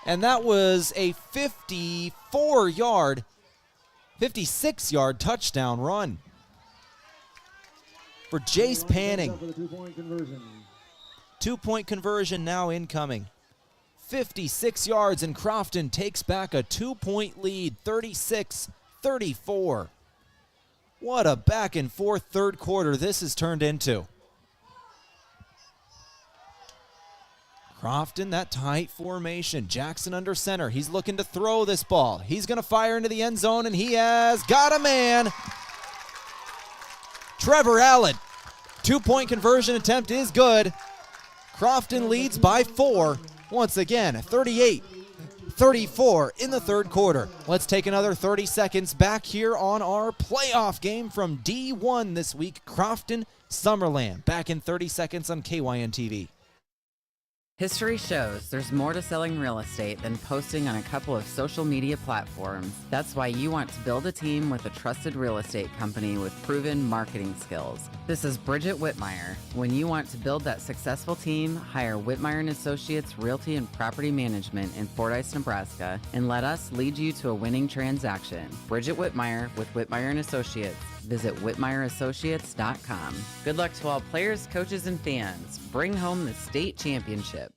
And that was a 56-yard touchdown run for Jace Panning. 2-point conversion now incoming. 56 yards, and Crofton takes back a 2-point lead, 36-34. What a back-and-forth third quarter this has turned into. Crofton, that tight formation. Jackson under center. He's looking to throw this ball. He's going to fire into the end zone, and he has got a man. Trevor Allen. 2-point conversion attempt is good. Crofton leads by 4. Once again, 38-34 in the third quarter. Let's take another 30 seconds back here on our playoff game from D1 this week. Crofton, Summerland. Back in 30 seconds on KYN TV. History shows there's more to selling real estate than posting on a couple of social media platforms. That's why you want to build a team with a trusted real estate company with proven marketing skills. This is Bridget Whitmire. When you want to build that successful team, hire Whitmire & Associates Realty and Property Management in Fordyce, Nebraska, and let us lead you to a winning transaction. Bridget Whitmire with Whitmire & Associates. Visit WhitmireAssociates.com. Good luck to all players, coaches, and fans. Bring home the state championship.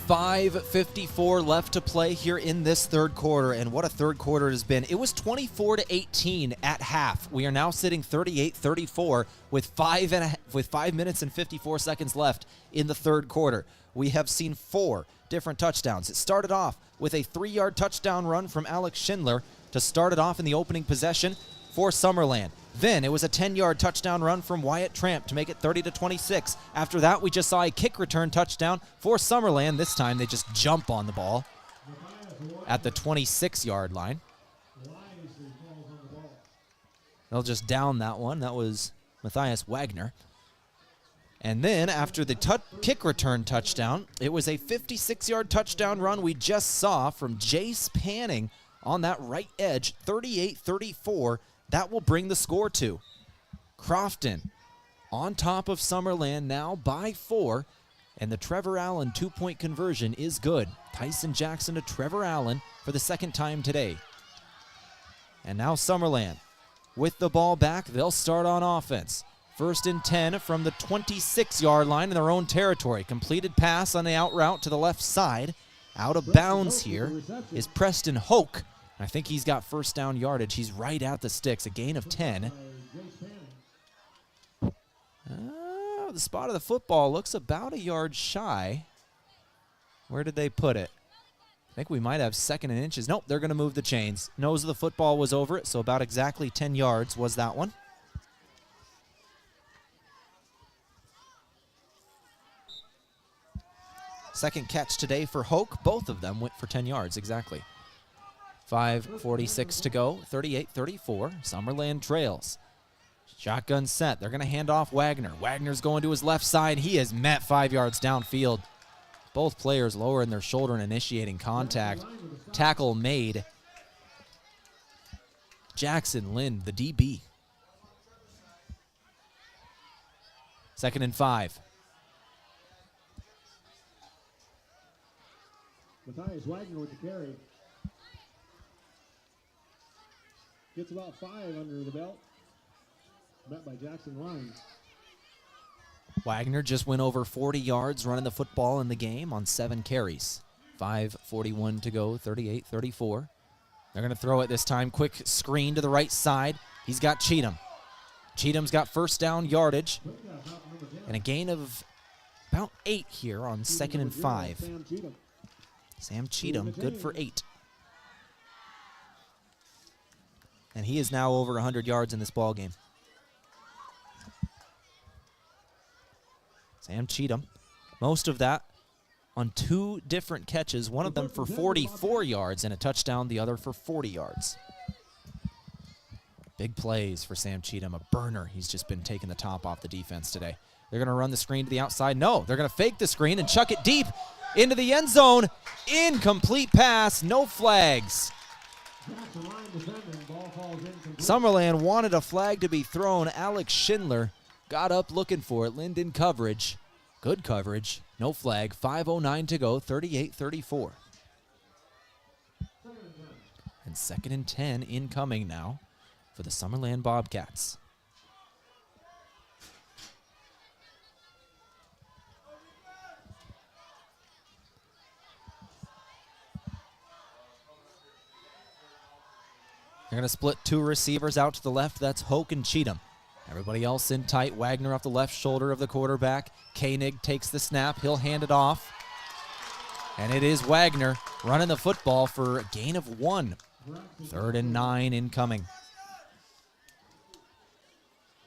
.554 left to play here in this third quarter, and what a third quarter it has been. It was 24-18 at half. We are now sitting 38-34 with 5 minutes and 54 seconds left in the third quarter. We have seen 4 different touchdowns. It started off with a 3-yard touchdown run from Alex Schindler to start it off in the opening possession for Summerland. Then it was a 10-yard touchdown run from Wyatt Tramp to make it 30-26. After that, we just saw a kick return touchdown for Summerland. This time they just jump on the ball at the 26-yard line. They'll just down that one. That was Matthias Wagner. And then after the kick return touchdown, it was a 56-yard touchdown run we just saw from Jace Panning on that right edge, 38-34. That will bring the score to Crofton on top of Summerland now by 4, and the Trevor Allen 2-point conversion is good. Tyson Jackson to Trevor Allen for the second time today. And now Summerland with the ball back. They'll start on offense. 1st and 10 from the 26-yard line in their own territory. Completed pass on the out route to the left side. Out of bounds here is Preston Hoke. I think he's got first down yardage. He's right at the sticks, a gain of 10. The spot of the football looks about a yard shy. Where did they put it? I think we might have 2nd and inches. Nope, they're going to move the chains. Nose of the football was over it, so about exactly 10 yards was that one. Second catch today for Hoke. Both of them went for 10 yards, exactly. 5:46 to go, 38-34. Summerland trails. Shotgun set. They're going to hand off Wagner. Wagner's going to his left side. He is met 5 yards downfield. Both players lowering their shoulder and initiating contact. Tackle made. Jackson Lind, the DB. 2nd and 5. Matthias Wagner with the carry. Gets about 5 under the belt. Met by Jackson Lyons. Wagner just went over 40 yards running the football in the game on 7 carries. 5:41 to go, 38-34. They're going to throw it this time. Quick screen to the right side. He's got Cheatham. Cheatham's got first down yardage. And a gain of about 8 here on 2nd and 5. Sam Cheatham, good for 8. And he is now over 100 yards in this ball game. Sam Cheatham, most of that on 2 different catches, one of them for 44 yards and a touchdown, the other for 40 yards. Big plays for Sam Cheatham, a burner. He's just been taking the top off the defense today. They're going to run the screen to the outside. No, they're going to fake the screen and chuck it deep into the end zone. Incomplete pass, no flags. Summerland wanted a flag to be thrown. Alex Schindler got up looking for it. Lind in coverage. Good coverage. No flag. 5:09 to go. 38-34. And 2nd and 10 incoming now for the Summerland Bobcats. They're going to split 2 receivers out to the left. That's Hoke and Cheatham. Everybody else in tight. Wagner off the left shoulder of the quarterback. Koenig takes the snap. He'll hand it off. And it is Wagner running the football for a gain of 1. 3rd and 9 incoming.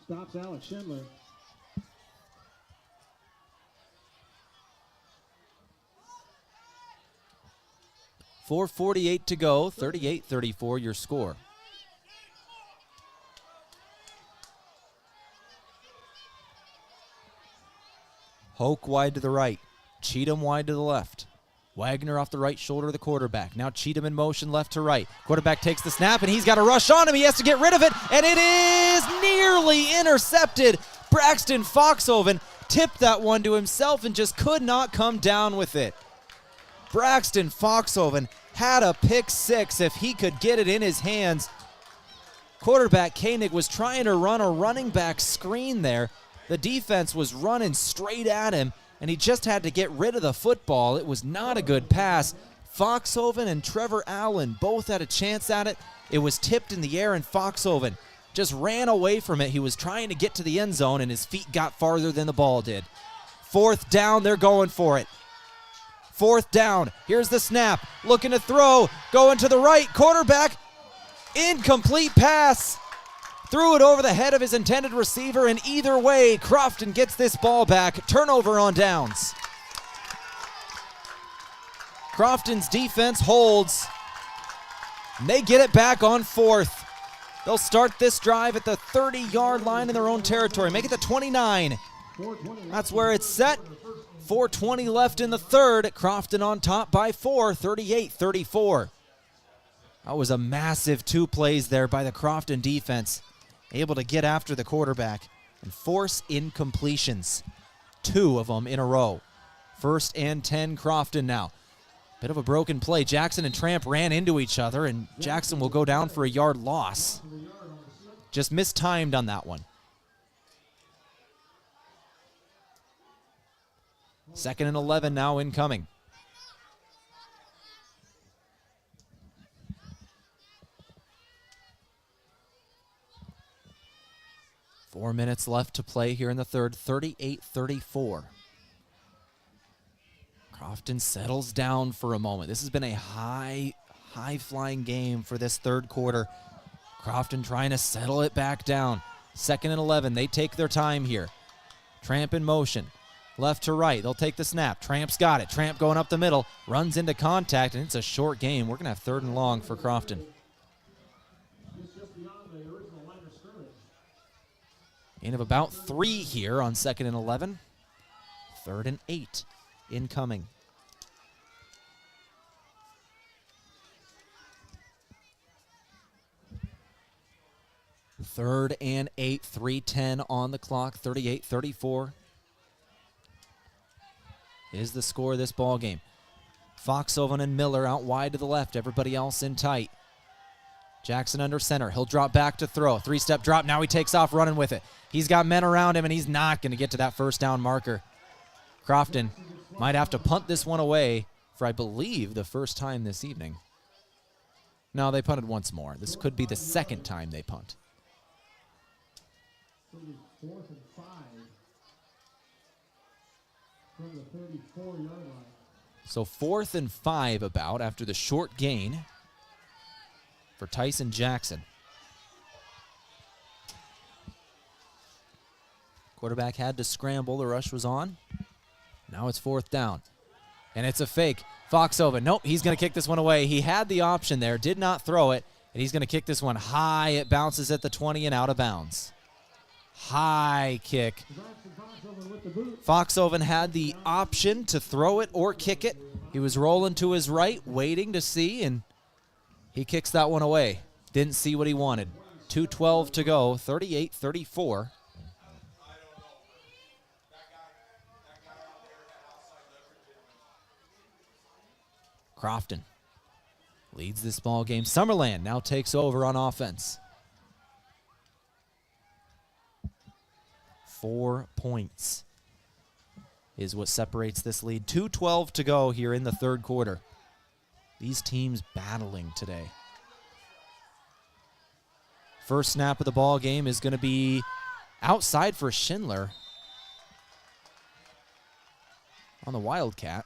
Stops Alex Schindler. 4:48 to go, 38-34 your score. Hoke wide to the right, Cheatham wide to the left. Wagner off the right shoulder of the quarterback. Now Cheatham in motion left to right. Quarterback takes the snap, and he's got to rush on him. He has to get rid of it, and it is nearly intercepted. Braxton Foxhoven tipped that one to himself and just could not come down with it. Braxton Foxhoven had a pick six if he could get it in his hands. Quarterback Koenig was trying to run a running back screen there. The defense was running straight at him, and he just had to get rid of the football. It was not a good pass. Foxhoven and Trevor Allen both had a chance at it. It was tipped in the air, and Foxhoven just ran away from it. He was trying to get to the end zone, and his feet got farther than the ball did. 4th down, they're going for it. 4th down, here's the snap, looking to throw, going to the right, quarterback, incomplete pass. Threw it over the head of his intended receiver, and either way, Crofton gets this ball back. Turnover on downs. Crofton's defense holds, and they get it back on 4th. They'll start this drive at the 30-yard line in their own territory. Make it the 29. That's where it's set. 4:20 left in the third. Crofton on top by 4, 38-34. That was a massive 2 plays there by the Crofton defense. Able to get after the quarterback and force incompletions. 2 of them in a row. 1st and 10 Crofton now. Bit of a broken play. Jackson and Tramp ran into each other, and Jackson will go down for a yard loss. Just mistimed on that one. 2nd and 11 now incoming. Four minutes left to play here in the third, 38-34. Crofton settles down for a moment. This has been a high-flying game for this third quarter. Crofton trying to settle it back down. 2nd and 11, they take their time here. Tramp in motion, left to right. They'll take the snap. Tramp's got it. Tramp going up the middle, runs into contact, and it's a short game. We're going to have 3rd and long for Crofton. Gain of about 3 here on 2nd and 11. 3rd and 8 incoming. Third and 8, 3:10 on the clock, 38-34 is the score of this ball game. Foxhoven and Miller out wide to the left, everybody else in tight. Jackson under center. He'll drop back to throw. 3-step drop. Now he takes off running with it. He's got men around him, and he's not going to get to that 1st down marker. Crofton might have to punt this one away for, I believe, the 1st time this evening. No, they punted once more. This could be the 2nd time they punt. 4th and 5 from the 34-yard line. So 4th and 5 about after the short gain for Tyson Jackson. Quarterback had to scramble. The rush was on. Now it's 4th down. And it's a fake. Foxhoven, nope, he's going to kick this one away. He had the option there, did not throw it, and he's going to kick this one high. It bounces at the 20 and out of bounds. High kick. Foxhoven had the option to throw it or kick it. He was rolling to his right, waiting to see, and he kicks that one away. Didn't see what he wanted. 2:12 to go, 38-34. Crofton leads this ball game. Summerland now takes over on offense. 4 points is what separates this lead. 2:12 to go here in the third quarter. These teams battling today. First snap of the ball game is going to be outside for Schindler on the Wildcat.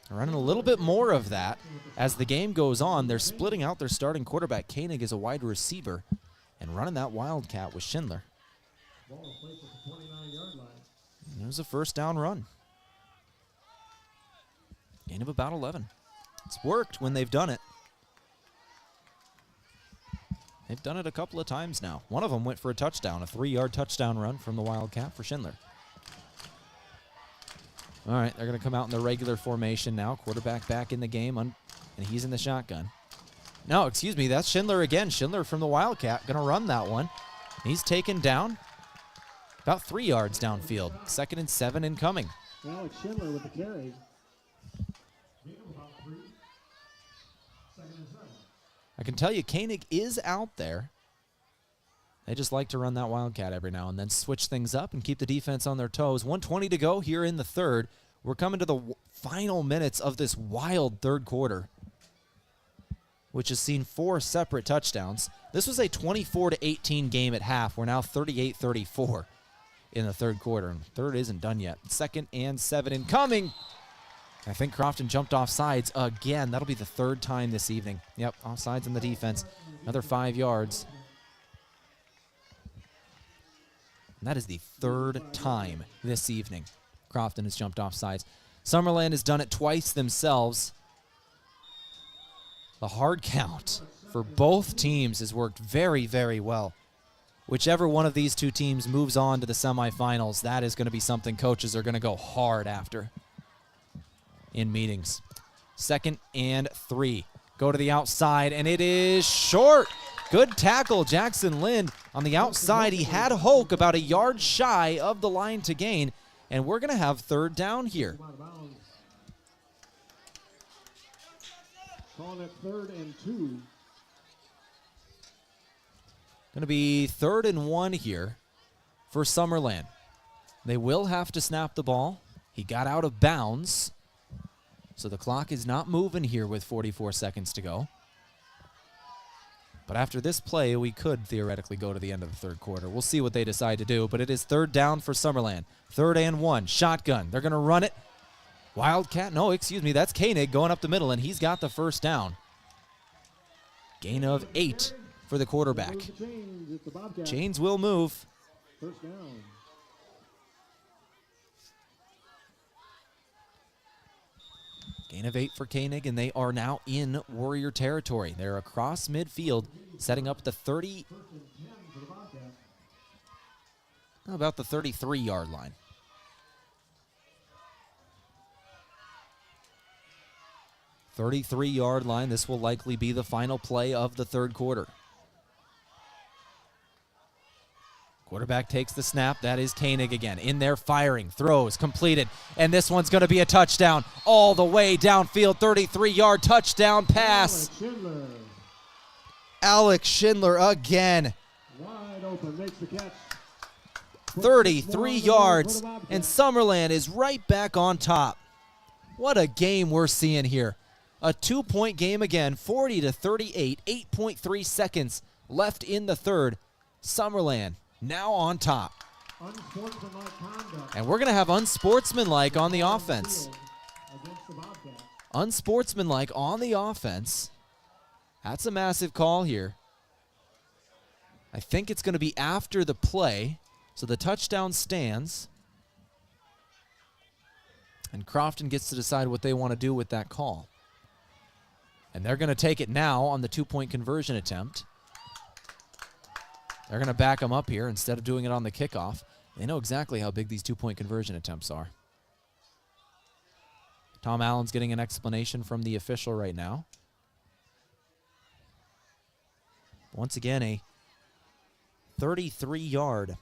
They're running a little bit more of that as the game goes on. They're splitting out their starting quarterback. Koenig is a wide receiver and running that Wildcat with Schindler. And there's a 1st down run. Gain of about 11. It's worked when they've done it. They've done it a couple of times now. One of them went for a touchdown, a 3-yard touchdown run from the Wildcat for Schindler. All right, they're going to come out in the regular formation now. Quarterback back in the game, and he's in the shotgun. No, excuse me, that's Schindler again. Schindler from the Wildcat going to run that one. He's taken down about 3 yards downfield. 2nd and 7 incoming. Alex Schindler with the carry. I can tell you Koenig is out there. They just like to run that Wildcat every now and then, switch things up and keep the defense on their toes. 1:20 to go here in the third. We're coming to the final minutes of this wild third quarter, which has seen 4 separate touchdowns. This was a 24-18 game at half. We're now 38-34 in the third quarter. And third isn't done yet. 2nd and 7 incoming. I think Crofton jumped off sides again. That'll be the 3rd time this evening. Yep, offsides in the defense. Another 5 yards. And that is the 3rd time this evening Crofton has jumped off sides. Summerland has done it twice themselves. The hard count for both teams has worked very, very well. Whichever one of these two teams moves on to the semifinals, that is going to be something coaches are going to go hard after in meetings. 2nd and 3. Go to the outside, and it is short. Good tackle, Jackson Lind. On the outside, he had Hoke about a yard shy of the line to gain, and we're going to have 3rd down here. Calling it 3rd and 2. Going to be 3rd and 1 here for Summerland. They will have to snap the ball. He got out of bounds, so the clock is not moving here with 44 seconds to go. But after this play, we could theoretically go to the end of the third quarter. We'll see what they decide to do, but it is 3rd down for Summerland. 3rd and 1, shotgun. They're going to run it. Wildcat, no, excuse me, that's Koenig going up the middle, and he's got the 1st down. Gain of 8 for the quarterback. Chains will move. 1st down. Gain of 8 for Koenig, and they are now in Warrior territory. They're across midfield, setting up the 30, about the 33-yard line. .33-yard line. This will likely be the final play of the third quarter. Quarterback takes the snap. That is Koenig again. In there firing. Throws. Completed. And this one's going to be a touchdown. All the way downfield. 33-yard touchdown pass. Alex Schindler again. Wide open. Makes the catch. 33 yards. And Summerland is right back on top. What a game we're seeing here. A 2-point game again. 40-38. 8.3 seconds left in the third. Summerland now on top. And we're going to have unsportsmanlike on the offense. Unsportsmanlike on the offense. That's a massive call here. I think it's going to be after the play. So the touchdown stands. And Crofton gets to decide what they want to do with that call. And they're going to take it now on the 2-point conversion attempt. They're going to back them up here instead of doing it on the kickoff. They know exactly how big these 2-point conversion attempts are. Tom Allen's getting an explanation from the official right now. Once again, a 33-yard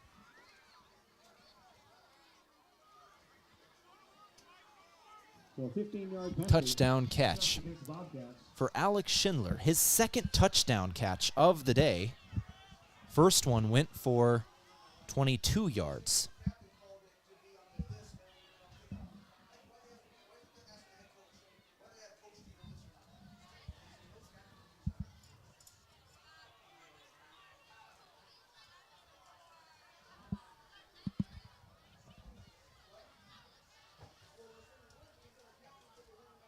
touchdown catch for Alex Schindler. His 2nd touchdown catch of the day. First one went for 22 yards.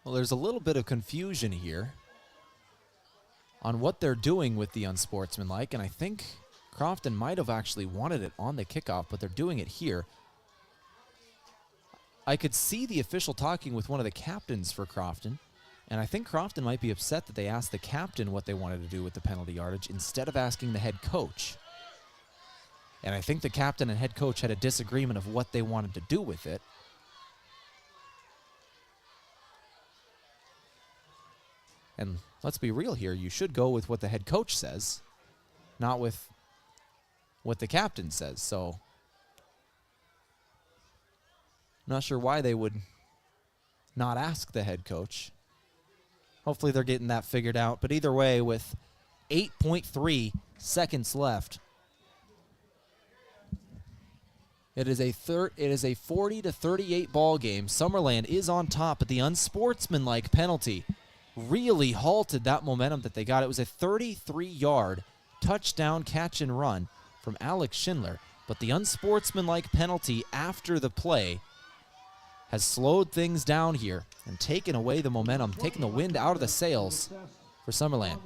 Well, there's a little bit of confusion here on what they're doing with the unsportsmanlike, and I think Crofton might have actually wanted it on the kickoff, but they're doing it here. I could see the official talking with one of the captains for Crofton, And I think Crofton might be upset that they asked the captain what they wanted to do with the penalty yardage instead of asking the head coach. And I think the captain and head coach had a disagreement of what they wanted to do with it. And let's be real here, you should go with what the head coach says, not with what the captain says. So, I'm not sure why they would not ask the head coach. Hopefully they're getting that figured out. But either way, with 8.3 seconds left, it is a 40-38 ball game. Summerland is on top, but the unsportsmanlike penalty really halted that momentum that they got. It was a 33-yard touchdown catch and run from Alex Schindler, but the unsportsmanlike penalty after the play has slowed things down here and taken away the momentum, taken the wind out of the sails for Summerland.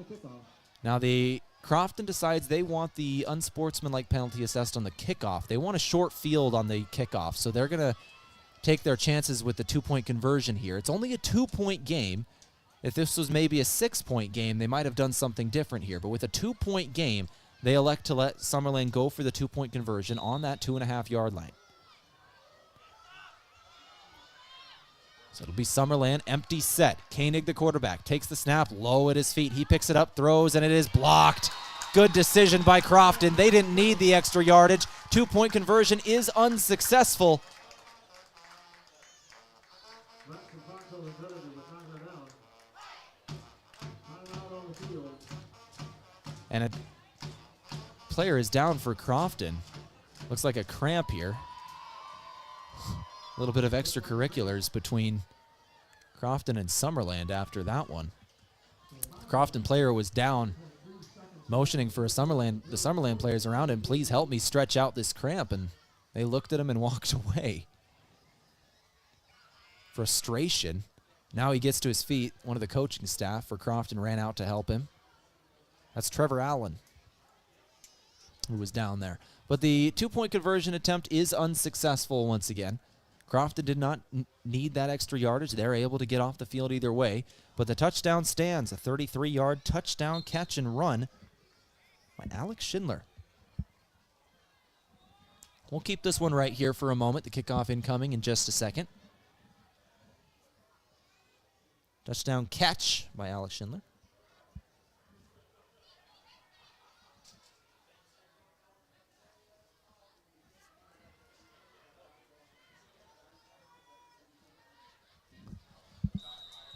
Now the Crofton decides they want the unsportsmanlike penalty assessed on the kickoff. They want a short field on the kickoff, so they're going to take their chances with the 2-point conversion here. It's only a 2-point game. If this was maybe a 6-point game, they might have done something different here. But with a 2-point game, they elect to let Summerland go for the 2-point conversion on that 2.5-yard line. So it'll be Summerland, empty set. Koenig, the quarterback, takes the snap low at his feet. He picks it up, throws, and it is blocked. Good decision by Crofton. They didn't need the extra yardage. 2-point conversion is unsuccessful. And a player is down for Crofton. Looks like a cramp here. A little bit of extracurriculars between Crofton and Summerland after that one. The Crofton player was down, motioning for the Summerland players around him, please help me stretch out this cramp, and they looked at him and walked away. Frustration. Now he gets to his feet. One of the coaching staff for Crofton ran out to help him. That's Trevor Allen, who was down there. But the 2-point conversion attempt is unsuccessful once again. Crofton did not need that extra yardage. They're able to get off the field either way. But the touchdown stands, a 33-yard touchdown catch and run by Alex Schindler. We'll keep this one right here for a moment. The kickoff incoming in just a second. Touchdown catch by Alex Schindler.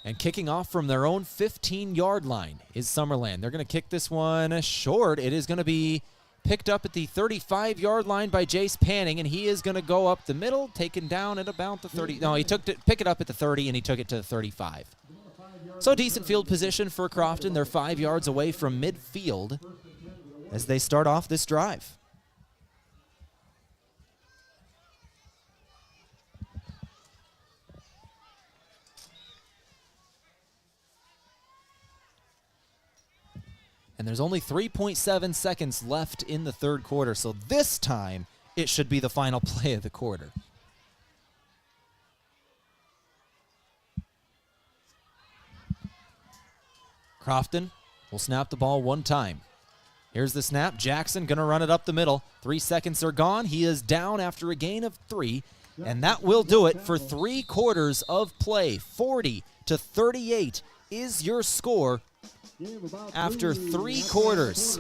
And kicking off from their own 15-yard line is Summerland. They're going to kick this one short. It is going to be picked up at the 35-yard line by Jace Panning, and he is going to go up the middle, taken down at about the 30. No, he pick it up at the 30, and he took it to the 35. So decent field position for Crofton. They're 5 yards away from midfield as they start off this drive. And there's only 3.7 seconds left in the third quarter, so this time it should be the final play of the quarter. Crofton will snap the ball one time. Here's the snap. Jackson going to run it up the middle. 3 seconds are gone. He is down after a gain of 3, and that will do it for 3 quarters of play. 40-38 is your score. After 3 quarters,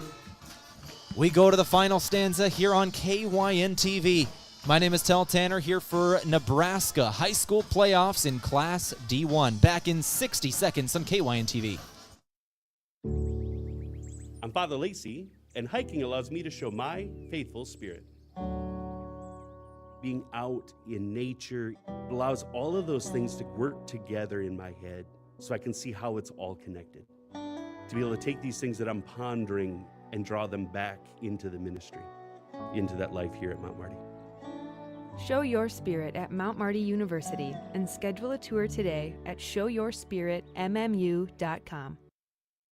we go to the final stanza here on KYN TV. My name is Tehl Tanner here for Nebraska High School Playoffs in Class D1. Back in 60 seconds on KYN TV. I'm Father Lacey, and hiking allows me to show my faithful spirit. Being out in nature allows all of those things to work together in my head so I can see how it's all connected. To be able to take these things that I'm pondering and draw them back into the ministry, into that life here at Mount Marty. Show your spirit at Mount Marty University and schedule a tour today at showyourspiritmmu.com.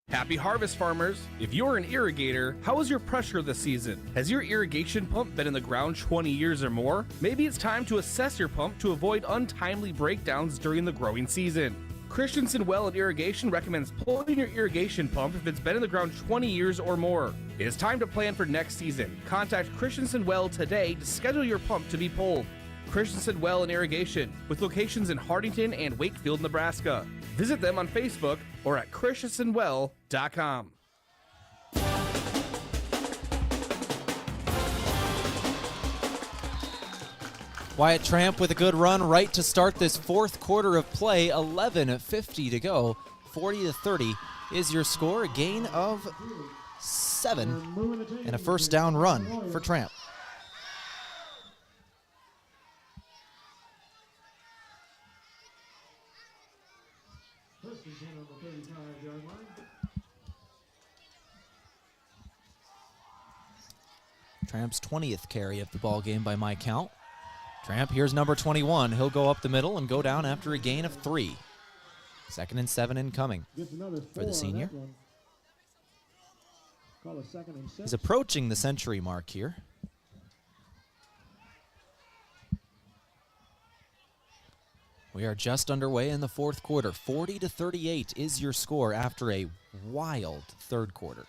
Happy harvest, farmers! If you're an irrigator, how is your pressure this season? Has your irrigation pump been in the ground 20 years or more? Maybe it's time to assess your pump to avoid untimely breakdowns during the growing season. Christensen Well and Irrigation recommends pulling your irrigation pump if it's been in the ground 20 years or more. It is time to plan for next season. Contact Christensen Well today to schedule your pump to be pulled. Christensen Well and Irrigation, with locations in Hardington and Wakefield, Nebraska. Visit them on Facebook or at christensenwell.com. Wyatt Tramp with a good run right to start this fourth quarter of play. 11:50 to go. 40-30 is your score. A gain of 7 and a first down run for Tramp. Tramp's 20th carry of the ball game by my count. Tramp, here's number 21. He'll go up the middle and go down after a gain of 3. 2nd and 7 incoming for the senior. He's approaching the century mark here. We are just underway in the fourth quarter. 40-38 is your score after a wild third quarter.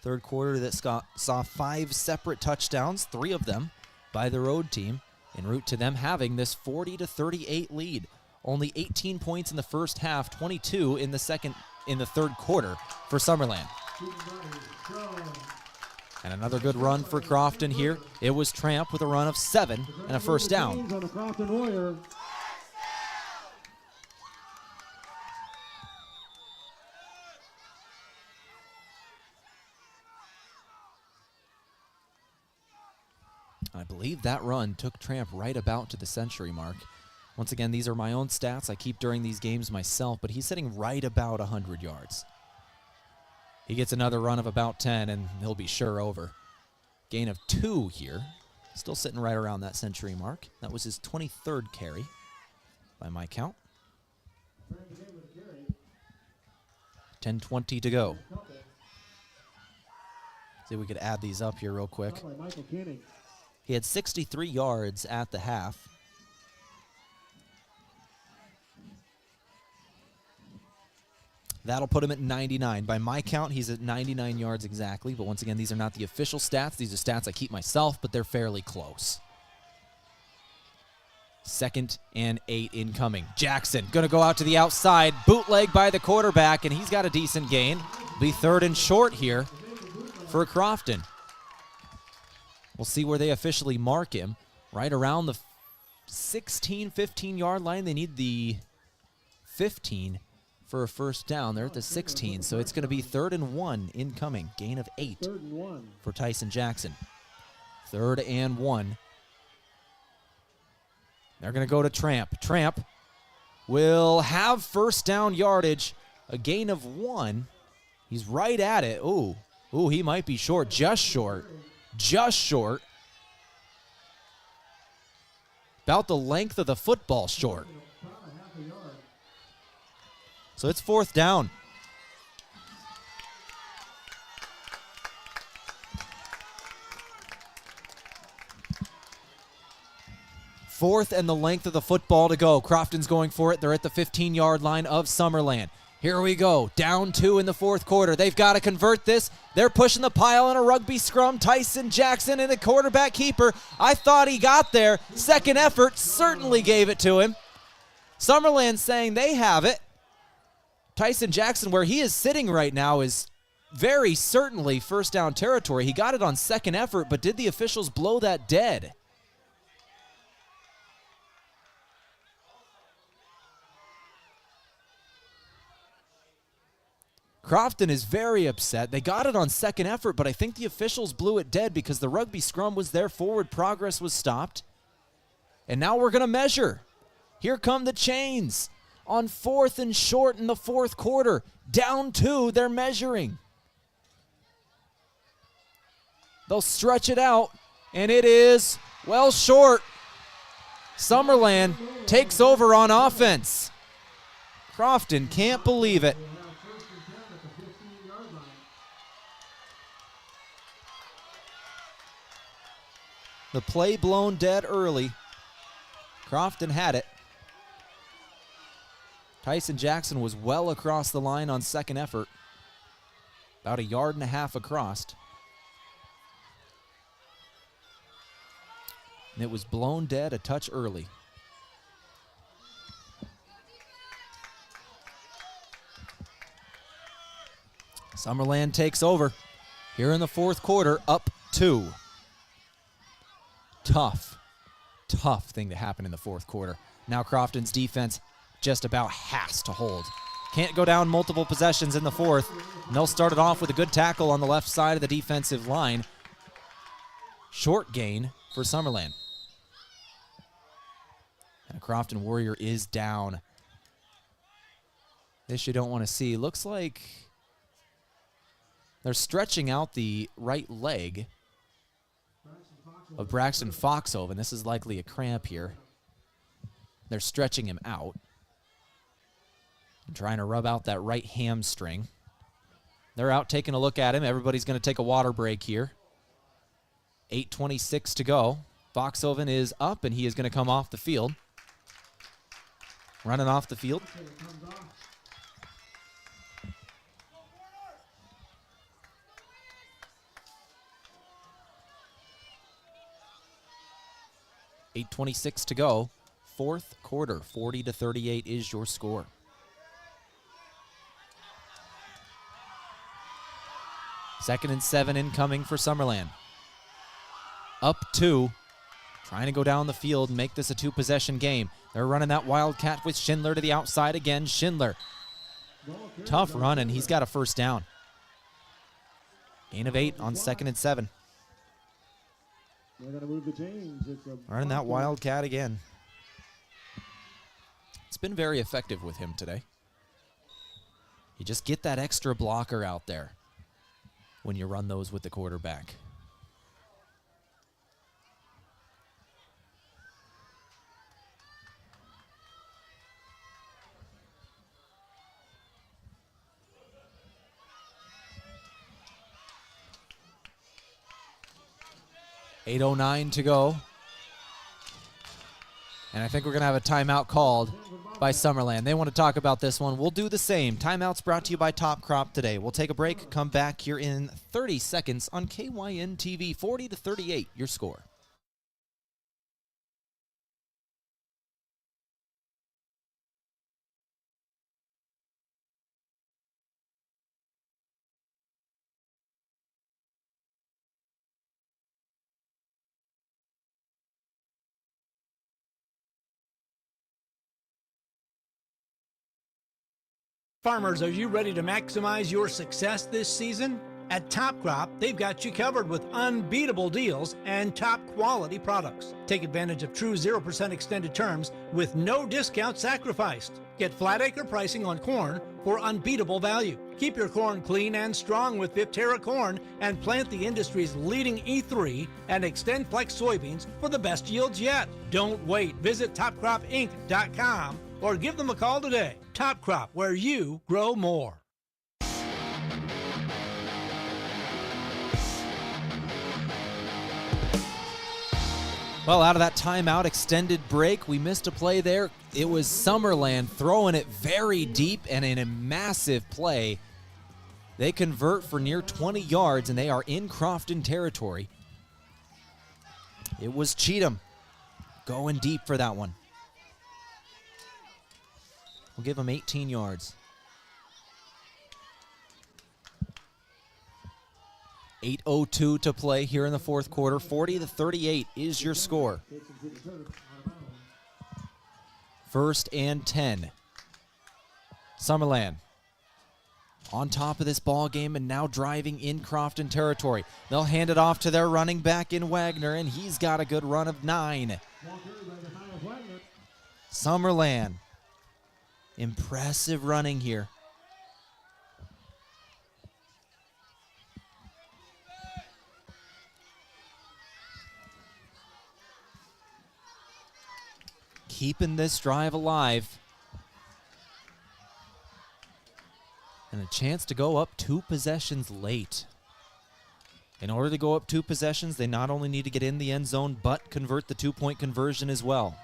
Third quarter that saw 5 separate touchdowns, 3 of them by the road team, en route to them having this 40-38 lead. Only 18 points in the first half, 22 in the third quarter for Summerland. And another good run for Crofton here. It was Tramp with a run of 7 and a first down. I believe that run took Tramp right about to the century mark. Once again, these are my own stats I keep during these games myself, but he's sitting right about 100 yards. He gets another run of about 10, and he'll be sure over. Gain of 2 here. Still sitting right around that century mark. That was his 23rd carry by my count. 10:20 to go. See if we could add these up here real quick. He had 63 yards at the half. That'll put him at 99. By my count, he's at 99 yards exactly. But once again, these are not the official stats. These are stats I keep myself, but they're fairly close. 2nd and 8 incoming. Jackson going to go out to the outside. Bootleg by the quarterback, and he's got a decent gain. Be 3rd and short here for Crofton. We'll see where they officially mark him. Right around the 16, 15-yard line. They need the 15 for a first down. They're at the 16, so it's going to be 3rd and 1 incoming. Gain of 8 for Tyson Jackson. 3rd and 1. They're going to go to Tramp. Tramp will have first down yardage. A gain of 1. He's right at it. Ooh, he might be short. Just short. Just short. About the length of the football short. So it's 4th down. Fourth and the length of the football to go. Crofton's going for it. They're at the 15-yard line of Summerland. Here we go. Down 2 in the fourth quarter. They've got to convert this. They're pushing the pile in a rugby scrum. Tyson Jackson and the quarterback keeper. I thought he got there. Second effort certainly gave it to him. Summerland saying they have it. Tyson Jackson, where he is sitting right now, is very certainly first down territory. He got it on second effort, but did the officials blow that dead? Crofton is very upset. They got it on second effort, but I think the officials blew it dead because the rugby scrum was there. Forward progress was stopped. And now we're going to measure. Here come the chains. On 4th and short in the fourth quarter. Down 2, they're measuring. They'll stretch it out, and it is well short. Summerland takes over on offense. Crofton can't believe it. The play blown dead early. Crofton had it. Tyson Jackson was well across the line on second effort. About 1.5 yards across. And it was blown dead a touch early. Summerland takes over here in the fourth quarter, up 2. Tough thing to happen in the fourth quarter. Now Crofton's defense just about has to hold. Can't go down multiple possessions in the fourth. And they'll start it off with a good tackle on the left side of the defensive line. Short gain for Summerland. And a Crofton Warrior is down. This you don't want to see. Looks like they're stretching out the right leg of Braxton Foxhoven. This is likely a cramp here. They're stretching him out and trying to rub out that right hamstring. They're out taking a look at him. Everybody's going to take a water break here. 8:26 to go. Foxhoven is up, and he is going to come off the field. Running off the field. $8:26 to go. Fourth quarter, 40-38 is your score. Second and 7 incoming for Summerland. Up 2. Trying to go down the field and make this a 2-possession game. They're running that Wildcat with Schindler to the outside again. Schindler. Tough run, and he's got a first down. Gain of 8 on second and 7. They're going to move the chains. Running that Wildcat again. It's been very effective with him today. You just get that extra blocker out there when you run those with the quarterback. $8:09 to go. And I think we're going to have a timeout called by Summerland. They want to talk about this one. We'll do the same. Timeout's brought to you by Top Crop today. We'll take a break, come back here in 30 seconds on KYN TV. 40-38, your score. Farmers, are you ready to maximize your success this season? At Top Crop, they've got you covered with unbeatable deals and top quality products. Take advantage of true 0% extended terms with no discount sacrificed. Get flat acre pricing on corn for unbeatable value. Keep your corn clean and strong with Viptera corn and plant the industry's leading E3 and Extend Flex soybeans for the best yields yet. Don't wait. Visit topcropinc.com or give them a call today. Top Crop, where you grow more. Well, out of that timeout extended break, we missed a play there. It was Summerland throwing it very deep, and in a massive play, they convert for near 20 yards, and they are in Crofton territory. It was Cheatham going deep for that one. We'll give them 18 yards. 8:02 to play here in the fourth quarter. 40-38 is your score. First and 10. Summerland on top of this ball game and now driving in Crofton territory. They'll hand it off to their running back in Wagner, and he's got a good run of 9. Summerland. Impressive running here. Keeping this drive alive. And a chance to go up 2 possessions late. In order to go up 2 possessions, they not only need to get in the end zone, but convert the 2-point conversion as well.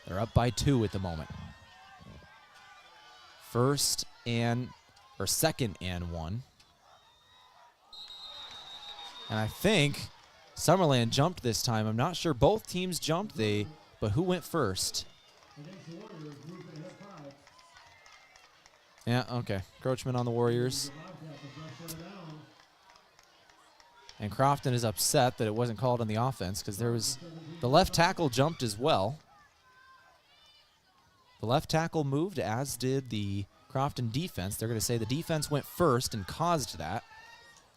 They're up by 2 at the moment. Second and 1. And I think Summerland jumped this time. I'm not sure both teams jumped, but who went first? Yeah, okay. Encroachment on the Warriors. And Crofton is upset that it wasn't called on the offense because the left tackle jumped as well. The left tackle moved, as did the Crofton defense. They're going to say the defense went first and caused that.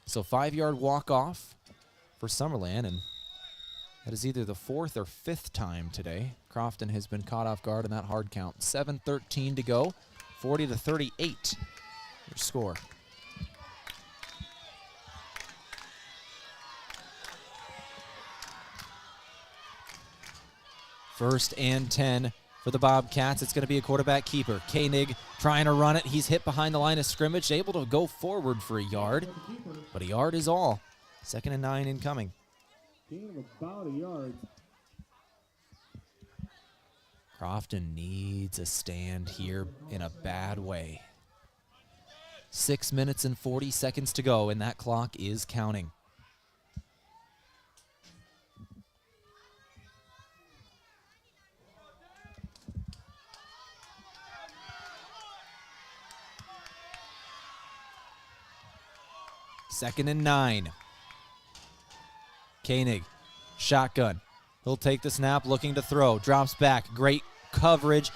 So 5-yard walk-off for Summerland, and that is either the 4th or 5th time today. Crofton has been caught off guard in that hard count. 7:13 to go, 40-38 your score. First and 10 for the Bobcats. It's going to be a quarterback keeper. Koenig trying to run it. He's hit behind the line of scrimmage, able to go forward for a yard, but a yard is all. 2nd and 9 incoming. Gain of about a yard. Crofton needs a stand here in a bad way. 6 minutes and 40 seconds to go, and that clock is counting. Second and 9. Koenig, shotgun. He'll take the snap, looking to throw. Drops back. Great coverage.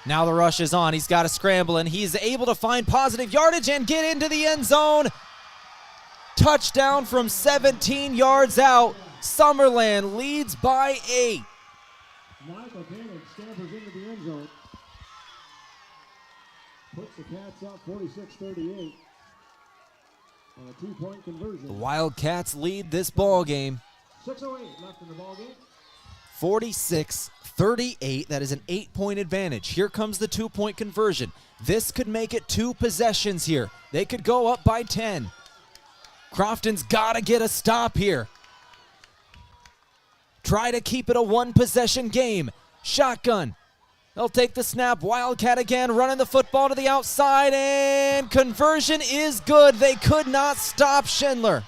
Now the rush is on. He's got to scramble, and he's able to find positive yardage and get into the end zone. Touchdown from 17 yards out. Summerland leads by 8. Michael Koenig scampers into the end zone. Puts the Cats up 46-38. On a 2-point conversion. The Wildcats lead this ball game. 6:08 left in the ball game. 46-38. That is an 8-point advantage. Here comes the 2-point conversion. This could make it 2 possessions here. They could go up by 10. Crofton's got to get a stop here. Try to keep it a 1-possession game. Shotgun. They'll take the snap. Wildcat again, running the football to the outside, and conversion is good. They could not stop Schindler.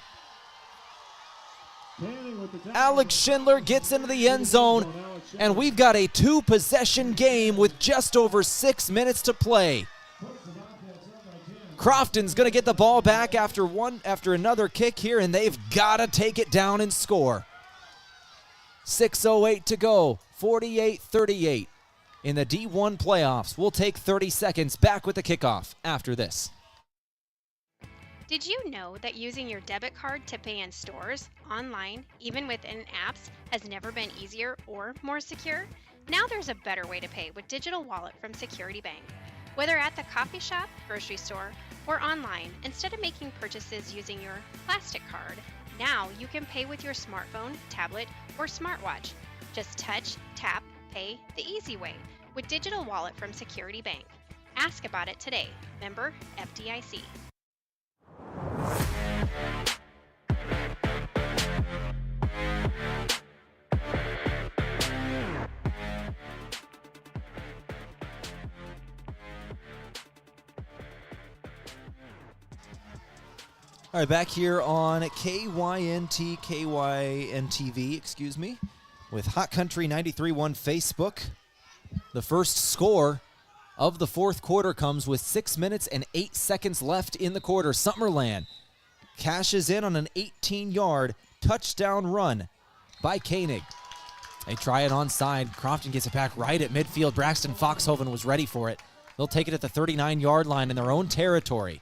Alex Schindler gets into the end zone, and we've got a 2-possession game with just over 6 minutes to play. Crofton's going to get the ball back after another kick here, and they've got to take it down and score. 6:08 to go, 48-38. In the D1 playoffs, we'll take 30 seconds. Back with the kickoff after this. Did you know that using your debit card to pay in stores, online, even within apps, has never been easier or more secure? Now there's a better way to pay with Digital Wallet from Security Bank. Whether at the coffee shop, grocery store, or online, instead of making purchases using your plastic card, now you can pay with your smartphone, tablet, or smartwatch. Just touch, tap, pay the easy way with Digital Wallet from Security Bank. Ask about it today. Member FDIC. All right, back here on KYNTV, with Hot Country 93.1 Facebook. The first score of the 4th quarter comes with 6 minutes and 8 seconds left in the quarter. Summerland cashes in on an 18-yard touchdown run by Koenig. They try it onside. Crofton gets it back right at midfield. Braxton Foxhoven was ready for it. They'll take it at the 39-yard line in their own territory.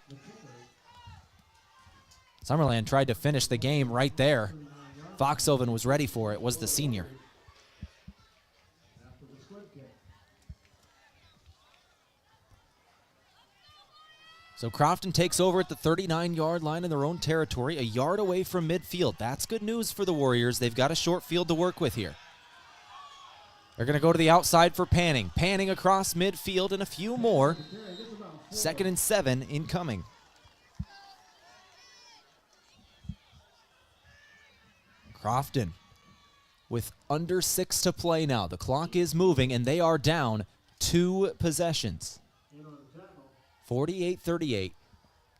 Summerland tried to finish the game right there. Foxhoven was ready for it, was the senior. So Crofton takes over at the 39-yard line in their own territory, a yard away from midfield. That's good news for the Warriors. They've got a short field to work with here. They're going to go to the outside for Panning. Panning across midfield and a few more. 2nd and 7 incoming. Crofton with under 6 to play now. The clock is moving, and they are down 2 possessions. 48-38.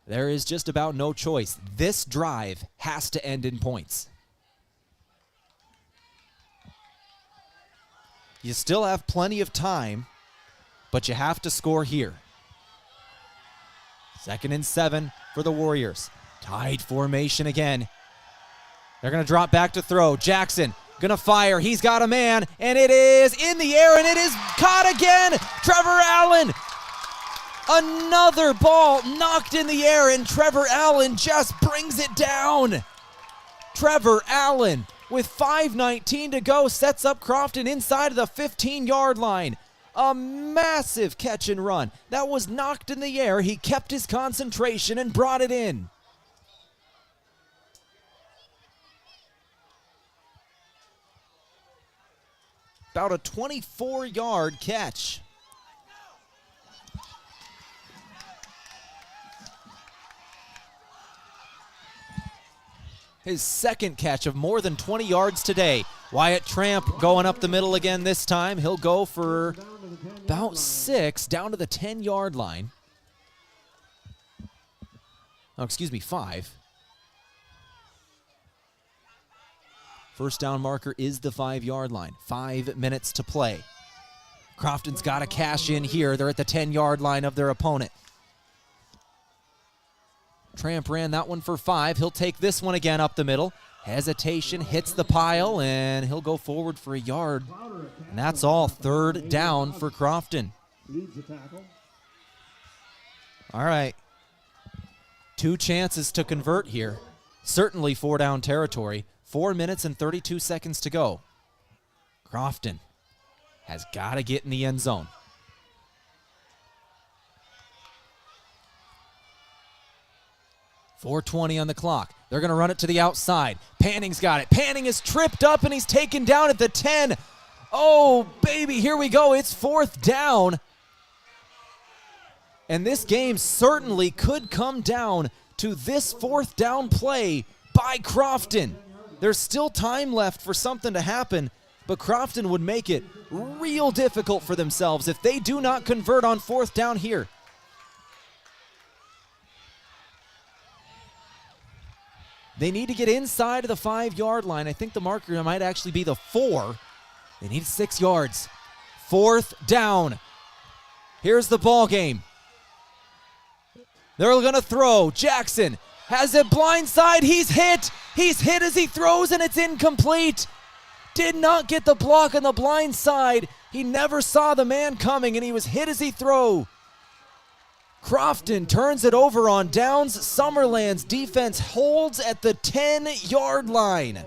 There is just about no choice. This drive has to end in points. You still have plenty of time, but you have to score here. 2nd and 7 for the Warriors. Tight formation again. They're going to drop back to throw. Jackson going to fire. He's got a man, and it is in the air, and it is caught again. Trevor Allen. Another ball knocked in the air, and Trevor Allen just brings it down. Trevor Allen, with 5:19 to go, sets up Crofton inside of the 15-yard line. A massive catch and run. That was knocked in the air. He kept his concentration and brought it in. About a 24-yard catch. His second catch of more than 20 yards today. Wyatt Tramp going up the middle again this time. He'll go for about 6 down to the 10-yard line. Oh, excuse me, 5. First down marker is the 5-yard line. 5 minutes to play. Crofton's got to cash in here. They're at the 10-yard line of their opponent. Tramp ran that one for 5. He'll take this one again up the middle. Hesitation, hits the pile, and he'll go forward for a yard. And that's all. 3rd down for Crofton. All right. 2 chances to convert here. Certainly 4-down territory. 4 minutes and 32 seconds to go. Crofton has got to get in the end zone. .420 on the clock. They're going to run it to the outside. Panning's got it. Panning is tripped up, and he's taken down at the 10. Oh, baby, here we go. It's 4th down. And this game certainly could come down to this 4th down play by Crofton. There's still time left for something to happen, but Crofton would make it real difficult for themselves if they do not convert on 4th down here. They need to get inside of the 5-yard line. I think the marker might actually be the 4. They need 6 yards. 4th down. Here's the ball game. They're going to throw. Jackson has it blindside. He's hit. He's hit as he throws, and it's incomplete. Did not get the block on the blind side. He never saw the man coming, and he was hit as he threw. Crofton turns it over on downs. Summerland's defense holds at the 10-yard line.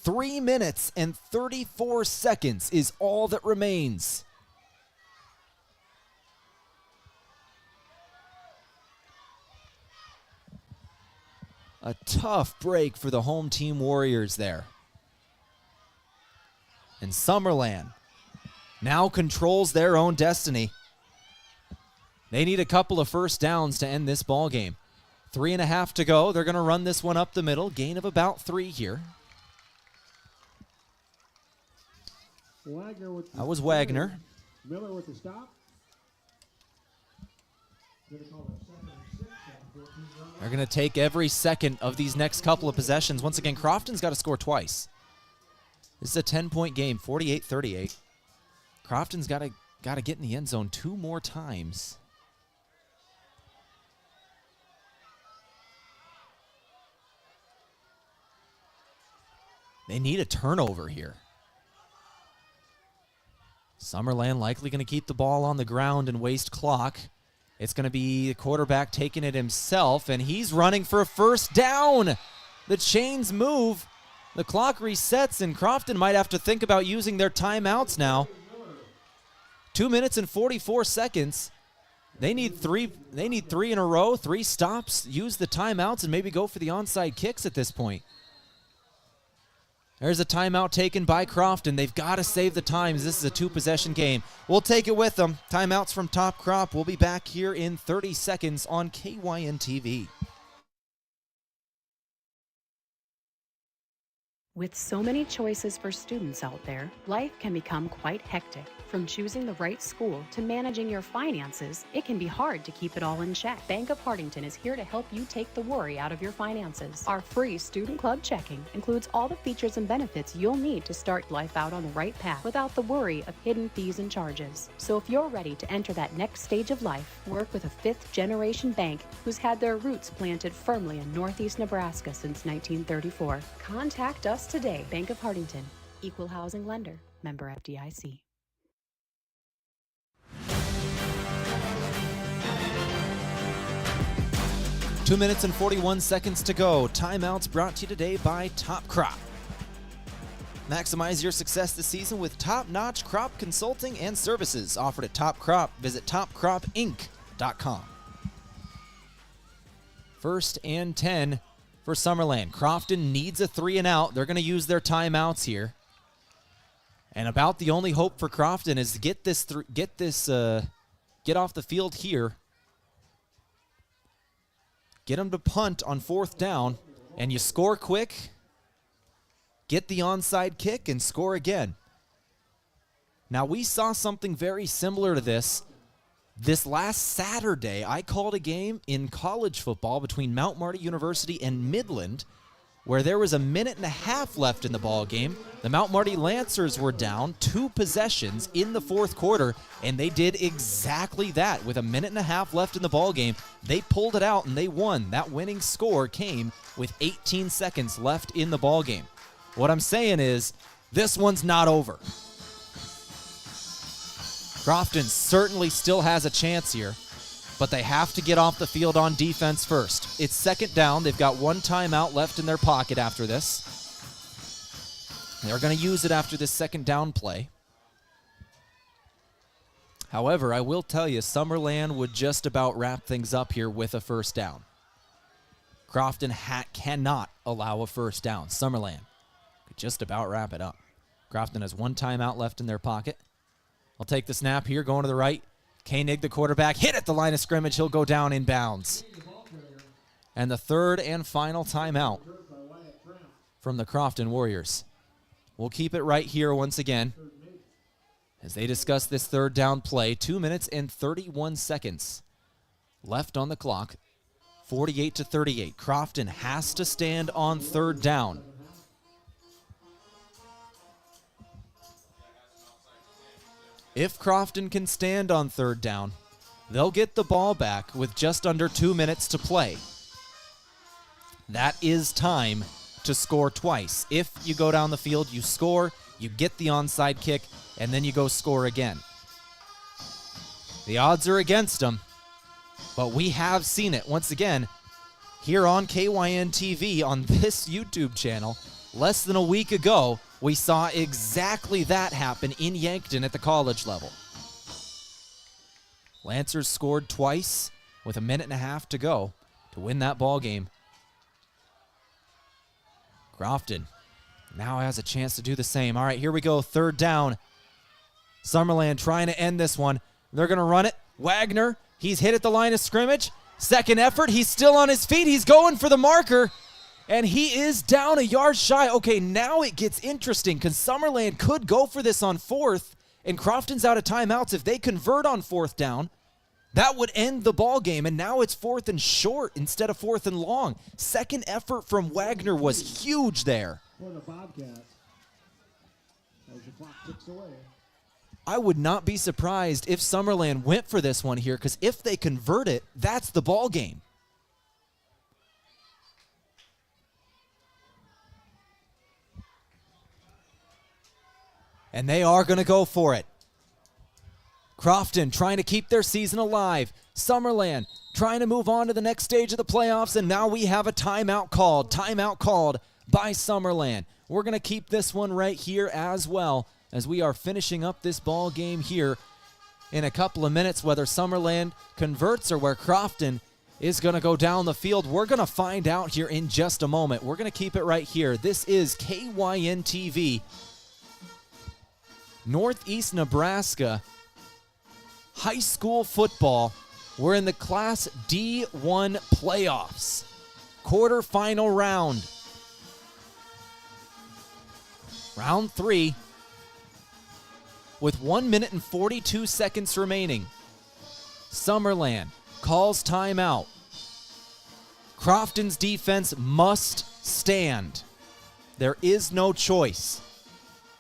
Three minutes and 34 seconds is all that remains. A tough break for the home team Warriors there. And Summerland now controls their own destiny. They need a couple of first downs to end this ball game. 3.5 to go. They're going to run this one up the middle. Gain of about 3 here. That was Wagner. Miller with the stop. They're going to take every second of these next couple of possessions. Once again, Crofton's got to score twice. This is a 10-point game, 48-38. Crofton's got to get in the end zone 2 more times. They need a turnover here. Summerland likely going to keep the ball on the ground and waste clock. It's going to be the quarterback taking it himself, and he's running for a first down. The chains move. The clock resets, and Crofton might have to think about using their timeouts now. 2 minutes and 44 seconds. They need three in a row, 3 stops, use the timeouts, and maybe go for the onside kicks at this point. There's a timeout taken by Crofton. They've got to save the times. This is a 2-possession game. We'll take it with them. Timeouts from Top Crop. We'll be back here in 30 seconds on KYN TV. With so many choices for students out there, life can become quite hectic. From choosing the right school to managing your finances, it can be hard to keep it all in check. Bank of Hardington is here to help you take the worry out of your finances. Our free Student Club checking includes all the features and benefits you'll need to start life out on the right path without the worry of hidden fees and charges. So if you're ready to enter that next stage of life, work with a fifth-generation bank who's had their roots planted firmly in Northeast Nebraska since 1934. Contact us today. Bank of Hardington, Equal Housing Lender, member FDIC. Two minutes and 41 seconds to go. Timeouts brought to you today by Top Crop. Maximize your success this season with top-notch crop consulting and services offered at Top Crop. Visit topcropinc.com. First and 10 for Summerland. Crofton needs a 3-and-out. They're going to use their timeouts here. And about the only hope for Crofton is to get off the field here. Get them to punt on 4th down, and you score quick, get the onside kick, and score again. Now, we saw something very similar to this last Saturday. I called a game in college football between Mount Marty University and Midland where there was a minute and a half left in the ball game. The Mount Marty Lancers were down 2 possessions in the 4th quarter, and they did exactly that. With a minute and a half left in the ball game, they pulled it out and they won. That winning score came with 18 seconds left in the ball game. What I'm saying is, this one's not over. Crofton certainly still has a chance here, but they have to get off the field on defense first. It's 2nd down. They've got 1 timeout left in their pocket after this. They're going to use it after this 2nd down play. However, I will tell you, Summerland would just about wrap things up here with a 1st down. Crofton cannot allow a 1st down. Summerland could just about wrap it up. Crofton has 1 timeout left in their pocket. I'll take the snap here, going to the right. Koenig, the quarterback, hit at the line of scrimmage. He'll go down in bounds. And the 3rd and final timeout from the Crofton Warriors. We'll keep it right here once again as they discuss this 3rd down play. 2 minutes and 31 seconds left on the clock. 48-38. Crofton has to stand on 3rd down. If Crofton can stand on 3rd down, they'll get the ball back with just under 2 minutes to play. That is time to score twice. If you go down the field, you score, you get the onside kick, and then you go score again. The odds are against them, but we have seen it once again here on KYN TV on this YouTube channel. Less than a week ago, we saw exactly that happen in Yankton at the college level. Lancers scored twice with a minute and a half to go to win that ball game. Crofton now has a chance to do the same. All right, here we go, 3rd down. Summerland trying to end this one. They're going to run it. Wagner, he's hit at the line of scrimmage. 2nd effort, he's still on his feet. He's going for the marker. And he is down a yard shy. Okay, now it gets interesting because Summerland could go for this on 4th, and Crofton's out of timeouts. If they convert on 4th down, that would end the ball game, and now it's 4th and short instead of 4th and long. 2nd effort from Wagner was huge there. For the Bobcats, as the clock ticks away. I would not be surprised if Summerland went for this one here, because if they convert it, that's the ball game. And they are going to go for it. Crofton trying to keep their season alive. Summerland trying to move on to the next stage of the playoffs, and now we have a timeout called. Timeout called by Summerland. We're going to keep this one right here as well as we are finishing up this ball game here in a couple of minutes. Whether Summerland converts or where Crofton is going to go down the field, we're going to find out here in just a moment. We're going to keep it right here. This is KYN TV. Northeast Nebraska high school football. We're in the Class D1 playoffs. Quarterfinal round. Round 3 with 1 minute and 42 seconds remaining. Summerland calls timeout. Crofton's defense must stand. There is no choice.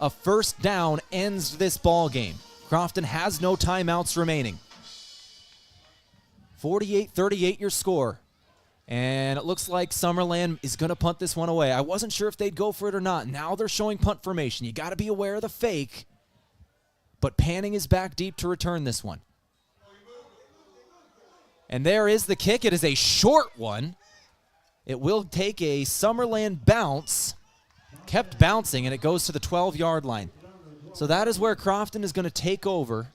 A first down ends this ball game. Crofton has no timeouts remaining. 48-38 your score. And it looks like Summerland is going to punt this one away. I wasn't sure if they'd go for it or not. Now they're showing punt formation. You got to be aware of the fake. But Panning is back deep to return this one. And there is the kick. It is a short one. It will take a Summerland bounce. Kept bouncing, and it goes to the 12-yard line. So that is where Crofton is going to take over.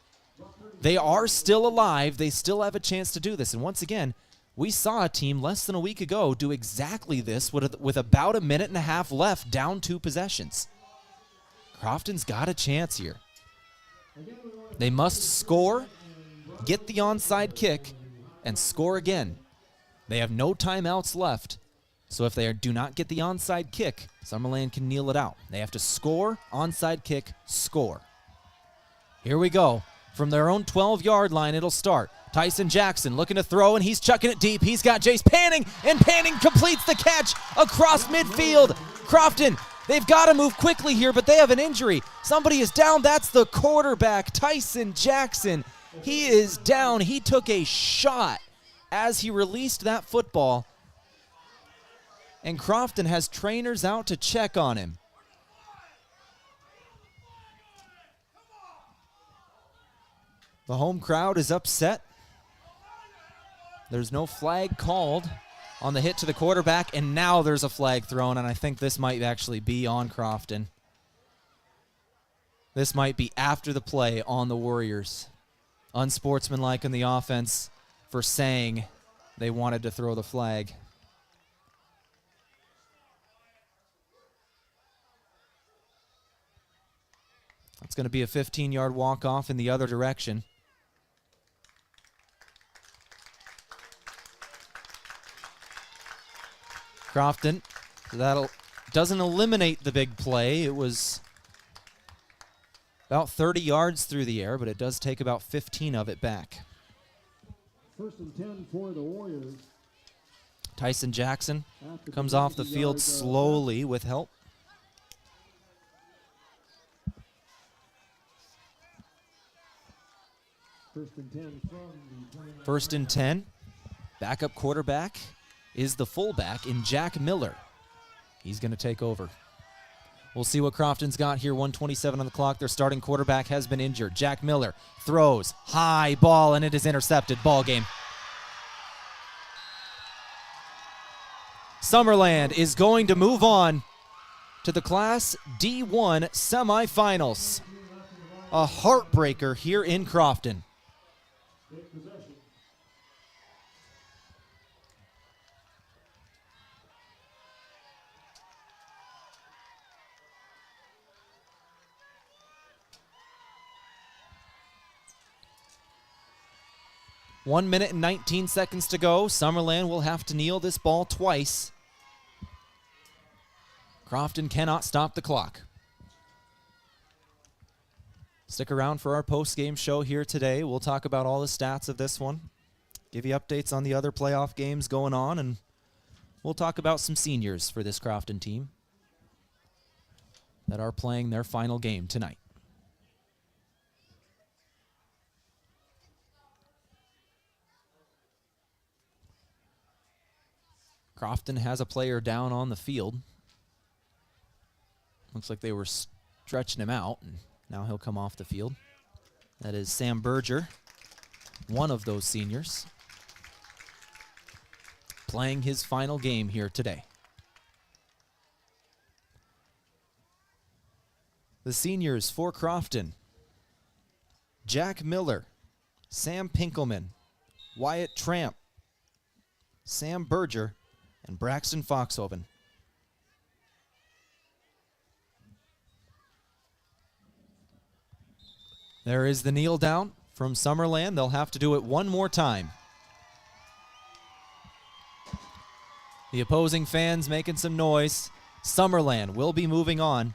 They are still alive. They still have a chance to do this. And once again, we saw a team less than a week ago do exactly this with about a minute and a half left, down 2 possessions. Crofton's got a chance here. They must score, get the onside kick, and score again. They have no timeouts left, so if they do not get the onside kick, Summerland can kneel it out. They have to score, onside kick, score. Here we go. From their own 12-yard line, it'll start. Tyson Jackson looking to throw, and he's chucking it deep. He's got Jace Panning, and Panning completes the catch across midfield. Crofton, they've got to move quickly here, but they have an injury. Somebody is down. That's the quarterback, Tyson Jackson. He is down. He took a shot as he released that football, and Crofton has trainers out to check on him. The home crowd is upset. There's no flag called on the hit to the quarterback, and now there's a flag thrown, and I think this might actually be on Crofton. This might be after the play on the Warriors. Unsportsmanlike in the offense for saying they wanted to throw the flag. That's going to be a 15-yard walk-off in the other direction. Crofton, that doesn't eliminate the big play. It was about 30 yards through the air, but it does take about 15 of it back. 1st and 10 for the Warriors. Tyson Jackson comes off the field slowly with help. First and 10 from the 1st and 10. Backup quarterback is the fullback in Jack Miller. He's going to take over. We'll see what Crofton's got here. 1:27 on the clock. Their starting quarterback has been injured. Jack Miller throws high ball, and it is intercepted. Ball game. Summerland is going to move on to the Class D1 semifinals. A heartbreaker here in Crofton. possession. 1 minute and 19 seconds to go. Summerland will have to kneel this ball twice. Crofton cannot stop the clock. Stick around for our post-game show here today. We'll talk about all the stats of this one, give you updates on the other playoff games going on, and we'll talk about some seniors for this Crofton team that are playing their final game tonight. Crofton has a player down on the field. Looks like they were stretching him out, and now he'll come off the field. That is Sam Berger, one of those seniors, playing his final game here today. The seniors for Crofton: Jack Miller, Sam Pinkelman, Wyatt Tramp, Sam Berger, and Braxton Foxhoven. There is the kneel down from Summerland. They'll have to do it one more time. The opposing fans making some noise. Summerland will be moving on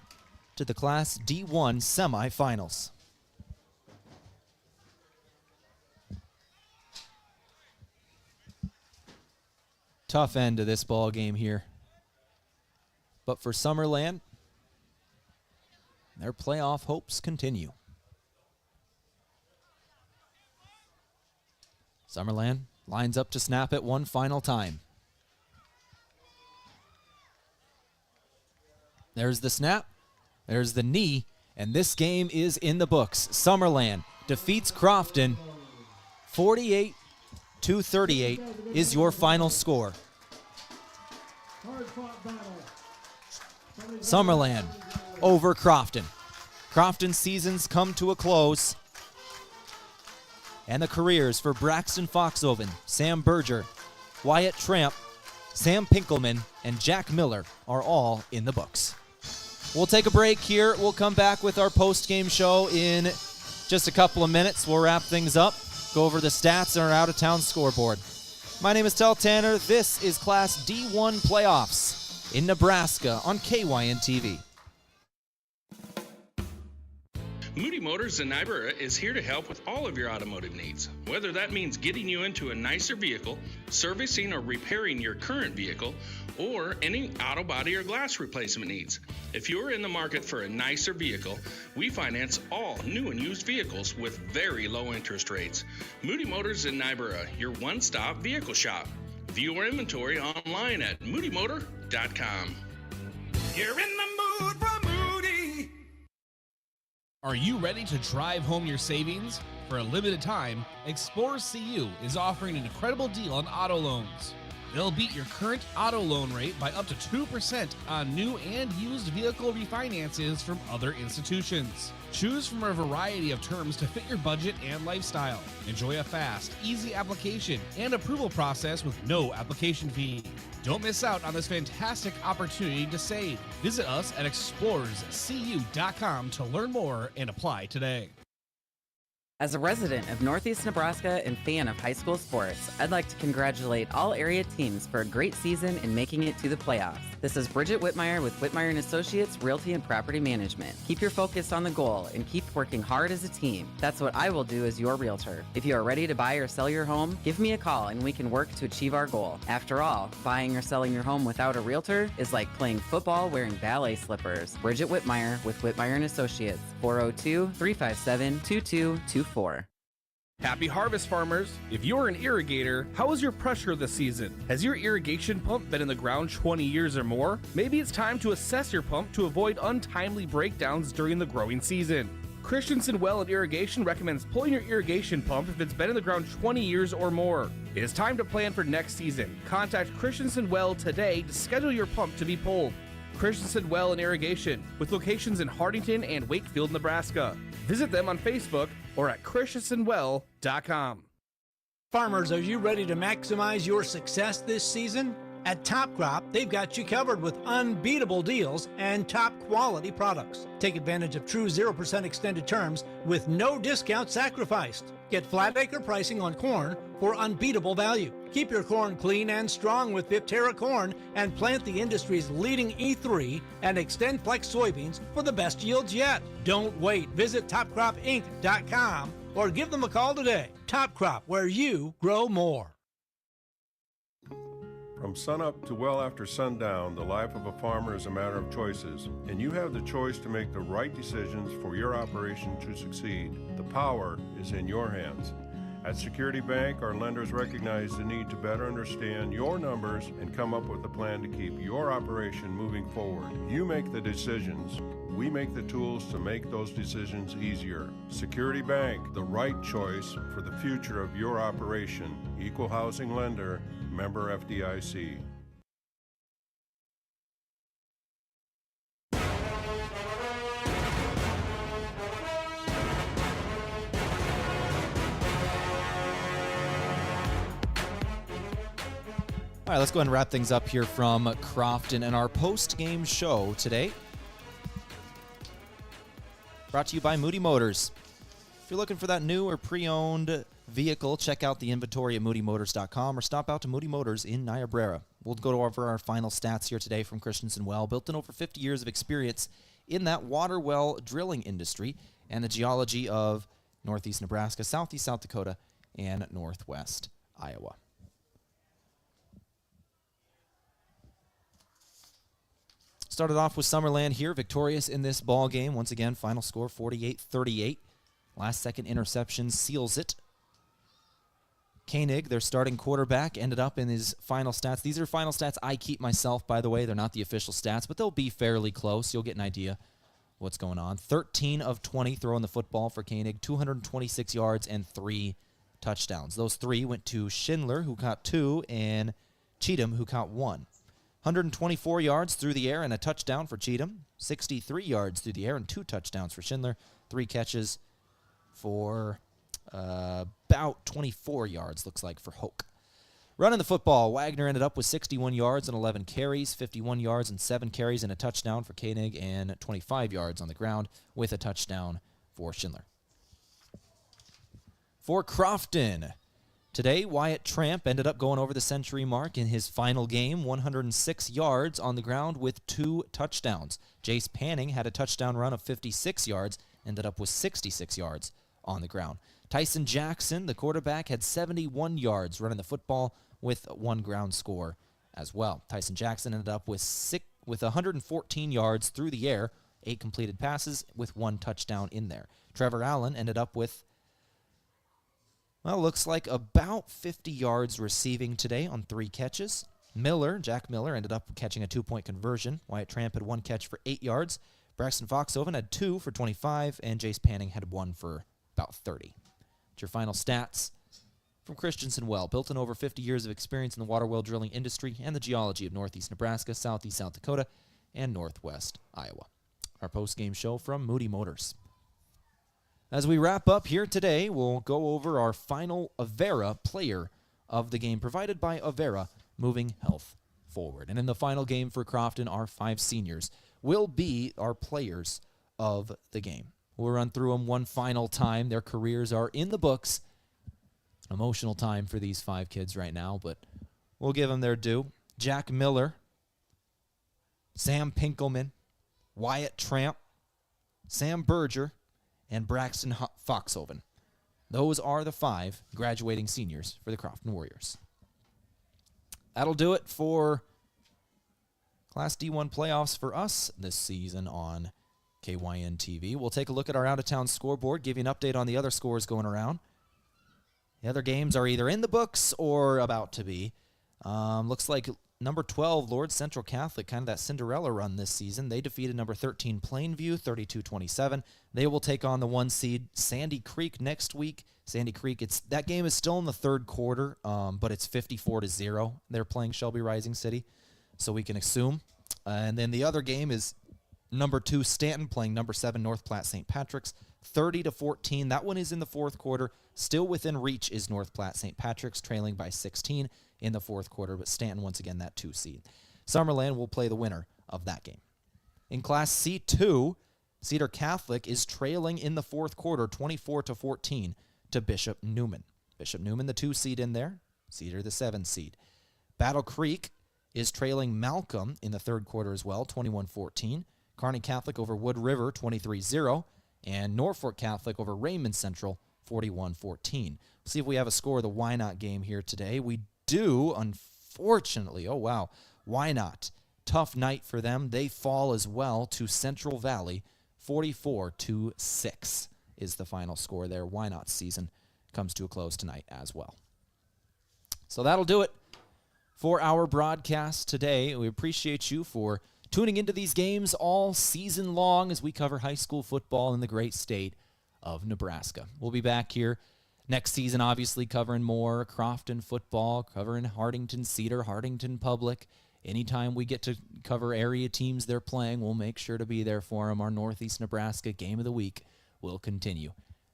to the Class D1 semifinals. Tough end to this ball game here. But for Summerland, their playoff hopes continue. Summerland lines up to snap it one final time. There's the snap, there's the knee, and this game is in the books. Summerland defeats Crofton 48-38 is your final score. Summerland over Crofton. Crofton's seasons come to a close. And the careers for Braxton Foxoven, Sam Berger, Wyatt Tramp, Sam Pinkelman, and Jack Miller are all in the books. We'll take a break here. We'll come back with our post-game show in just a couple of minutes. We'll wrap things up, go over the stats and our out-of-town scoreboard. My name is Tehl Tanner. This is Class D1 Playoffs in Nebraska on KYN-TV. Moody Motors in Niobrara is here to help with all of your automotive needs. Whether that means getting you into a nicer vehicle, servicing or repairing your current vehicle, or any auto body or glass replacement needs. If you're in the market for a nicer vehicle, we finance all new and used vehicles with very low interest rates. Moody Motors in Niobrara, your one-stop vehicle shop. View our inventory online at moodymotor.com. You're in the mood for Moody. Are you ready to drive home your savings? For a limited time, Explorers CU is offering an incredible deal on auto loans. They'll beat your current auto loan rate by up to 2% on new and used vehicle refinances from other institutions. Choose from a variety of terms to fit your budget and lifestyle. Enjoy a fast, easy application and approval process with no application fee. Don't miss out on this fantastic opportunity to save. Visit us at explorerscu.com to learn more and apply today. As a resident of Northeast Nebraska and fan of high school sports, I'd like to congratulate all area teams for a great season and making it to the playoffs. This is Bridget Whitmire with Whitmire & Associates Realty and Property Management. Keep your focus on the goal and keep working hard as a team. That's what I will do as your realtor. If you are ready to buy or sell your home, give me a call and we can work to achieve our goal. After all, buying or selling your home without a realtor is like playing football wearing ballet slippers. Bridget Whitmire with Whitmire & Associates, 402-357-2224. Happy harvest, farmers! If you're an irrigator, how is your pressure this season? Has your irrigation pump been in the ground 20 years or more? Maybe it's time to assess your pump to avoid untimely breakdowns during the growing season. Christensen Well and Irrigation recommends pulling your irrigation pump if it's been in the ground 20 years or more. It is time to plan for next season. Contact Christensen Well today to schedule your pump to be pulled. Christensen Well and Irrigation, with locations in Hardington and Wakefield, Nebraska. Visit them on Facebook or at christensenwell.com. Farmers, are you ready to maximize your success this season? At Top Crop, they've got you covered with unbeatable deals and top quality products. Take advantage of true 0% extended terms with no discount sacrificed. Get flat acre pricing on corn for unbeatable value. Keep your corn clean and strong with Viptera corn and plant the industry's leading E3 and Extend Flex soybeans for the best yields yet. Don't wait. Visit topcropinc.com or give them a call today. Top Crop, where you grow more. From sunup to well after sundown, the life of a farmer is a matter of choices, and you have the choice to make the right decisions for your operation to succeed. The power is in your hands. At Security Bank, our lenders recognize the need to better understand your numbers and come up with a plan to keep your operation moving forward. You make the decisions. We make the tools to make those decisions easier. Security Bank, the right choice for the future of your operation. Equal housing lender, member FDIC. All right, let's go ahead and wrap things up here from Crofton and our post-game show today. Brought to you by Moody Motors. If you're looking for that new or pre-owned vehicle, check out the inventory at moodymotors.com or stop out to Moody Motors in Niobrara. We'll go over our final stats here today from Christensen Well. Built in over 50 years of experience in that water well drilling industry and the geology of northeast Nebraska, southeast South Dakota, and northwest Iowa. Started off with Summerland here, victorious in this ball game. Once again, final score 48-38. Last second interception seals it. Koenig, their starting quarterback, ended up in his final stats. These are final stats I keep myself, by the way. They're not the official stats, but they'll be fairly close. You'll get an idea what's going on. 13 of 20 throwing the football for Koenig, 226 yards and 3 touchdowns. Those 3 went to Schindler, who caught 2, and Cheatham, who caught 1. 124 yards through the air and a touchdown for Cheatham. 63 yards through the air and 2 touchdowns for Schindler. 3 catches for about 24 yards, looks like, for Hoke. Running the football, Wagner ended up with 61 yards and 11 carries, 51 yards and 7 carries and a touchdown for Koenig, and 25 yards on the ground with a touchdown for Schindler. For Crofton, today, Wyatt Tramp ended up going over the century mark in his final game, 106 yards on the ground with 2 touchdowns. Jace Panning had a touchdown run of 56 yards, ended up with 66 yards on the ground. Tyson Jackson, the quarterback, had 71 yards running the football with 1 ground score as well. Tyson Jackson ended up with 114 yards through the air, 8 completed passes with 1 touchdown in there. Trevor Allen ended up with, well, looks like about 50 yards receiving today on 3 catches. Jack Miller, ended up catching a 2-point conversion. Wyatt Tramp had 1 catch for 8 yards. Braxton Foxhoven had 2 for 25, and Jace Panning had 1 for about 30. Your final stats from Christensen Well, built on over 50 years of experience in the water well drilling industry and the geology of northeast Nebraska, southeast South Dakota, and northwest Iowa. Our post-game show from Moody Motors. As we wrap up here today, we'll go over our final Avera player of the game, provided by Avera, moving health forward. And in the final game for Crofton, our 5 seniors will be our players of the game. We'll run through them one final time. Their careers are in the books. Emotional time for these 5 kids right now, but we'll give them their due. Jack Miller, Sam Pinkelman, Wyatt Tramp, Sam Berger, and Braxton Foxhoven. Those are the 5 graduating seniors for the Crofton Warriors. That'll do it for Class D1 playoffs for us this season on KYN TV. We'll take a look at our out-of-town scoreboard, give you an update on the other scores going around. The other games are either in the books or about to be. Looks like number 12, Lord Central Catholic, kind of that Cinderella run this season. They defeated number 13, Plainview, 32-27. They will take on the 1 seed Sandy Creek next week. Sandy Creek, that game is still in the 3rd quarter, but it's 54-0. They're playing Shelby Rising City, so we can assume. And then the other game is number 2, Stanton, playing number 7, North Platte St. Patrick's, 30-14. That one is in the 4th quarter. Still within reach is North Platte St. Patrick's, trailing by 16 in the 4th quarter, but Stanton, once again, that 2 seed. Summerland will play the winner of that game. In Class C2, Cedar Catholic is trailing in the 4th quarter, 24-14 to Bishop Newman. Bishop Newman, the 2 seed in there. Cedar, the 7 seed. Battle Creek is trailing Malcolm in the 3rd quarter as well, 21-14. Kearney Catholic over Wood River, 23-0. And Norfolk Catholic over Raymond Central, 41-14. See if we have a score of the Wynot game here today. We do, unfortunately. Oh, wow. Wynot, tough night for them. They fall as well to Central Valley, 44-6 is the final score there. Wynot's season comes to a close tonight as well. So that'll do it for our broadcast today. We appreciate you for tuning into these games all season long as we cover high school football in the great state of Nebraska. We'll be back here next season, obviously covering more Crofton football, covering Hardington Cedar, Hardington Public. Anytime we get to cover area teams they're playing, we'll make sure to be there for them. Our Northeast Nebraska Game of the Week will continue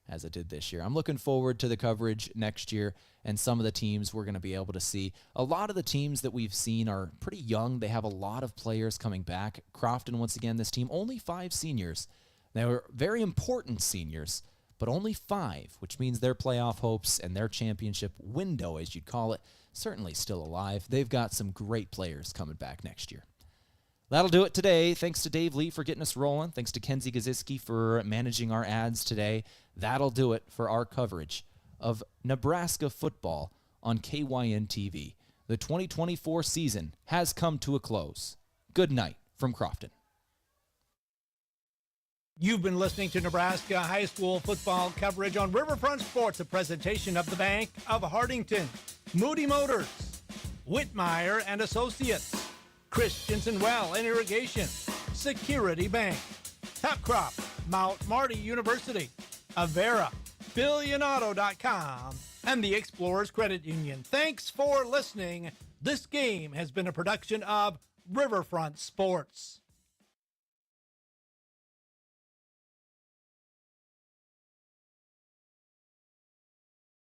as it did this year. I'm looking forward to the coverage next year and some of the teams we're going to be able to see. A lot of the teams that we've seen are pretty young. They have a lot of players coming back. Crofton, once again, this team, only 5 seniors. They were very important seniors, but only 5, which means their playoff hopes and their championship window, as you'd call it, certainly still alive. They've got some great players coming back next year. That'll do it today. Thanks to Dave Lee for getting us rolling. Thanks to Kenzie Gaziski for managing our ads today. That'll do it for our coverage of Nebraska football on KYN TV. The 2024 season has come to a close. Good night from Crofton. You've been listening to Nebraska high school football coverage on Riverfront Sports, a presentation of the Bank of Hardington, Moody Motors, Whitmire and Associates, Christensen Well and Irrigation, Security Bank, Top Crop, Mount Marty University, Avera, BillionAuto.com, and the Explorers Credit Union. Thanks for listening. This game has been a production of Riverfront Sports.